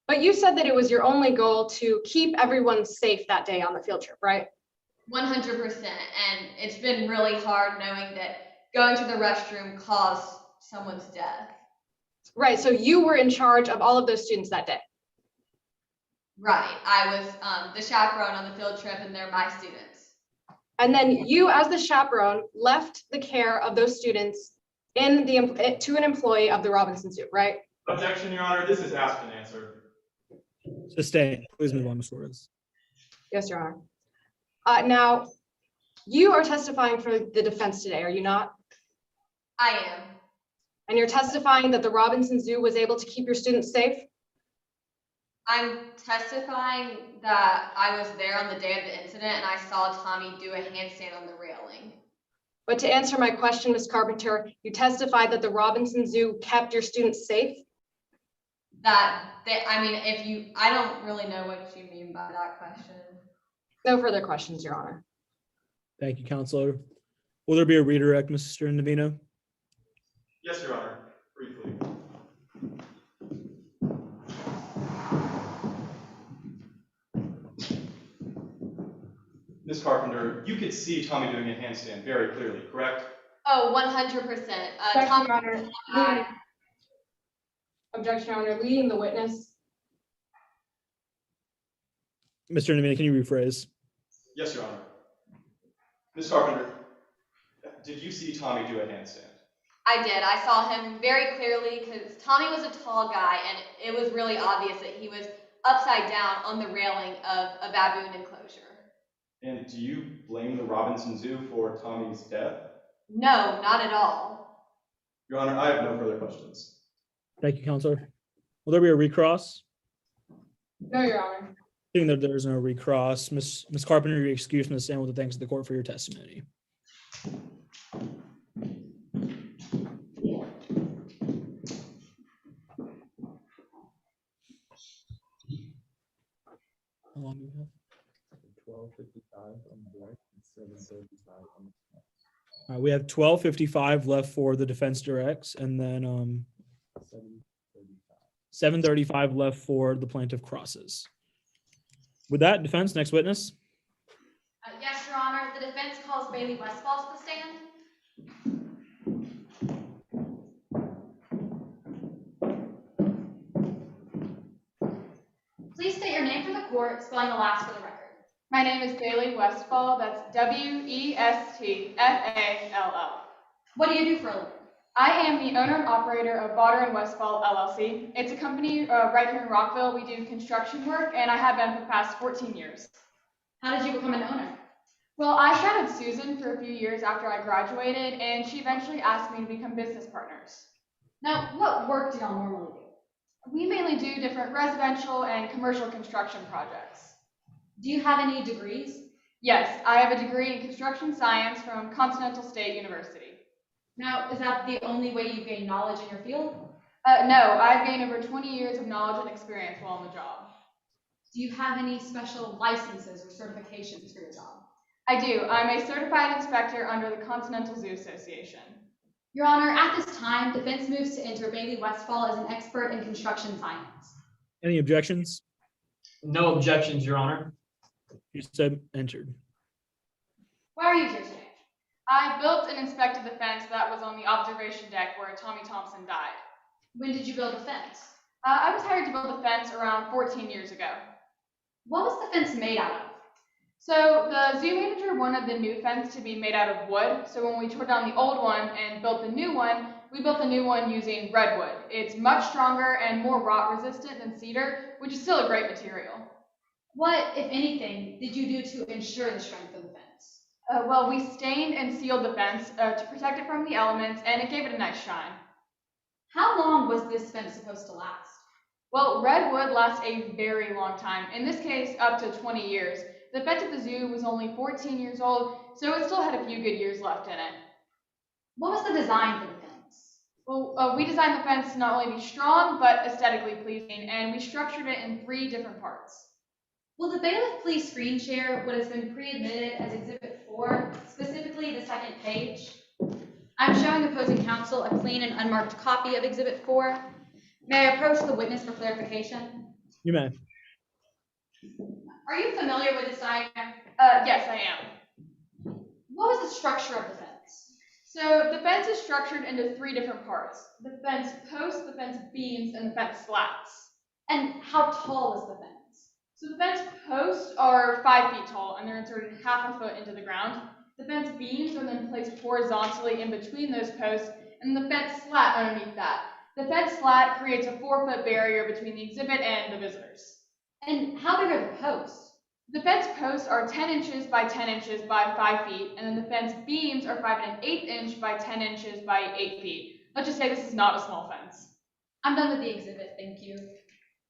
L: But you said that it was your only goal to keep everyone safe that day on the field trip, right?
K: 100%, and it's been really hard knowing that going to the restroom caused someone's death.
L: Right, so you were in charge of all of those students that day?
K: Right, I was the chaperone on the field trip and they're my students.
L: And then you, as the chaperone, left the care of those students to an employee of the Robinson Zoo, right?
C: Objection, Your Honor. This is asked and answered.
B: Sustained. Please move on, Ms. Suarez.
L: Yes, Your Honor. Now, you are testifying for the defense today, are you not?
K: I am.
L: And you're testifying that the Robinson Zoo was able to keep your students safe?
K: I'm testifying that I was there on the day of the incident and I saw Tommy do a handstand on the railing.
L: But to answer my question, Ms. Carpenter, you testified that the Robinson Zoo kept your students safe?
K: I don't really know what you mean by that question.
L: No further questions, Your Honor.
B: Thank you, Counselor. Will there be a redirect, Mr. Navino?
C: Yes, Your Honor. Briefly. Ms. Carpenter, you could see Tommy doing a handstand very clearly, correct?
K: Oh, 100%.
L: Objection, Your Honor. Objection, Your Honor. Leading the witness.
B: Mr. Indovina, can you rephrase?
C: Yes, Your Honor. Ms. Carpenter, did you see Tommy do a handstand?
K: I did. I saw him very clearly because Tommy was a tall guy, and it was really obvious that he was upside down on the railing of a baboon enclosure.
C: And do you blame the Robinson Zoo for Tommy's death?
K: No, not at all.
C: Your Honor, I have no further questions.
B: Thank you, Counselor. Will there be a recross?
I: No, Your Honor.
B: Seeing that there's no recross, Ms. Carpenter, you're excused from the stand with the thanks of the court for your testimony. How long do we have?
D: 12:55 on the direct and 7:35 on the.
B: All right, we have 12:55 left for the defense directs, and then 7:35 left for the plaintiff crosses. With that, defense, next witness.
G: Yes, Your Honor. The defense calls Bailey Westfall to the stand. Please state your name for the court, spelling the last for the record.
M: My name is Bailey Westfall. That's Westfall.
G: What do you do for a living?
M: I am the owner and operator of Botter and Westfall LLC. It's a company right here in Rockville. We do construction work, and I have been for the past 14 years.
G: How did you become an owner?
M: Well, I shadowed Susan for a few years after I graduated, and she eventually asked me to become business partners.
G: Now, what work do y'all normally do?
M: We mainly do different residential and commercial construction projects.
G: Do you have any degrees?
M: Yes, I have a degree in construction science from Continental State University.
G: Now, is that the only way you gain knowledge in your field?
M: No, I've gained over 20 years of knowledge and experience while on the job.
G: Do you have any special licenses or certifications for your job?
M: I do. I'm a certified inspector under the Continental Zoo Association.
G: Your Honor, at this time, defense moves to enter Bailey Westfall as an expert in construction science.
B: Any objections?
H: No objections, Your Honor.
B: You said entered.
G: Why are you here today?
M: I built and inspected the fence that was on the observation deck where Tommy Thompson died.
G: When did you build the fence?
M: I was hired to build the fence around 14 years ago.
G: What was the fence made out of?
M: So the zoo manager wanted the new fence to be made out of wood. So when we tore down the old one and built the new one, we built the new one using redwood. It's much stronger and more rot resistant than cedar, which is still a great material.
G: What, if anything, did you do to ensure the strength of the fence?
M: Well, we stained and sealed the fence to protect it from the elements, and it gave it a nice shine.
G: How long was this fence supposed to last?
M: Well, redwood lasts a very long time. In this case, up to 20 years. The fence at the zoo was only 14 years old, so it still had a few good years left in it.
G: What was the design for the fence?
M: Well, we designed the fence to not only be strong, but aesthetically pleasing, and we structured it in 3 different parts.
G: Will the bailiff please screen share what has been pre-admitted as Exhibit 4, specifically the second page? I'm showing opposing counsel a clean and unmarked copy of Exhibit 4. May I approach the witness for clarification?
B: You may.
G: Are you familiar with this diagram?
M: Yes, I am.
G: What was the structure of the fence?
M: So the fence is structured into 3 different parts: the fence posts, the fence beams, and the fence slats.
G: And how tall is the fence?
M: So the fence posts are 5 feet tall, and they're inserted half a foot into the ground. The fence beams are then placed horizontally in between those posts, and the fence slat underneath that. The fence slat creates a 4-foot barrier between the exhibit and the visitors.
G: And how big are the posts?
M: The fence posts are 10 inches by 10 inches by 5 feet, and then the fence beams are 5 1/8 inch by 10 inches by 8 feet. Let's just say this is not a small fence.
G: I'm done with the exhibit, thank you.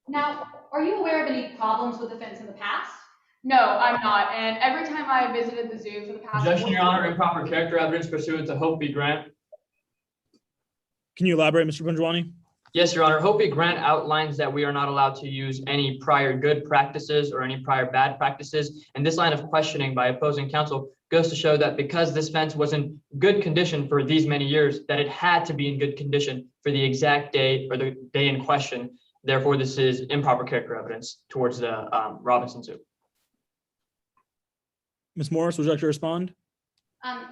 G: Now, are you aware of any problems with the fence in the past?
M: No, I'm not, and every time I visited the zoo for the past—
H: Objection, Your Honor, improper character evidence pursuant to Hope v. Grant.
B: Can you elaborate, Mr. Punjwani?
H: Yes, Your Honor. Hope v. Grant outlines that we are not allowed to use any prior good practices or any prior bad practices. And this line of questioning by opposing counsel goes to show that because this fence was in good condition for these many years, that it had to be in good condition for the exact day or the day in question. Therefore, this is improper character evidence towards the Robinson Zoo.
B: Ms. Morris, would you like to respond?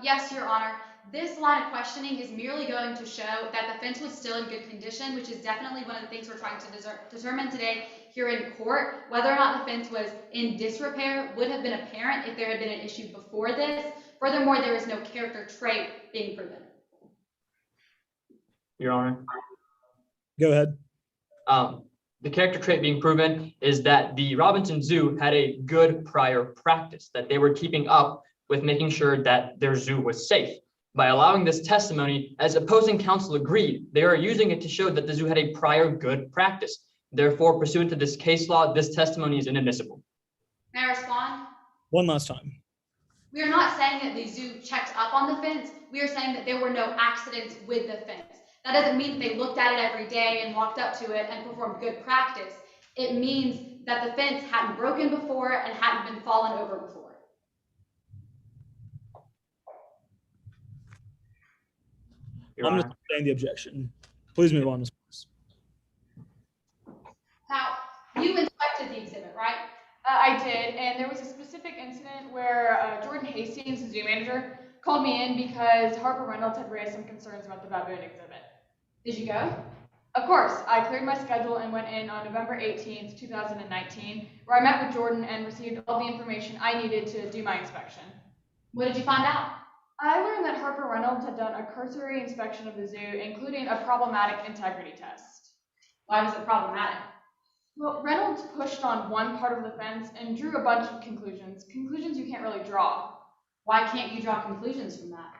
G: Yes, Your Honor. This line of questioning is merely going to show that the fence was still in good condition, which is definitely one of the things we're trying to determine today
N: here in court. Whether or not the fence was in disrepair would have been apparent if there had been an issue before this. Furthermore, there is no character trait being proven.
H: Your Honor.
B: Go ahead.
H: The character trait being proven is that the Robinson Zoo had a good prior practice, that they were keeping up with making sure that their zoo was safe. By allowing this testimony, as opposing counsel agreed, they are using it to show that the zoo had a prior good practice. Therefore, pursuant to this case law, this testimony is inadmissible.
N: May I respond?
B: One last time.
N: We are not saying that the zoo checked up on the fence. We are saying that there were no accidents with the fence. That doesn't mean that they looked at it every day and walked up to it and performed good practice. It means that the fence hadn't broken before and hadn't been fallen over before.
H: Your
B: I'm
H: Honor.
B: just saying the objection. Please move on, Ms. Morris.
N: Now, you inspected the exhibit, right?
M: I did, and there was a specific incident where Jordan Hastings, the zoo manager, called me in because Harper Reynolds had raised some concerns about the baboon exhibit.
N: Did you go?
M: Of course, I cleared my schedule and went in on November 18th, 2019, where I met with Jordan and received all the information I needed to do my inspection.
N: What did you find out?
M: I learned that Harper Reynolds had done a cursory inspection of the zoo, including a problematic integrity test.
N: Why was it problematic?
M: Well, Reynolds pushed on one part of the fence and drew a bunch of conclusions you can't really draw.
N: Why can't you draw conclusions from that?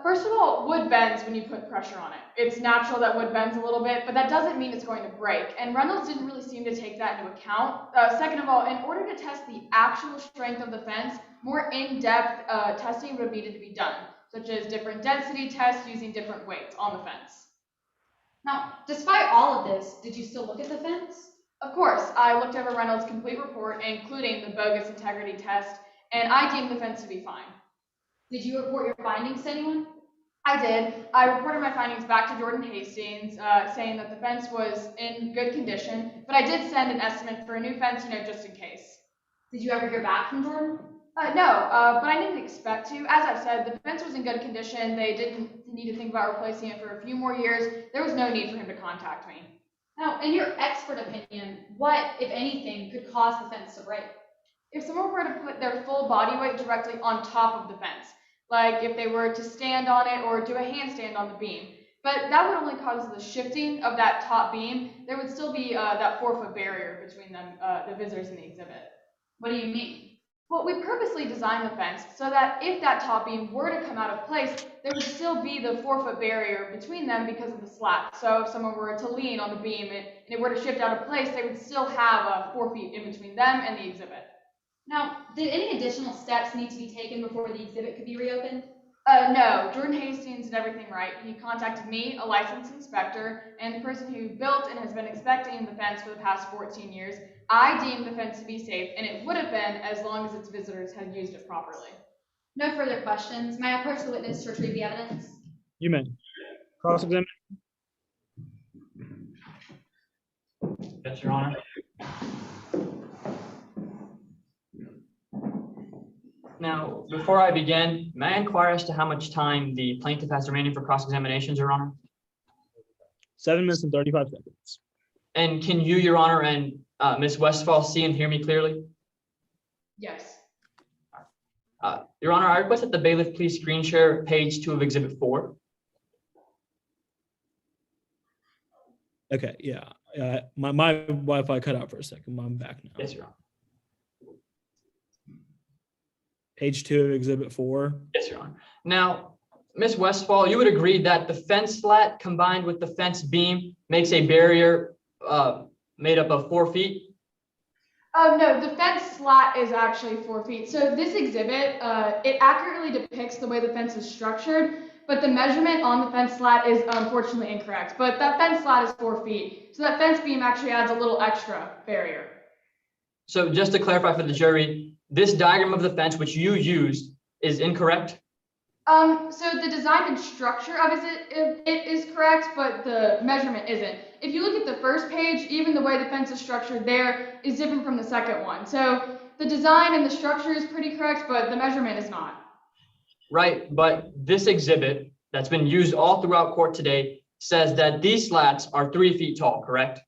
M: First of all, wood bends when you put pressure on it. It's natural that wood bends a little bit, but that doesn't mean it's going to break, and Reynolds didn't really seem to take that into account. Second of all, in order to test the actual strength of the fence, more in-depth testing would have needed to be done, such as different density tests using different weights on the fence.
N: Now, despite all of this, did you still look at the fence?
M: Of course, I looked over Reynolds' complete report, including the bogus integrity test, and I deemed the fence to be fine.
N: Did you report your findings to anyone?
M: I did. I reported my findings back to Jordan Hastings, saying that the fence was in good condition, but I did send an estimate for a new fence, just in case.
N: Did you ever hear back from Jordan?
M: No, but I didn't expect to. As I've said, the fence was in good condition. They didn't need to think about replacing it for a few more years. There was no need for him to contact me.
N: Now, in your expert opinion, what, if anything, could cause the fence to break?
M: If someone were to put their full body weight directly on top of the fence, like if they were to stand on it or do a handstand on the beam. But that would only cause the shifting of that top beam. There would still be that 4-foot barrier between them, the visitors in the exhibit.
N: What do you mean?
M: Well, we purposely designed the fence so that if that top beam were to come out of place, there would still be the 4-foot barrier between them because of the slat. So if someone were to lean on the beam and it were to shift out of place, they would still have 4 feet in between them and the exhibit.
N: Now, did any additional steps need to be taken before the exhibit could be reopened?
M: No, Jordan Hastings did everything right. He contacted me, a licensed inspector, and the person who built and has been inspecting the fence for the past 14 years. I deemed the fence to be safe, and it would have been as long as its visitors had used it properly.
N: No further questions. May I approach the witness to retrieve the evidence?
B: You may. Cross-examine.
H: Yes, Your Honor. Now, before I begin, may I inquire as to how much time the plaintiff has remaining for cross-examinations, Your Honor?
B: 7 minutes and 35 seconds.
H: And can you, Your Honor, and Ms. Westphal see and hear me clearly?
M: Yes.
H: Your Honor, I request that the bailiff please screen share page 2 of Exhibit 4.
B: Okay, yeah. My Wi-Fi cut out for a second. I'm back now.
H: Yes, Your Honor.
B: Page 2 of Exhibit 4.
H: Yes, Your Honor. Now, Ms. Westphal, you would agree that the fence slat combined with the fence beam makes a barrier made up of 4 feet?
M: No, the fence slat is actually 4 feet. So this exhibit, it accurately depicts the way the fence is structured, but the measurement on the fence slat is unfortunately incorrect. But that fence slat is 4 feet. So that fence beam actually adds a little extra barrier.
H: So just to clarify for the jury, this diagram of the fence which you used is incorrect?
M: So the design and structure of it is correct, but the measurement isn't. If you look at the first page, even the way the fence is structured there is different from the second one. So the design and the structure is pretty correct, but the measurement is not.
H: Right, but this exhibit that's been used all throughout court today says that these slats are 3 feet tall, correct?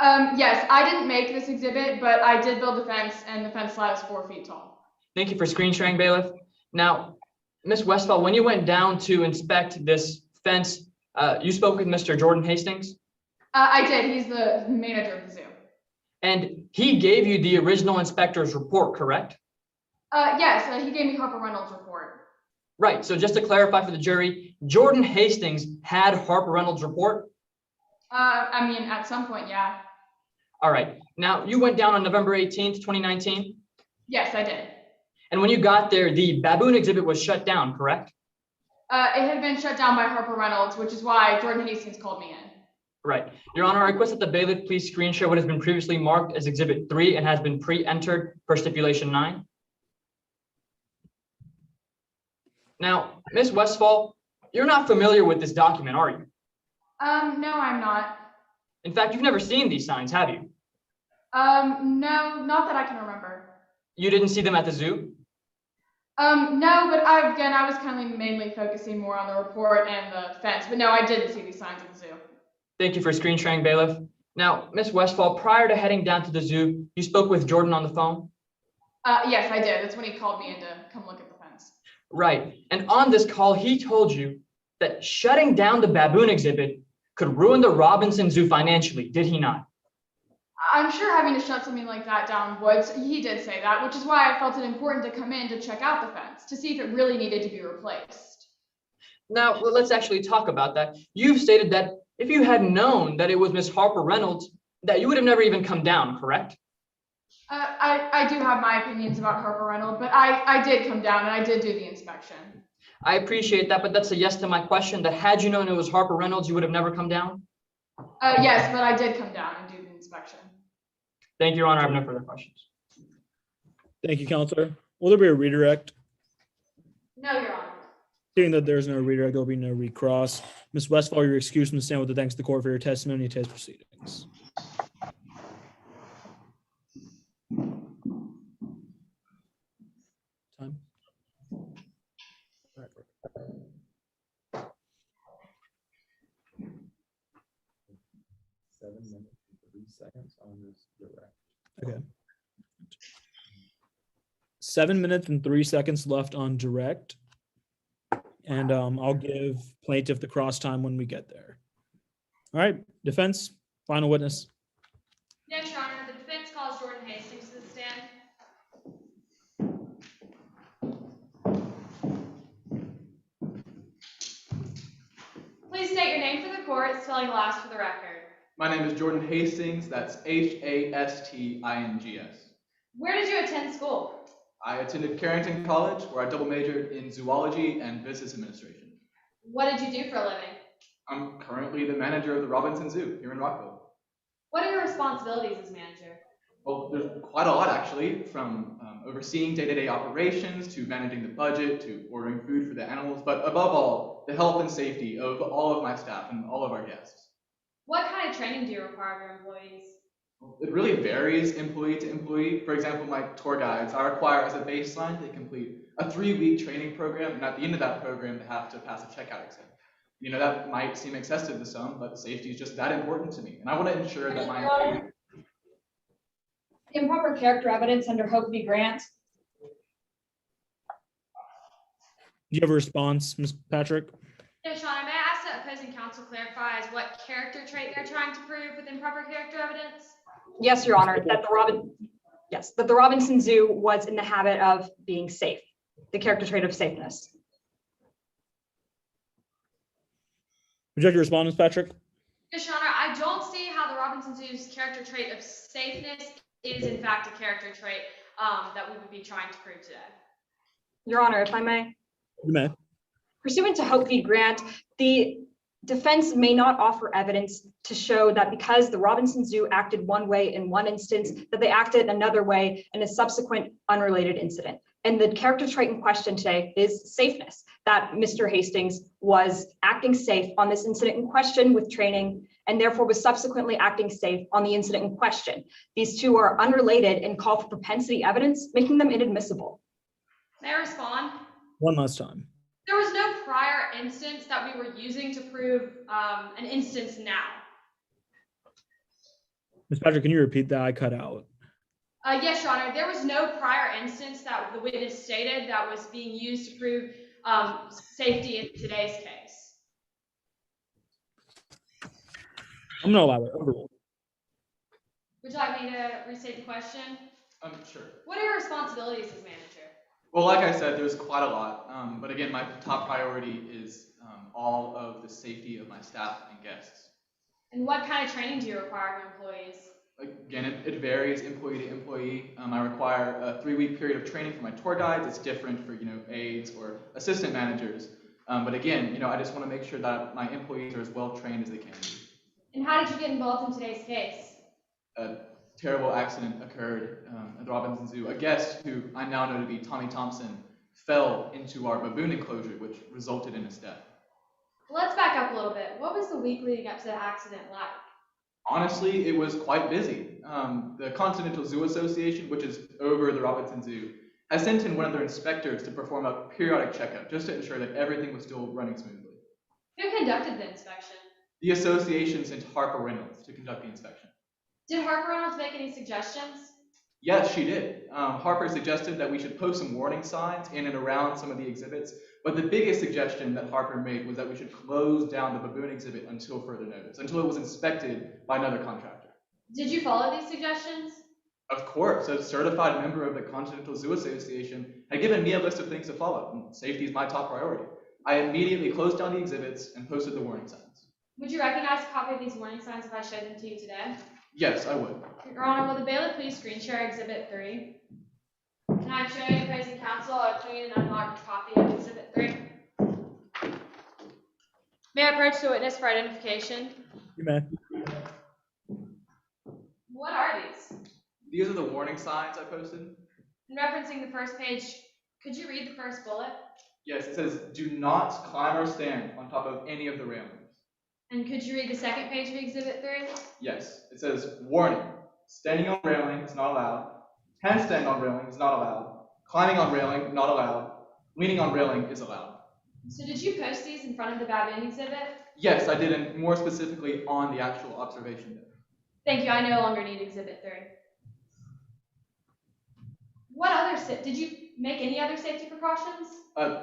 M: Yes, I didn't make this exhibit, but I did build the fence, and the fence slab is 4 feet tall.
H: Thank you for screen sharing, bailiff. Now, Ms. Westphal, when you went down to inspect this fence, you spoke with Mr. Jordan Hastings,
M: I did. He's the manager of the zoo.
H: and he gave you the original inspector's report, correct?
M: Yes, he gave me Harper Reynolds' report.
H: Right, so just to clarify for the jury, Jordan Hastings had Harper Reynolds' report?
M: I mean, at some point, yeah.
H: All right, now you went down on November 18th, 2019?
M: Yes, I did.
H: And when you got there, the baboon exhibit was shut down, correct?
M: It had been shut down by Harper Reynolds, which is why Jordan Hastings called me in.
H: Right. Your Honor, I request that the bailiff please screen share what has been previously marked as Exhibit 3 and has been pre-entered per stipulation 9. Now, Ms. Westphal, you're not familiar with this document, are you?
M: No, I'm not.
H: In fact, you've never seen these signs, have you?
M: No, not that I can remember.
H: You didn't see them at the zoo?
M: No, but I was kind of mainly focusing more on the report and the fence, but no, I didn't see these signs at the zoo.
H: Thank you for screen sharing, bailiff. Now, Ms. Westphal, prior to heading down to the zoo, you spoke with Jordan on the phone?
M: Yes, I did. That's when he called me in to come look at the fence.
H: Right. And on this call, he told you that shutting down the baboon exhibit could ruin the Robinson Zoo financially, did he not?
M: I'm sure having to shut something like that down would. He did say that, which is why I felt it important to come in to check out the fence, to see if it really needed to be replaced.
H: Now, let's actually talk about that. You've stated that if you had known that it was Miss Harper Reynolds, that you would have never even come down, correct?
M: I do have my opinions about Harper Reynolds, but I did come down and I did do the inspection.
H: I appreciate that, but that's a yes to my question, that had you known it was Harper Reynolds, you would have never come down?
M: Yes, but I did come down and do the inspection.
H: Thank you, Your Honor. I have no further questions.
B: Thank you, Counselor. Will there be a redirect?
K: No, Your Honor.
B: Seeing that there's no redirect, there will be no recross. Ms. Westphal, you're excused from the stand with the thanks to the court for your testimony and today's proceedings. Time. Okay. 7 minutes and 3 seconds left on direct. And I'll give plaintiff the cross time when we get there. All right, defense, final witness.
G: Yes, Your Honor. The defense calls Jordan Hastings to the stand. Please state your name for the court, spelling last for the record.
C: My name is Jordan Hastings. That's Hastings.
G: Where did you attend school?
C: I attended Carrington College, where I double majored in zoology and business administration.
G: What did you do for a living?
C: I'm currently the manager of the Robinson Zoo here in Rockville.
G: What are your responsibilities as manager?
C: Well, there's quite a lot actually, from overseeing day-to-day operations to managing the budget to ordering food for the animals, but above all, the health and safety of all of my staff and all of our guests.
G: What kind of training do you require of your employees?
C: It really varies employee to employee. For example, my tour guides, I require as a baseline they complete a 3-week training program, and at the end of that program, they have to pass a checkout exam. You know, that might seem excessive to some, but safety is just that important to me, and I want to ensure that my employees...
E: Improper character evidence under Hope v. Grant.
B: Do you have a response, Ms. Patrick?
G: Yes, Your Honor. May I ask that opposing counsel clarifies what character trait they're trying to prove with improper character evidence?
E: Yes, Your Honor, that the Robinson Zoo was in the habit of being safe, the character trait of safeness.
B: Would you like to respond, Ms. Patrick?
G: Yes, Your Honor. I don't see how the Robinson Zoo's character trait of safeness is in fact a character trait that we would be trying to prove today.
E: Your Honor, if I may.
B: You may.
E: Pursuant to Hope v. Grant, the defense may not offer evidence to show that because the Robinson Zoo acted one way in one instance, that they acted another way in a subsequent unrelated incident. And the character trait in question today is safeness, that Mr. Hastings was acting safe on this incident in question with training, and therefore was subsequently acting safe on the incident in question. These two are unrelated and call for propensity evidence, making them inadmissible.
G: May I respond?
B: One last time.
G: There was no prior instance that we were using to prove an instance now.
B: Ms. Patrick, can you repeat that? I cut out.
G: Yes, Your Honor. There was no prior instance that the witness stated that was being used to prove safety in today's case.
B: I'm gonna allow it. Overruled.
G: Would you like me to restate the question?
C: Sure.
G: What are your responsibilities as manager?
C: Well, like I said, there's quite a lot. But again, my top priority is all of the safety of my staff and guests.
G: And what kind of training do you require of your employees?
C: Again, it varies employee to employee. I require a 3-week period of training for my tour guides. It's different for aides or assistant managers. But again, I just want to make sure that my employees are as well trained as they can be.
G: And how did you get involved in today's case?
C: A terrible accident occurred at the Robinson Zoo. A guest who I now know to be Tommy Thompson fell into our baboon enclosure, which resulted in his death.
G: Let's back up a little bit. What was the week leading up to the accident like?
C: Honestly, it was quite busy. The Continental Zoo Association, which is over the Robinson Zoo, has sent in one of their inspectors to perform a periodic checkup just to ensure that everything was still running smoothly.
G: Who conducted the inspection?
C: The association sent Harper Reynolds to conduct the inspection.
G: Did Harper Reynolds make any suggestions?
C: Yes, she did. Harper suggested that we should post some warning signs in and around some of the exhibits, but the biggest suggestion that Harper made was that we should close down the baboon exhibit until further notice, until it was inspected by another contractor.
G: Did you follow these suggestions?
C: Of course, as a certified member of the Continental Zoo Association had given me a list of things to follow, and safety is my top priority. I immediately closed down the exhibits and posted the warning signs.
G: Would you recognize a copy of these warning signs if I showed them to you today?
C: Yes, I would.
G: Your Honor, will the bailiff please screen share Exhibit 3? Can I show you opposing counsel a clean and unmarked copy of Exhibit 3? May I approach the witness for identification?
B: You may.
G: What are these?
C: These are the warning signs I posted.
G: In referencing the first page, could you read the first bullet?
C: Yes, it says, do not climb or stand on top of any of the railings.
G: And could you read the second page of Exhibit 3?
C: Yes, it says, warning, standing on railing is not allowed, handstand on railing is not allowed, climbing on railing not allowed, leaning on railing is allowed.
G: So did you post these in front of the baboon exhibit?
C: Yes, I did, and more specifically on the actual observation deck.
G: Thank you, I no longer need Exhibit 3. What other, did you make any other safety precautions?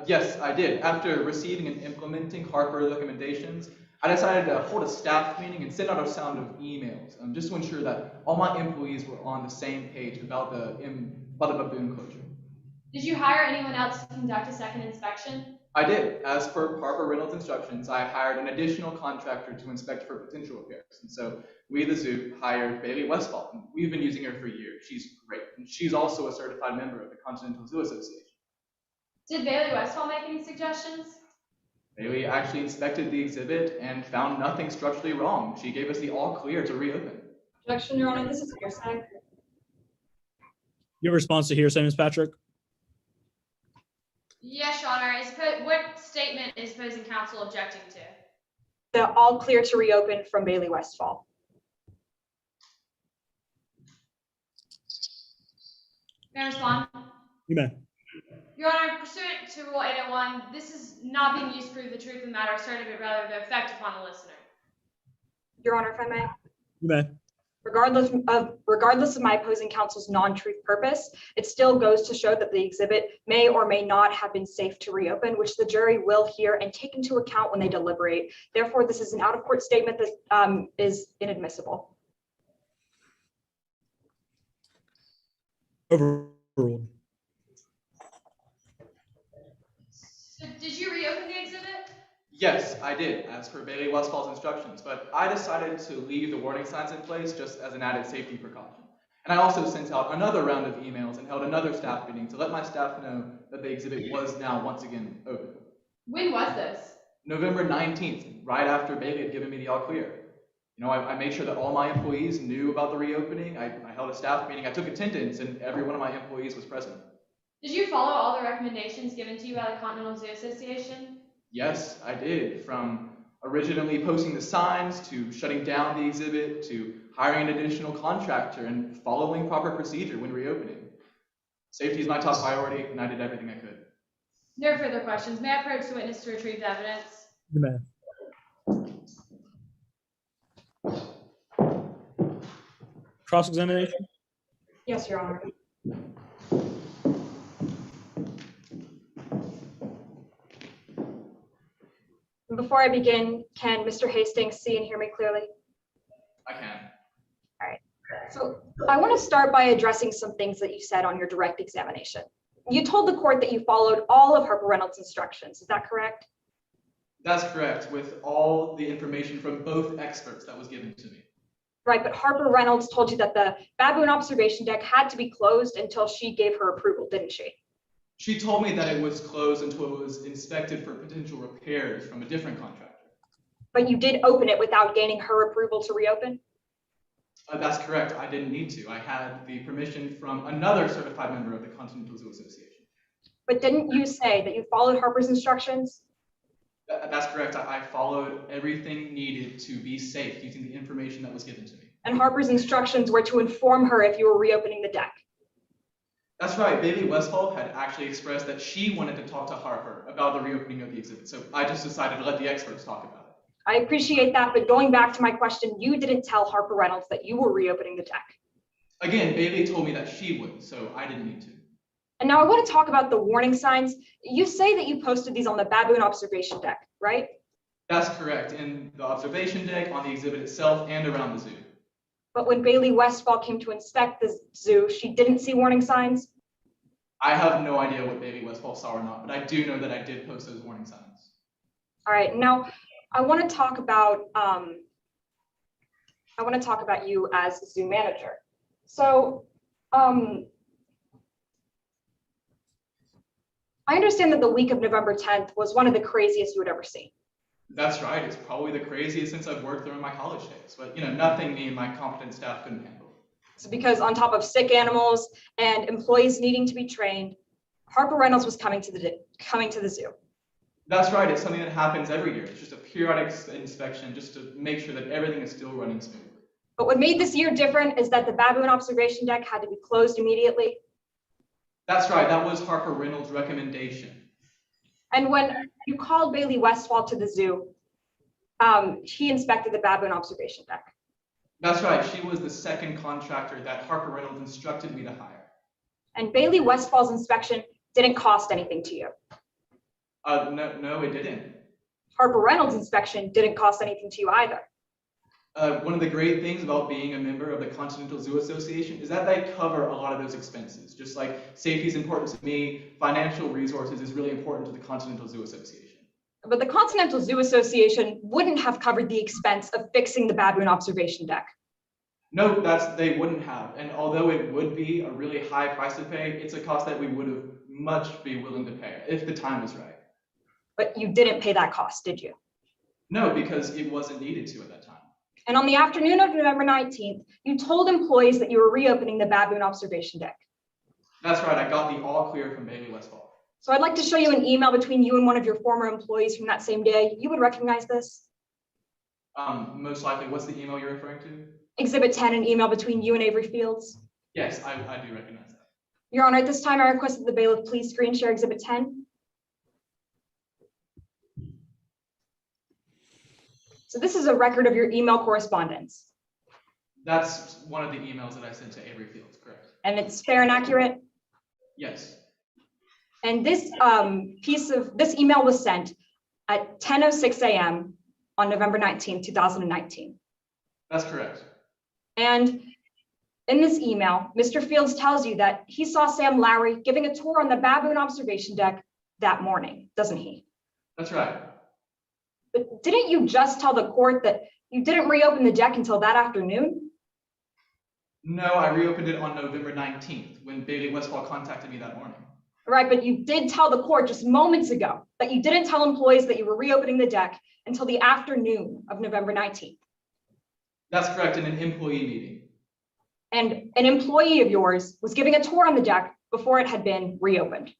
C: Yes, I did. After receiving and implementing Harper's recommendations, I decided to hold a staff meeting and send out a sound of emails, just to ensure that all my employees were on the same page about the baboon closure.
G: Did you hire anyone else to conduct a second inspection?
C: I did. As per Harper Reynolds' instructions, I hired an additional contractor to inspect for potential repairs. And so we, the zoo, hired Bailey Westfall. And we've been using her for years. She's great. And she's also a certified member of the Continental Zoo Association.
G: Did Bailey Westfall make any suggestions?
C: Bailey actually inspected the exhibit and found nothing structurally wrong. She gave us the all clear to reopen.
E: Objection, Your Honor, this is hearsay.
B: Your response to hearsay, Ms. Patrick?
G: Yes, Your Honor. What statement is opposing counsel objecting to?
E: The all clear to reopen from Bailey Westfall.
G: May I respond?
B: You may.
G: Your Honor, pursuant to Rule 801, this is not being used to prove the truth of the matter asserted, but rather the effect upon the listener.
E: Your Honor, if I may.
B: You may.
E: Regardless of my opposing counsel's non-truth purpose, it still goes to show that the exhibit may or may not have been safe to reopen, which the jury will hear and take into account when they deliberate. Therefore, this is an out-of-court statement that is inadmissible.
B: Overruled.
G: So did you reopen the exhibit?
C: Yes, I did, as per Bailey Westfall's instructions, but I decided to leave the warning signs in place just as an added safety precaution. And I also sent out another round of emails and held another staff meeting to let my staff know that the exhibit was now once again open.
G: When was this?
C: November 19th, right after Bailey had given me the all clear. I made sure that all my employees knew about the reopening. I held a staff meeting, I took attendance, and every one of my employees was present.
G: Did you follow all the recommendations given to you by the Continental Zoo Association?
C: Yes, I did. From originally posting the signs, to shutting down the exhibit, to hiring an additional contractor, and following proper procedure when reopening. Safety is my top priority, and I did everything I could.
G: No further questions. May I approach the witness to retrieve the evidence?
B: You may. cross-examination?
E: Yes, Your Honor. Before I begin, can Mr. Hastings see and hear me clearly?
C: I can.
E: All right. So I want to start by addressing some things that you said on your direct examination. You told the court that you followed all of Harper Reynolds' instructions. Is that correct?
C: That's correct, with all the information from both experts that was given to me.
E: Right, but Harper Reynolds told you that the baboon observation deck had to be closed until she gave her approval, didn't she?
C: She told me that it was closed until it was inspected for potential repairs from a different contractor.
E: But you did open it without gaining her approval to reopen?
C: That's correct. I didn't need to. I had the permission from another certified member of the Continental Zoo Association.
E: But didn't you say that you followed Harper's instructions?
C: That's correct. I followed everything needed to be safe using the information that was given to me.
E: And Harper's instructions were to inform her if you were reopening the deck.
C: That's right. Bailey Westfall had actually expressed that she wanted to talk to Harper about the reopening of the exhibit. So I just decided to let the experts talk about it.
E: I appreciate that, but going back to my question, you didn't tell Harper Reynolds that you were reopening the deck.
C: Again, Bailey told me that she would, so I didn't need to.
E: And now I want to talk about the warning signs. You say that you posted these on the baboon observation deck, right?
C: That's correct. In the observation deck, on the exhibit itself, and around the zoo.
E: But when Bailey Westfall came to inspect the zoo, she didn't see warning signs?
C: I have no idea what Bailey Westfall saw or not, but I do know that I did post those warning signs.
E: All right, now I want to talk about you as the zoo manager. So I understand that the week of November 10th was one of the craziest you had ever seen.
C: That's right. It's probably the craziest since I've worked there in my college days. But, nothing me and my competent staff couldn't handle.
E: It's because on top of sick animals and employees needing to be trained, Harper Reynolds was coming to the zoo.
C: That's right. It's something that happens every year. It's just a periodic inspection just to make sure that everything is still running smoothly.
E: But what made this year different is that the baboon observation deck had to be closed immediately.
C: That's right. That was Harper Reynolds' recommendation.
E: And when you called Bailey Westfall to the zoo, he inspected the baboon observation deck.
C: That's right. She was the second contractor that Harper Reynolds instructed me to hire.
E: And Bailey Westfall's inspection didn't cost anything to you.
C: No, it didn't.
E: Harper Reynolds' inspection didn't cost anything to you either.
C: One of the great things about being a member of the Continental Zoo Association is that they cover a lot of those expenses. Just like safety is important to me, financial resources is really important to the Continental Zoo Association.
E: But the Continental Zoo Association wouldn't have covered the expense of fixing the baboon observation deck.
C: No, they wouldn't have. And although it would be a really high price to pay, it's a cost that we would have much be willing to pay if the time was right.
E: But you didn't pay that cost, did you?
C: No, because it wasn't needed to at that time.
E: And on the afternoon of November 19th, you told employees that you were reopening the baboon observation deck.
C: That's right. I got the all clear from Bailey Westfall.
E: So I'd like to show you an email between you and one of your former employees from that same day. You would recognize this?
C: Most likely. What's the email you're referring to?
E: Exhibit 10, an email between you and Avery Fields.
C: Yes, I do recognize that.
E: Your Honor, at this time, I request that the bailiff please screen share Exhibit 10. So this is a record of your email correspondence.
C: That's one of the emails that I sent to Avery Fields, correct?
E: And it's fair and accurate?
C: Yes.
E: And this this email was sent at 10:06 a.m. on November 19, 2019.
C: That's correct.
E: And in this email, Mr. Fields tells you that he saw Sam Lowry giving a tour on the baboon observation deck that morning, doesn't he?
C: That's right.
E: But didn't you just tell the court that you didn't reopen the deck until that afternoon?
C: No, I reopened it on November 19th when Bailey Westfall contacted me that morning.
E: Right, but you did tell the court just moments ago that you didn't tell employees that you were reopening the deck until the afternoon of November 19th.
C: That's correct, in an employee meeting.
E: And an employee of yours was giving a tour on the deck before it had been reopened.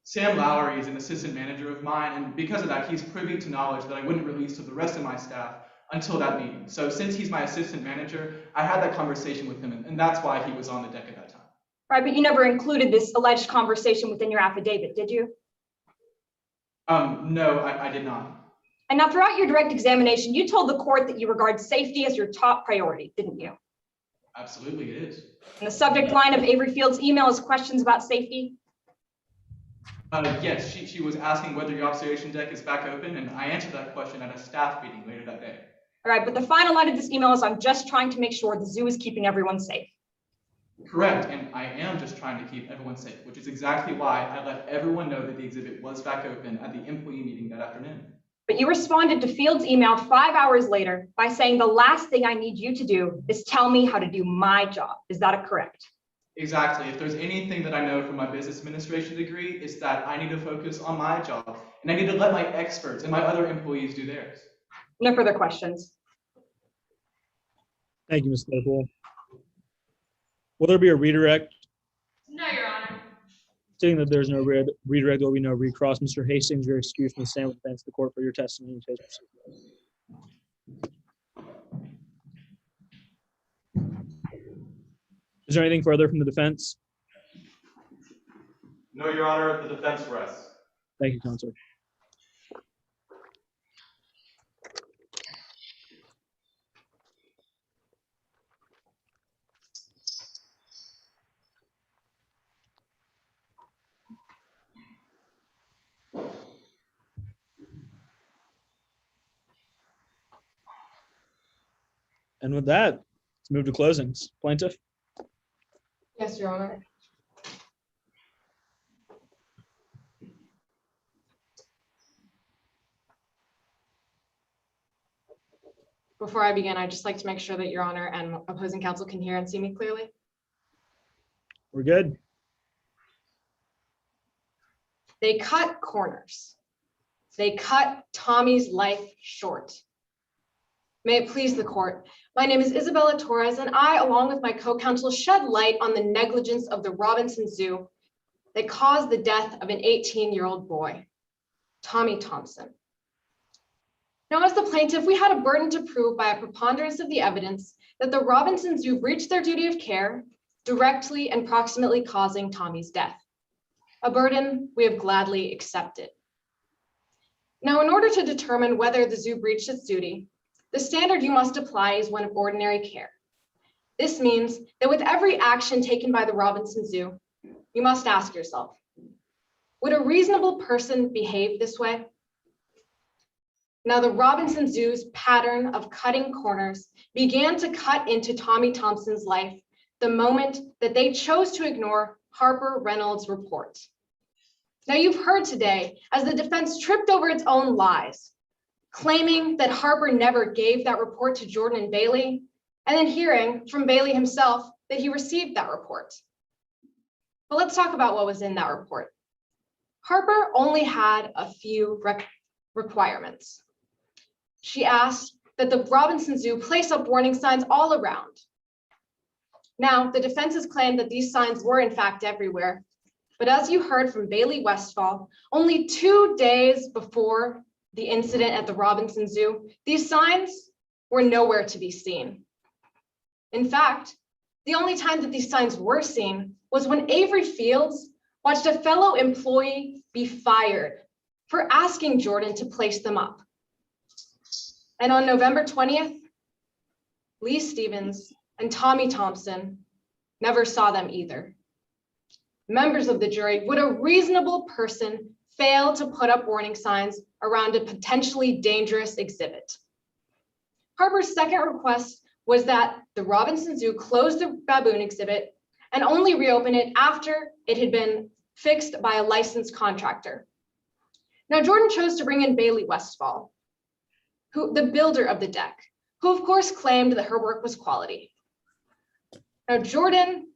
C: Sam Lowry is an assistant manager of mine, and because of that, he's privy to knowledge that I wouldn't release to the rest of my staff until that meeting. So since he's my assistant manager, I had that conversation with him, and that's why he was on the deck at that time.
E: Right, but you never included this alleged conversation within your affidavit, did you?
C: No, I did not.
E: And now throughout your direct examination, you told the court that you regard safety as your top priority, didn't you?
C: Absolutely it is.
E: And the subject line of Avery Field's email is questions about safety.
C: Yes, she was asking whether your observation deck is back open, and I answered that question at a staff meeting later that day.
E: All right, but the final line of this email is I'm just trying to make sure the zoo is keeping everyone safe.
C: Correct, and I am just trying to keep everyone safe, which is exactly why I let everyone know that the exhibit was back open at the employee meeting that afternoon.
E: But you responded to Field's email 5 hours later by saying the last thing I need you to do is tell me how to do my job. Is that correct?
C: Exactly. If there's anything that I know from my business administration degree, it's that I need to focus on my job, and I need to let my experts and my other employees do theirs.
E: No further questions.
B: Thank you, Ms. Claypool. Will there be a redirect?
G: No, Your Honor.
B: Seeing that there's no redirect, there will be no recross. Mr. Hastings, you're excused from the stand with the bench of the court for your testimony in today's proceedings. Is there anything further from the defense?
C: No, Your Honor, the defense rests.
B: Thank you, Counselor. And with that, let's move to closings. Plaintiff?
L: Yes, Your Honor. Before I begin, I'd just like to make sure that Your Honor and opposing counsel can hear and see me clearly.
B: We're good.
L: They cut corners. They cut Tommy's life short. May it please the court. My name is Isabella Torres, and I, along with my co-counsel, shed light on the negligence of the Robinson Zoo that caused the death of an 18-year-old boy, Tommy Thompson. Now, as the plaintiff, we had a burden to prove by a preponderance of the evidence that the Robinson Zoo breached their duty of care, directly and proximately causing Tommy's death. A burden we have gladly accepted. Now, in order to determine whether the zoo breached its duty, the standard you must apply is one of ordinary care. This means that with every action taken by the Robinson Zoo, you must ask yourself, would a reasonable person behave this way? Now, the Robinson Zoo's pattern of cutting corners began to cut into Tommy Thompson's life the moment that they chose to ignore Harper Reynolds' report. Now, you've heard today as the defense tripped over its own lies, claiming that Harper never gave that report to Jordan and Bailey, and then hearing from Bailey himself that he received that report. But let's talk about what was in that report. Harper only had a few requirements. She asked that the Robinson Zoo place up warning signs all around. Now, the defense has claimed that these signs were in fact everywhere, but as you heard from Bailey Westfall, only 2 days before the incident at the Robinson Zoo, these signs were nowhere to be seen. In fact, the only time that these signs were seen was when Avery Fields watched a fellow employee be fired for asking Jordan to place them up. And on November 20th, Lee Stevens and Tommy Thompson never saw them either. Members of the jury, would a reasonable person fail to put up warning signs around a potentially dangerous exhibit? Harper's second request was that the Robinson Zoo close the baboon exhibit and only reopen it after it had been fixed by a licensed contractor. Now, Jordan chose to bring in Bailey Westfall, the builder of the deck, who of course claimed that her work was quality. Now, Jordan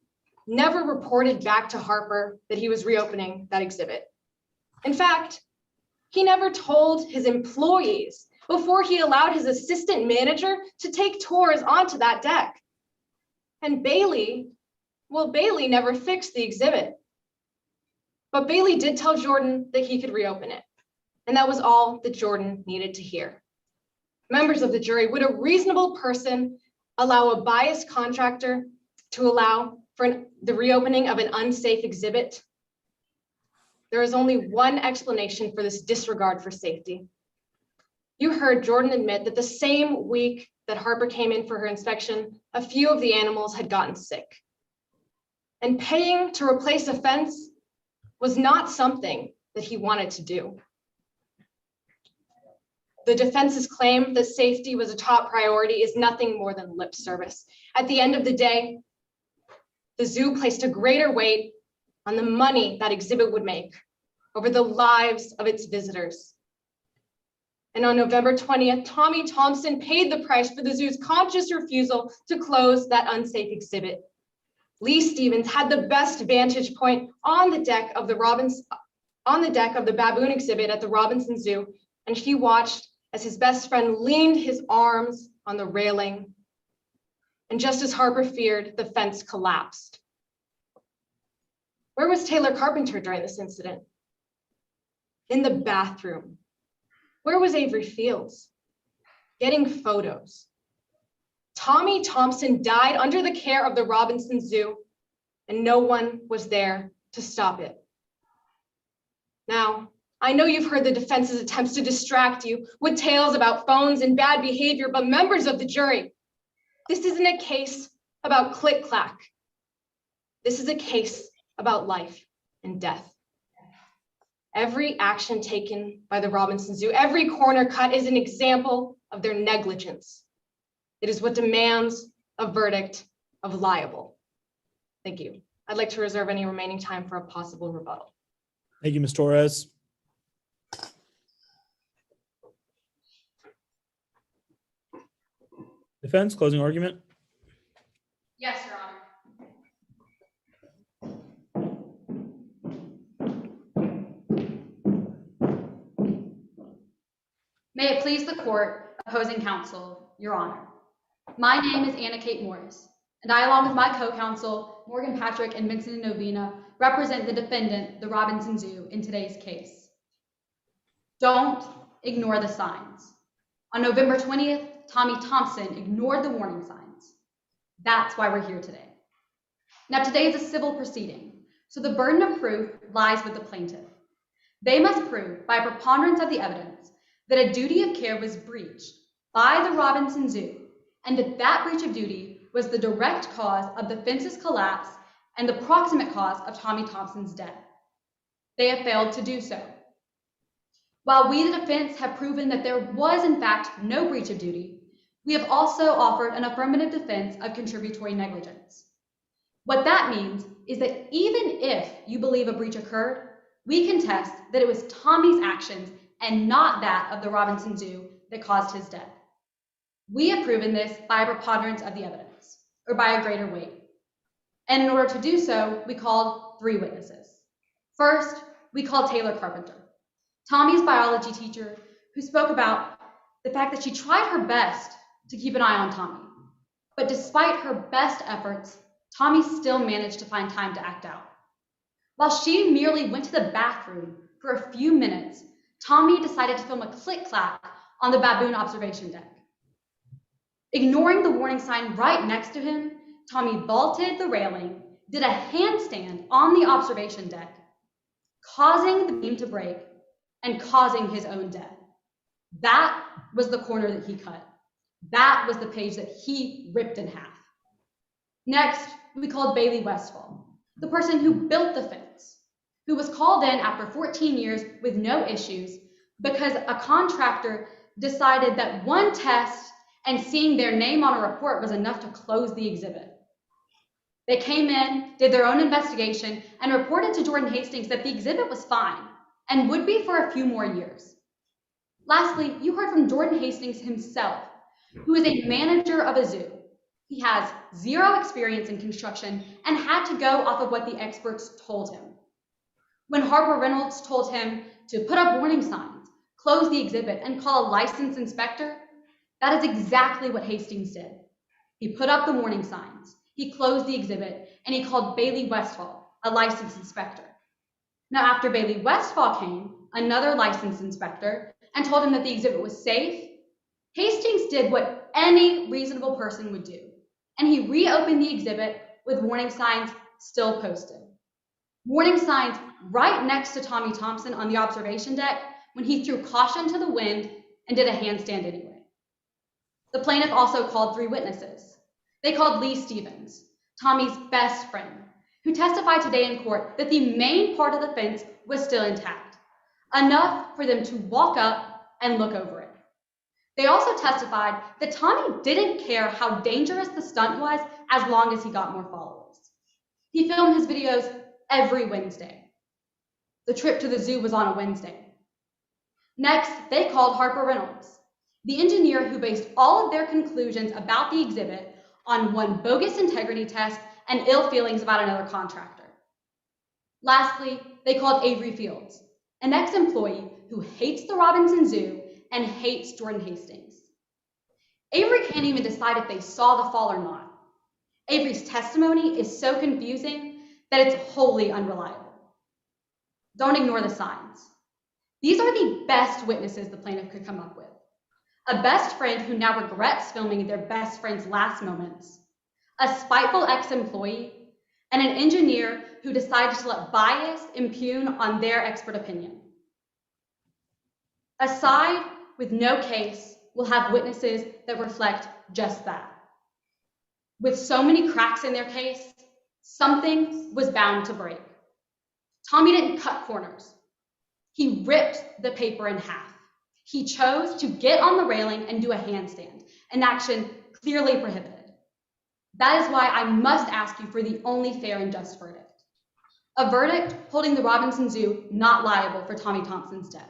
L: never reported back to Harper that he was reopening that exhibit. In fact, he never told his employees before he allowed his assistant manager to take tours onto that deck. And Bailey never fixed the exhibit. But Bailey did tell Jordan that he could reopen it. And that was all that Jordan needed to hear. Members of the jury, would a reasonable person allow a biased contractor to allow for the reopening of an unsafe exhibit? There is only one explanation for this disregard for safety. You heard Jordan admit that the same week that Harper came in for her inspection, a few of the animals had gotten sick. And paying to replace a fence was not something that he wanted to do. The defense's claim that safety was a top priority is nothing more than lip service. At the end of the day, the zoo placed a greater weight on the money that exhibit would make over the lives of its visitors. And on November 20th, Tommy Thompson paid the price for the zoo's conscious refusal to close that unsafe exhibit. Lee Stevens had the best vantage point on the deck of the baboon exhibit at the Robinson Zoo, and he watched as his best friend leaned his arms on the railing. And just as Harper feared, the fence collapsed. Where was Taylor Carpenter during this incident? In the bathroom. Where was Avery Fields? Getting photos. Tommy Thompson died under the care of the Robinson Zoo, and no one was there to stop it. Now, I know you've heard the defense's attempts to distract you with tales about phones and bad behavior, but members of the jury, this isn't a case about click-clack. This is a case about life and death. Every action taken by the Robinson Zoo, every corner cut is an example of their negligence. It is what demands a verdict of liable. Thank you. I'd like to reserve any remaining time for a possible rebuttal.
B: Thank you, Ms. Torres. Defense, closing argument.
G: Yes, Your Honor.
N: May it please the court, opposing counsel, Your Honor. My name is Anna Kate Morris, and I, along with my co-counsel, Morgan Patrick and Vincent Novena, represent the defendant, the Robinson Zoo, in today's case. Don't ignore the signs. On November 20th, Tommy Thompson ignored the warning signs. That's why we're here today. Now, today is a civil proceeding, so the burden of proof lies with the plaintiff. They must prove, by a preponderance of the evidence, that a duty of care was breached by the Robinson Zoo, and that breach of duty was the direct cause of the fence's collapse and the proximate cause of Tommy Thompson's death. They have failed to do so. While we, the defense, have proven that there was, in fact, no breach of duty, we have also offered an affirmative defense of contributory negligence. What that means is that even if you believe a breach occurred, we contest that it was Tommy's actions and not that of the Robinson Zoo that caused his death. We have proven this by a preponderance of the evidence, or by a greater weight. And in order to do so, we called 3 witnesses. First, we called Taylor Carpenter, Tommy's biology teacher, who spoke about the fact that she tried her best to keep an eye on Tommy. But despite her best efforts, Tommy still managed to find time to act out. While she merely went to the bathroom for a few minutes, Tommy decided to film a click-clack on the baboon observation deck. Ignoring the warning sign right next to him, Tommy vaulted the railing, did a handstand on the observation deck, causing the beam to break and causing his own death. That was the corner that he cut. That was the page that he ripped in half. Next, we called Bailey Westfall, the person who built the fence, who was called in after 14 years with no issues because a contractor decided that one test and seeing their name on a report was enough to close the exhibit. They came in, did their own investigation, and reported to Jordan Hastings that the exhibit was fine and would be for a few more years. Lastly, you heard from Jordan Hastings himself, who is a manager of a zoo. He has 0 experience in construction and had to go off of what the experts told him. When Harper Reynolds told him to put up warning signs, close the exhibit, and call a licensed inspector, that is exactly what Hastings did. He put up the warning signs, he closed the exhibit, and he called Bailey Westfall, a licensed inspector. Now, after Bailey Westfall came, another licensed inspector, and told him that the exhibit was safe, Hastings did what any reasonable person would do, and he reopened the exhibit with warning signs still posted. Warning signs right next to Tommy Thompson on the observation deck when he threw caution to the wind and did a handstand anyway. The plaintiff also called 3 witnesses. They called Lee Stevens, Tommy's best friend, who testified today in court that the main part of the fence was still intact, enough for them to walk up and look over it. They also testified that Tommy didn't care how dangerous the stunt was as long as he got more followers. He filmed his videos every Wednesday. The trip to the zoo was on a Wednesday. Next, they called Harper Reynolds, the engineer who based all of their conclusions about the exhibit on one bogus integrity test and ill feelings about another contractor. Lastly, they called Avery Fields, an ex-employee who hates the Robinson Zoo and hates Jordan Hastings. Avery can't even decide if they saw the fall or not. Avery's testimony is so confusing that it's wholly unreliable. Don't ignore the signs. These are the best witnesses the plaintiff could come up with. A best friend who now regrets filming their best friend's last moments, a spiteful ex-employee, and an engineer who decided to let bias impugn on their expert opinion. A side with no case will have witnesses that reflect just that. With so many cracks in their case, something was bound to break. Tommy didn't cut corners. He ripped the paper in half. He chose to get on the railing and do a handstand, an action clearly prohibited. That is why I must ask you for the only fair and just verdict. A verdict holding the Robinson Zoo not liable for Tommy Thompson's death.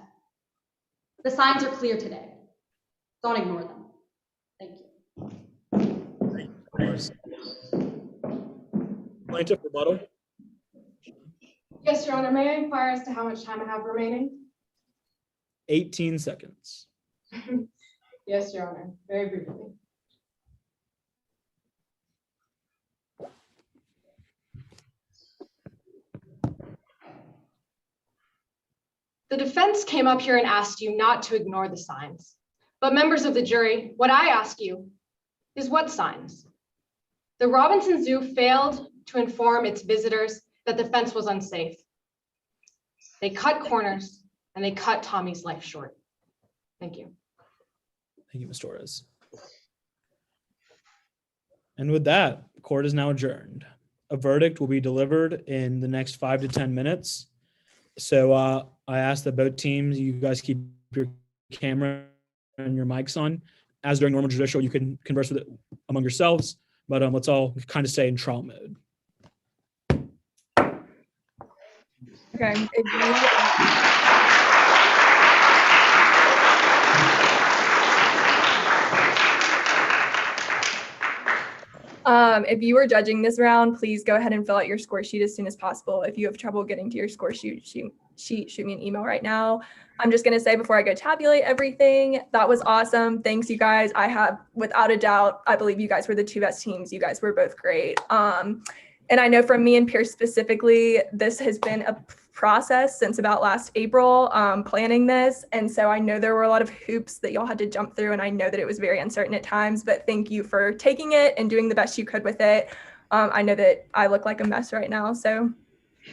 N: The signs are clear today. Don't ignore them. Thank you.
B: Plaintiff rebuttal.
L: Yes, Your Honor, may I inquire as to how much time I have remaining?
B: 18 seconds.
L: Yes, Your Honor, very briefly. The defense came up here and asked you not to ignore the signs. But members of the jury, what I ask you is what signs? The Robinson Zoo failed to inform its visitors that the fence was unsafe. They cut corners and they cut Tommy's life short. Thank you.
B: Thank you, Ms. Torres. And with that, court is now adjourned. A verdict will be delivered in the next 5 to 10 minutes. So I ask that both teams, you guys keep your camera and your mics on. As during normal judicial, you can converse with it among yourselves, but let's all kind of stay in trial mode.
A: Okay. If you are judging this round, please go ahead and fill out your score sheet as soon as possible. If you have trouble getting to your score sheet, shoot me an email right now. I'm just going to say before I go tabulate everything, that was awesome. Thanks, you guys. I have, without a doubt, I believe you guys were the 2 best teams. You guys were both great. And I know from me and Pierce specifically, this has been a process since about last April, planning this. And so I know there were a lot of hoops that y'all had to jump through, and I know that it was very uncertain at times, but thank you for taking it and doing the best you could with it. I know that I look like a mess right now, so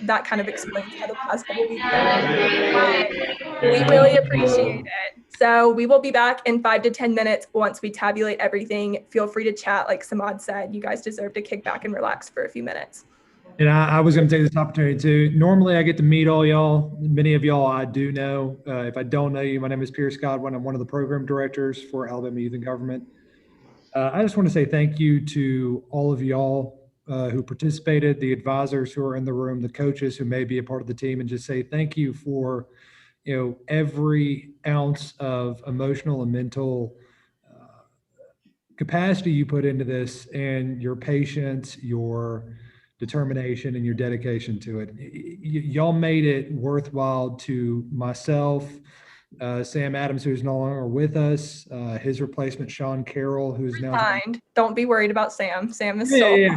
A: that kind of explains how the past couple weeks went. We really appreciate it. So we will be back in 5 to 10 minutes once we tabulate everything. Feel free to chat, like Samad said. You guys deserve to kick back and relax for a few minutes.
O: And I was going to take this opportunity too. Normally I get to meet all y'all. Many of y'all I do know. If I don't know you, my name is Pierce Godwin. I'm one of the program directors for Alabama Youth in Government. I just want to say thank you to all of y'all who participated, the advisors who are in the room, the coaches who may be a part of the team, and just say thank you for, every ounce of emotional and mental capacity you put into this, and your patience, your determination, and your dedication to it. Y'all made it worthwhile to myself, Sam Adams, who's no longer with us, his replacement, Sean Carroll, who's now—
A: Resigned. Don't be worried about Sam. Sam is
O: Yeah,
A: still.
O: yeah.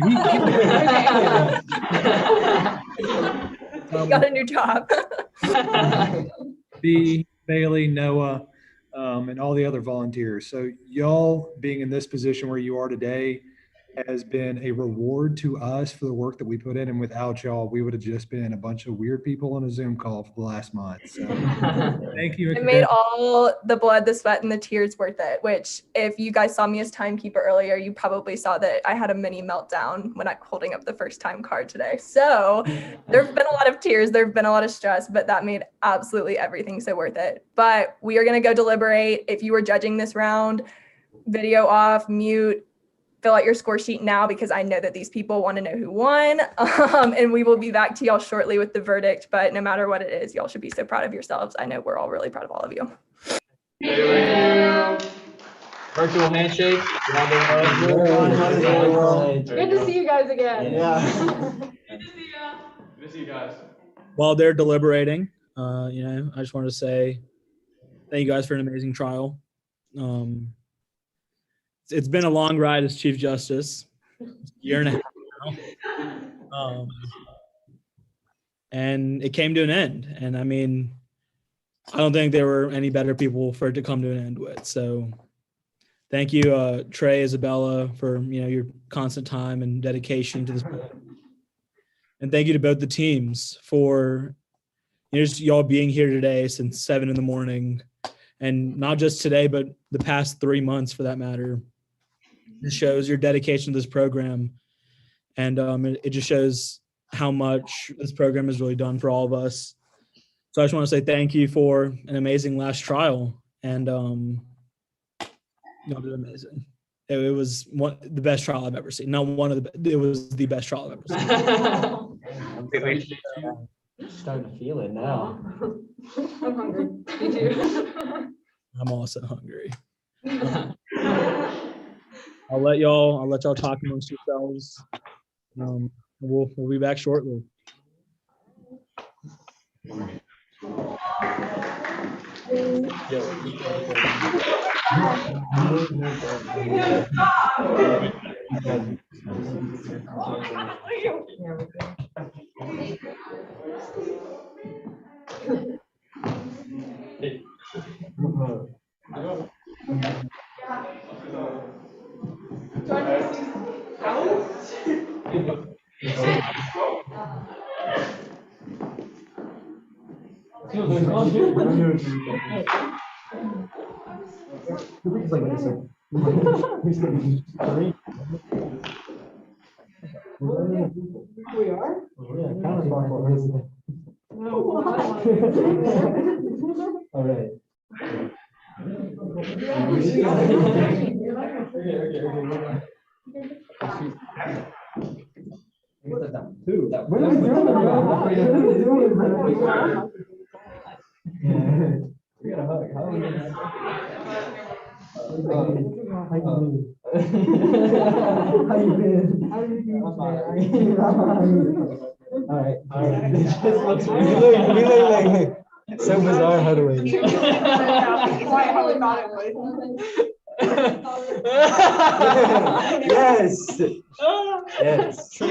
A: He got a new job.
O: B, Bailey, Noah, and all the other volunteers. So y'all being in this position where you are today has been a reward to us for the work that we put in. And without y'all, we would have just been a bunch of weird people on a Zoom call for the last month. So thank you.
A: It made all the blood, the sweat, and the tears worth it, which if you guys saw me as timekeeper earlier, you probably saw that I had a mini meltdown when I'm holding up the first time card today. So there've been a lot of tears, there've been a lot of stress, but that made absolutely everything so worth it. But we are going to go deliberate. If you were judging this round, video off, mute, fill out your score sheet now because I know that these people want to know who won. And we will be back to y'all shortly with the verdict. But no matter what it is, y'all should be so proud of yourselves. I know we're all really proud of all of you.
H: Virtual handshake.
I: Good to see you guys again.
C: Good to see you guys.
B: While they're deliberating, I just wanted to say thank you guys for an amazing trial. It's been a long ride as Chief Justice, a year and a half now. And it came to an end. And I mean, I don't think there were any better people for it to come to an end with. So thank you, Trey, Isabella, for your constant time and dedication to this. And thank you to both the teams for just y'all being here today since 7 a.m. And not just today, but the past 3 months for that matter. It shows your dedication to this program. And it just shows how much this program has really done for all of us. So I just want to say thank you for an amazing last trial. And it was amazing. It was the best trial I've ever seen. Not one of the, it was the best trial I've ever seen.
J: I'm starting to feel it now.
I: I'm hungry. Me too.
B: I'm also hungry. I'll let y'all talk amongst yourselves. We'll be back shortly.
I: We are?
J: All right. We got a hug. How are you? How you been? How you doing? All right. It just looks weird. We look like so bizarre huddling.
I: How we thought it would.
J: Yes. Yes.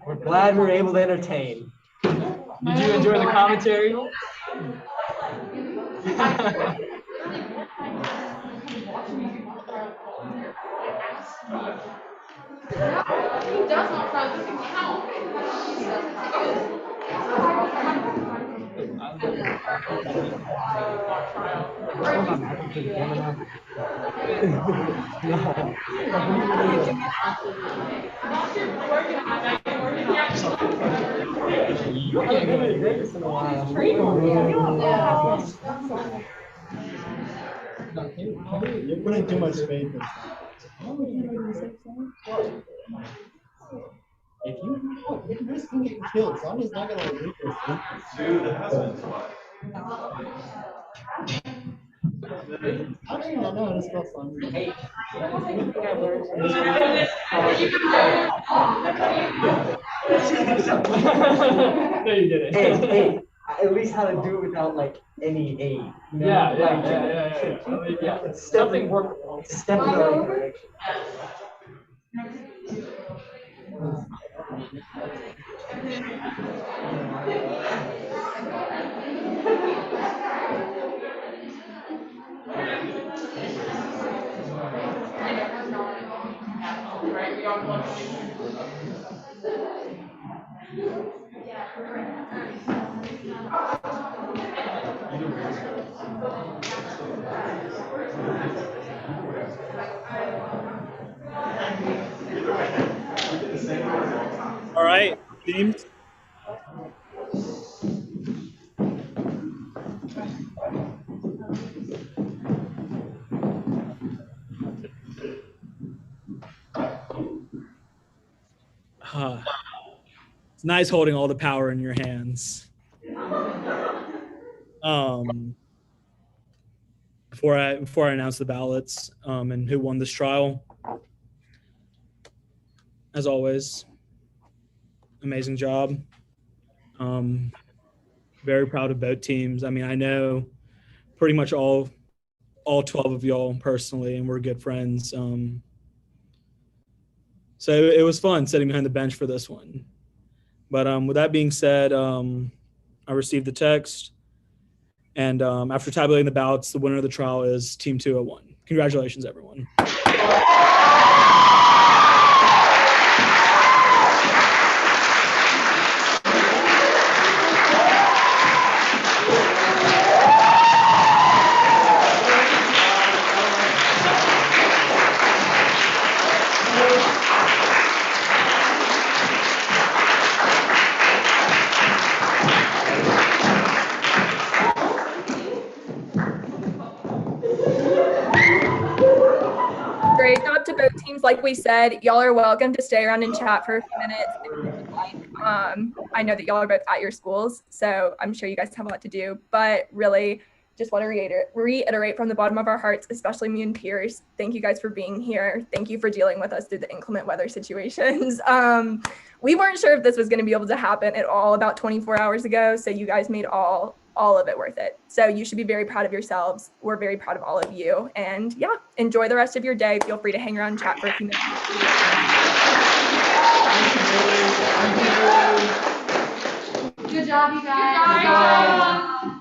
J: We're glad we were able to entertain.
H: Did you enjoy the commentary?
M: He does not know this can count.
F: You're putting too much faith in if this can get killed, Sonya's not gonna read this.
C: To the husband's wife.
F: How do you not know how to spell Sonya?
H: No, you did it.
J: Hey, at least how to do it without like any aid.
H: Yeah.
J: Something workable. Step in the right direction.
B: All right, teams. It's nice holding all the power in your hands. Before I announce the ballots and who won this trial, as always, amazing job. Very proud of both teams. I mean, I know pretty much all 12 of y'all personally, and we're good friends. So it was fun sitting behind the bench for this one. But with that being said, I received the text, and after tabulating the ballots, the winner of the trial is Team 201. Congratulations, everyone.
A: Great job to both teams. Like we said, y'all are welcome to stay around and chat for a few minutes if you would like. I know that y'all are both at your schools, so I'm sure you guys have a lot to do, but really just want to reiterate from the bottom of our hearts, especially me and Pierce, thank you guys for being here. Thank you for dealing with us through the inclement weather situations. We weren't sure if this was going to be able to happen at all about 24 hours ago, so you guys made all of it worth it. So you should be very proud of yourselves. We're very proud of all of you. And yeah, enjoy the rest of your day. Feel free to hang around and chat for a few minutes.
N: Good job, you guys.
M: Good job.